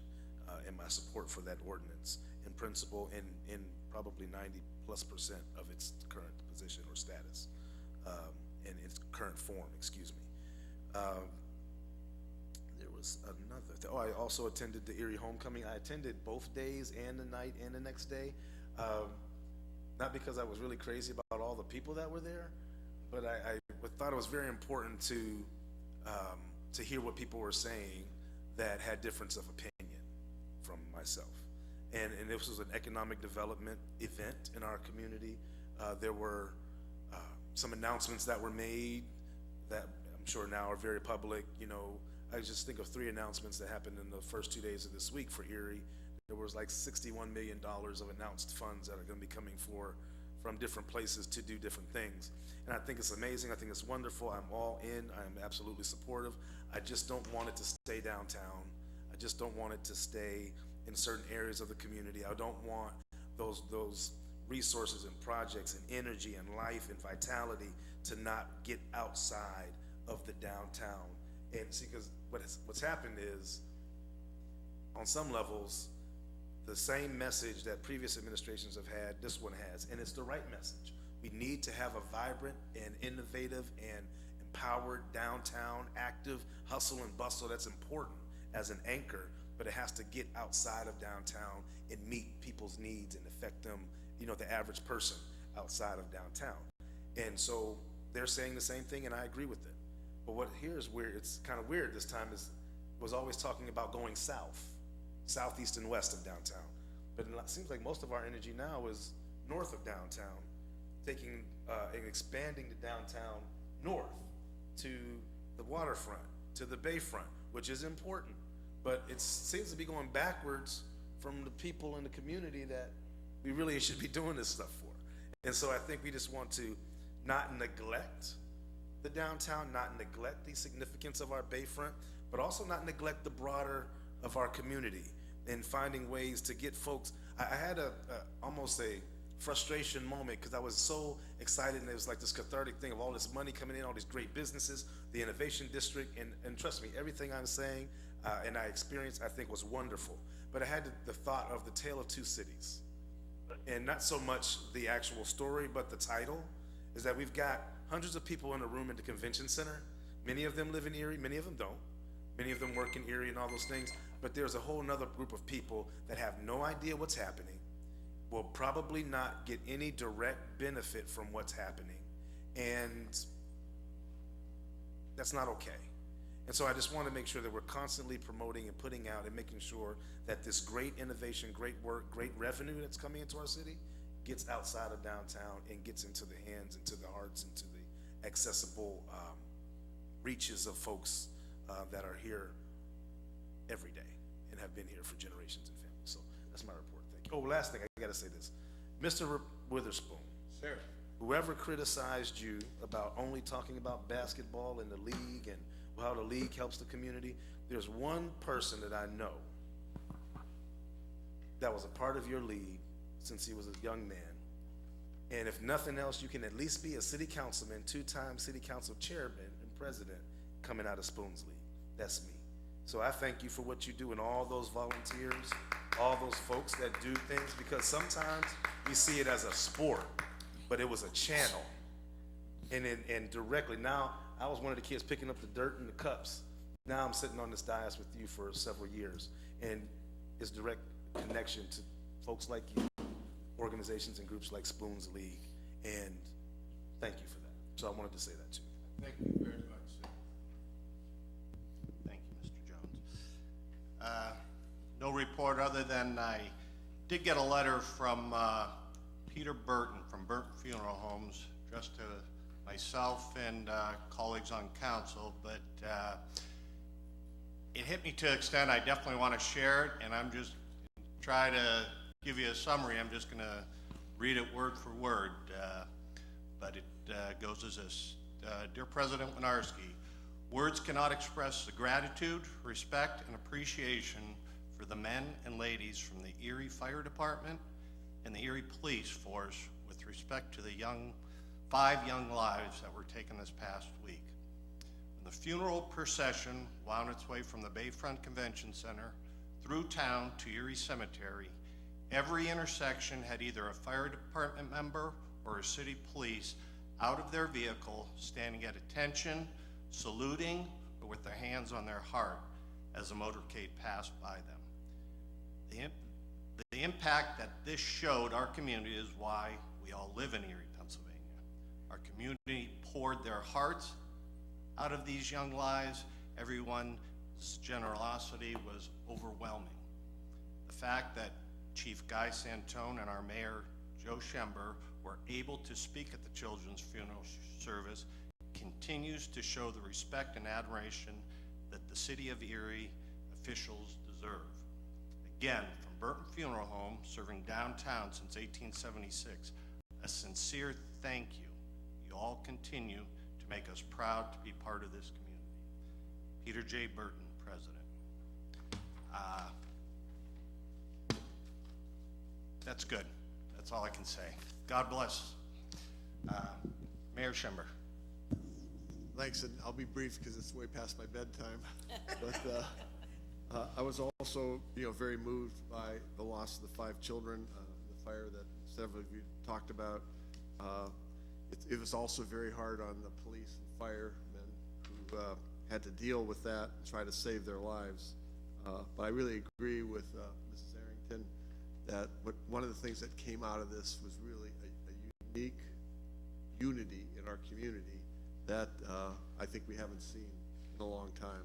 and my support for that ordinance in principle and in probably 90+% of its current position or status, in its current form, excuse me. There was another thing. Oh, I also attended the Erie Homecoming. I attended both days and the night and the next day. Not because I was really crazy about all the people that were there, but I thought it was very important to hear what people were saying that had difference of opinion from myself. And this was an economic development event in our community. There were some announcements that were made that I'm sure now are very public. You know, I just think of 3 announcements that happened in the first 2 days of this week for Erie. There was like $61 million of announced funds that are gonna be coming from different places to do different things. And I think it's amazing, I think it's wonderful, I'm all in, I'm absolutely supportive. I just don't want it to stay downtown. I just don't want it to stay in certain areas of the community. I don't want those resources and projects and energy and life and vitality to not get outside of the downtown. And see, because what's happened is, on some levels, the same message that previous administrations have had, this one has, and it's the right message. We need to have a vibrant and innovative and empowered downtown, active hustle and bustle. That's important as an anchor, but it has to get outside of downtown and meet people's needs and affect them, you know, the average person outside of downtown. And so they're saying the same thing, and I agree with it. But what here is weird, it's kind of weird this time, was always talking about going south, southeast and west of downtown. But it seems like most of our energy now is north of downtown, taking and expanding the downtown north to the waterfront, to the bayfront, which is important. But it seems to be going backwards from the people in the community that we really should be doing this stuff for. And so I think we just want to not neglect the downtown, not neglect the significance of our bayfront, but also not neglect the broader of our community and finding ways to get folks. I had almost a frustration moment because I was so excited, and it was like this cathartic thing of all this money coming in, all these great businesses, the innovation district, and trust me, everything I'm saying and I experienced, I think was wonderful. But I had the thought of the Tale of Two Cities, and not so much the actual story, but the title is that we've got hundreds of people in a room at the convention center. Many of them live in Erie, many of them don't. Many of them work in Erie and all those things, but there's a whole nother group of people that have no idea what's happening, will probably not get any direct benefit from what's happening, and that's not okay. And so I just want to make sure that we're constantly promoting and putting out and making sure that this great innovation, great work, great revenue that's coming into our city gets outside of downtown and gets into the hands, into the hearts, into the accessible reaches of folks that are here every day and have been here for generations and families. So that's my report. Thank you. Oh, last thing, I gotta say this. Mr. Witherspoon. Sir. Whoever criticized you about only talking about basketball and the league and how the league helps the community, there's one person that I know that was a part of your league since he was a young man. And if nothing else, you can at least be a city councilman, 2-time city council chairman and president coming out of Spoons League. That's me. So I thank you for what you do and all those volunteers, all those folks that do things, because sometimes we see it as a sport, but it was a channel. And directly, now I was one of the kids picking up the dirt and the cups. Now I'm sitting on this dais with you for several years, and it's direct connection to folks like you, organizations and groups like Spoons League, and thank you for that. So I wanted to say that too. Thank you very much, sir. Thank you, Mr. Jones. No report other than I did get a letter from Peter Burton from Burton Funeral Homes, addressed to myself and colleagues on council, but it hit me to an extent I definitely want to share it, and I'm just try to give you a summary. I'm just going to read it word for word, but it goes as this. Dear President Winarski, words cannot express the gratitude, respect, and appreciation for the men and ladies from the Erie Fire Department and the Erie Police Force with respect to the 5 young lives that were taken this past week. When the funeral procession wound its way from the Bayfront Convention Center through town to Erie Cemetery, every intersection had either a fire department member or a city police out of their vehicle, standing at attention, saluting, or with their hands on their heart as the motorcade passed by them. The impact that this showed our community is why we all live in Erie, Pennsylvania. Our community poured their hearts out of these young lives. Everyone's generosity was overwhelming. The fact that Chief Guy Santone and our Mayor Joe Schember were able to speak at the children's funeral service continues to show the respect and admiration that the City of Erie officials deserve. Again, from Burton Funeral Home, serving downtown since 1876, a sincere thank you. You all continue to make us proud to be part of this community. Peter J. Burton, President. That's good. That's all I can say. God bless. Mayor Schember. Thanks, and I'll be brief because it's way past my bedtime. But I was also, very moved by the loss of the 5 children, the fire that several of you talked about. It was also very hard on the police and firemen who had to deal with that and try to save their lives. But I really agree with Mrs. Arrington that one of the things that came out of this was really a unique unity in our community that I think we haven't seen in a long time.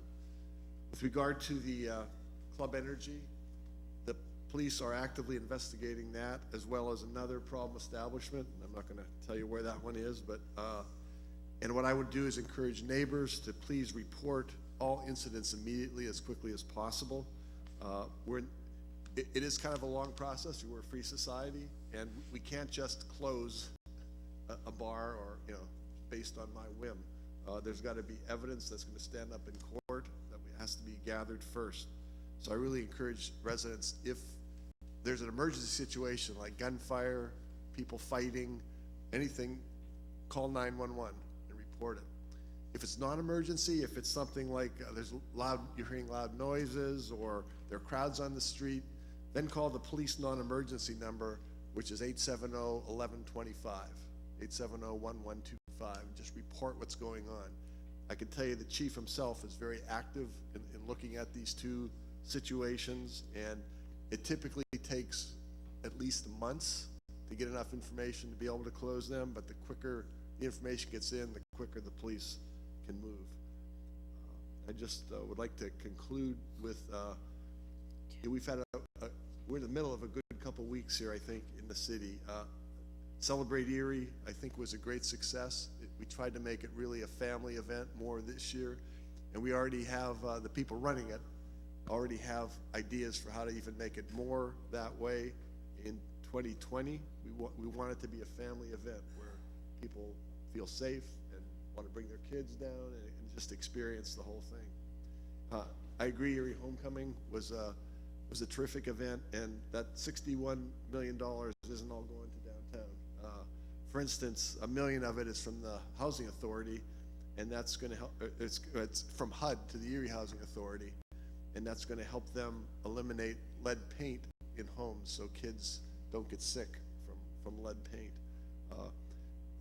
With regard to the Club Energy, the police are actively investigating that, as well as another problem establishment. I'm not going to tell you where that one is, but and what I would do is encourage neighbors to please report all incidents immediately, as quickly as possible. It is kind of a long process. We're a free society, and we can't just close a bar or, based on my whim. There's got to be evidence that's going to stand up in court that has to be gathered first. So I really encourage residents, if there's an emergency situation like gunfire, people fighting, anything, call 911 and report it. If it's non-emergency, if it's something like you're hearing loud noises or there are crowds on the street, then call the police non-emergency number, which is 870-1125, 870-1125, and just report what's going on. I can tell you the chief himself is very active in looking at these 2 situations, and it typically takes at least months to get enough information to be able to close them, but the quicker the information gets in, the quicker the police can move. I just would like to conclude with, we've had we're in the middle of a good couple weeks here, I think, in the city. Celebrate Erie, I think, was a great success. We tried to make it really a family event more this year, and we already have, the people running it already have ideas for how to even make it more that way in 2020. We want it to be a family event where people feel safe and want to bring their kids down and just experience the whole thing. I agree, Erie Homecoming was a terrific event, and that $61 million isn't all going to downtown. For instance, $1 million of it is from the Housing Authority, and that's going to help. It's from HUD to the Erie Housing Authority, and that's going to help them eliminate lead paint in homes so kids don't get sick from lead paint.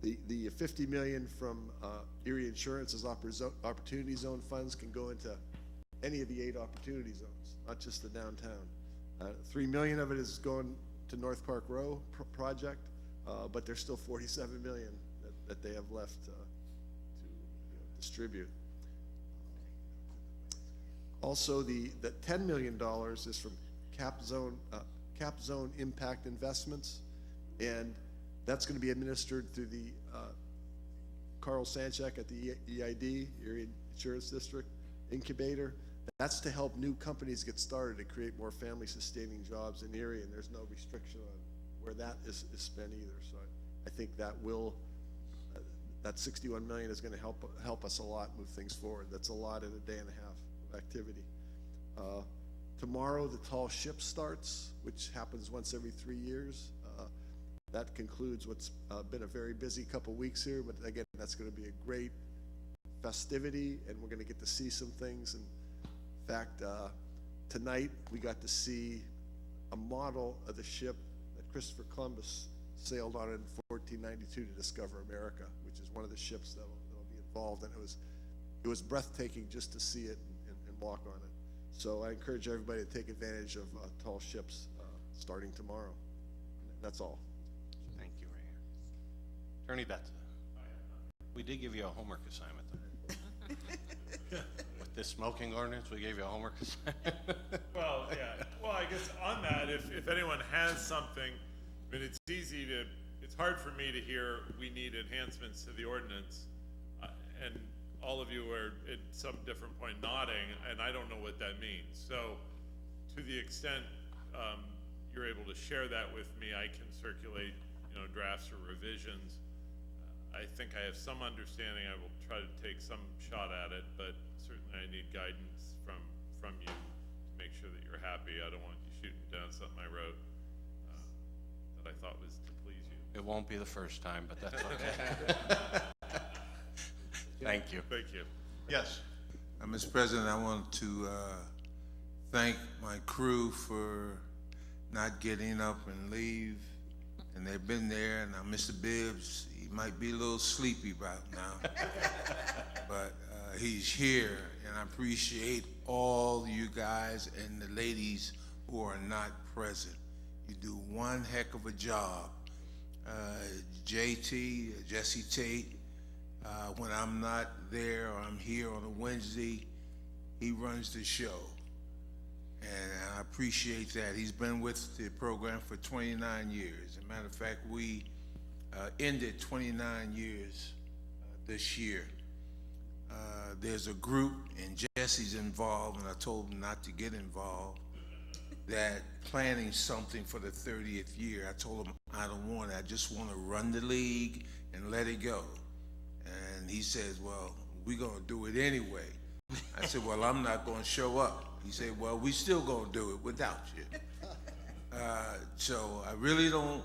The $50 million from Erie Insurance's Opportunity Zone funds can go into any of the 8 opportunity zones, not just the downtown. $3 million of it is going to North Park Row project, but there's still $47 million that they have left to distribute. Also, the $10 million is from cap zone impact investments, and that's going to be administered through the Carl Sanchak at the EID, Erie Insurance District Incubator. That's to help new companies get started to create more family-sustaining jobs in Erie, and there's no restriction on where that is spent either. So I think that that $61 million is going to help us a lot move things forward. That's a lot in a day and a half of activity. Tomorrow, the Tall Ship starts, which happens once every 3 years. That concludes what's been a very busy couple weeks here, but again, that's going to be a great festivity, and we're going to get to see some things. And in fact, tonight we got to see a model of the ship that Christopher Columbus sailed on in 1492 to discover America, which is one of the ships that'll be involved, and it was breathtaking just to see it and walk on it. So I encourage everybody to take advantage of Tall Ships starting tomorrow. That's all. Thank you, Ray. Attorney Betts, we did give you a homework assignment. With this smoking ordinance, we gave you a homework assignment. Well, yeah. Well, I guess on that, if anyone has something, I mean, it's easy to, it's hard for me to hear we need enhancements to the ordinance, and all of you are at some different point nodding, and I don't know what that means. So, to the extent you're able to share that with me, I can circulate, drafts or revisions. I think I have some understanding. I will try to take some shot at it, but certainly I need guidance from you to make sure that you're happy. I don't want you shooting down something I wrote that I thought was to please you. It won't be the first time, but that's okay. Thank you. Thank you. Yes. Mr. President, I want to thank my crew for not getting up and leave, and they've been there. Now, Mr. Bibbs, he might be a little sleepy right now, but he's here, and I appreciate all you guys and the ladies who are not present. You do one heck of a job. JT, Jesse Tate, when I'm not there or I'm here on a Wednesday, he runs the show. And I appreciate that. He's been with the program for 29 years. As a matter of fact, we ended 29 years this year. There's a group, and Jesse's involved, and I told him not to get involved, that planning something for the 30th year. I told him I don't want it. I just want to run the league and let it go. And he says, well, we're going to do it anyway. I said, well, I'm not going to show up. He said, well, we still going to do it without you. So I really don't,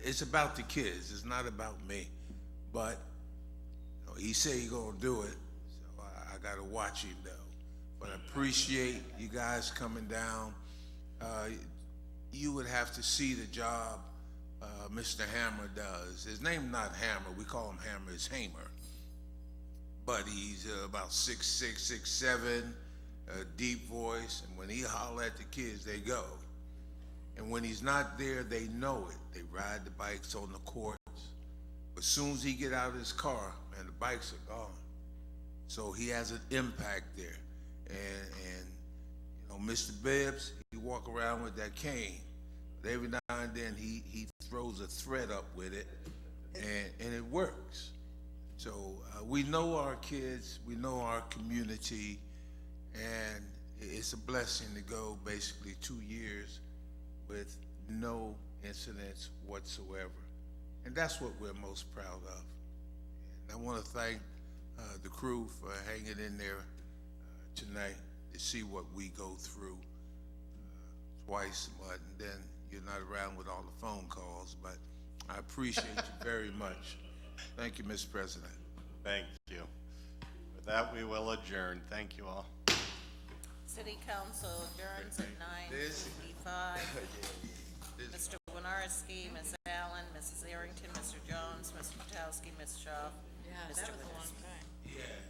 it's about the kids. It's not about me. But he said he's going to do it, so I got to watch him, though. But I appreciate you guys coming down. You would have to see the job Mr. Hammer does. His name's not Hammer. We call him Hammer. It's Hamer. But he's about 6'6", 6'7", deep voice. And when he holler at the kids, they go. And when he's not there, they know it. They ride the bikes on the courts. But as soon as he get out of his car, man, the bikes are gone. So he has an impact there. And Mr. Bibbs, he walk around with that cane. But every now and then he throws a thread up with it, and it works. So we know our kids, we know our community, and it's a blessing to go basically 2 years with no incidents whatsoever. And that's what we're most proud of. And I want to thank the crew for hanging in there tonight to see what we go through twice, but then you're not around with all the phone calls, but I appreciate you very much. Thank you, Mr. President. Thank you. With that, we will adjourn. Thank you all. City Council adjourns at 9:55. Mr. Winarski, Ms. Allen, Mrs. Arrington, Mr. Jones, Mr. Potowski, Ms. Shaw. Yeah, Mr. that was a long Winarski. time. Yeah.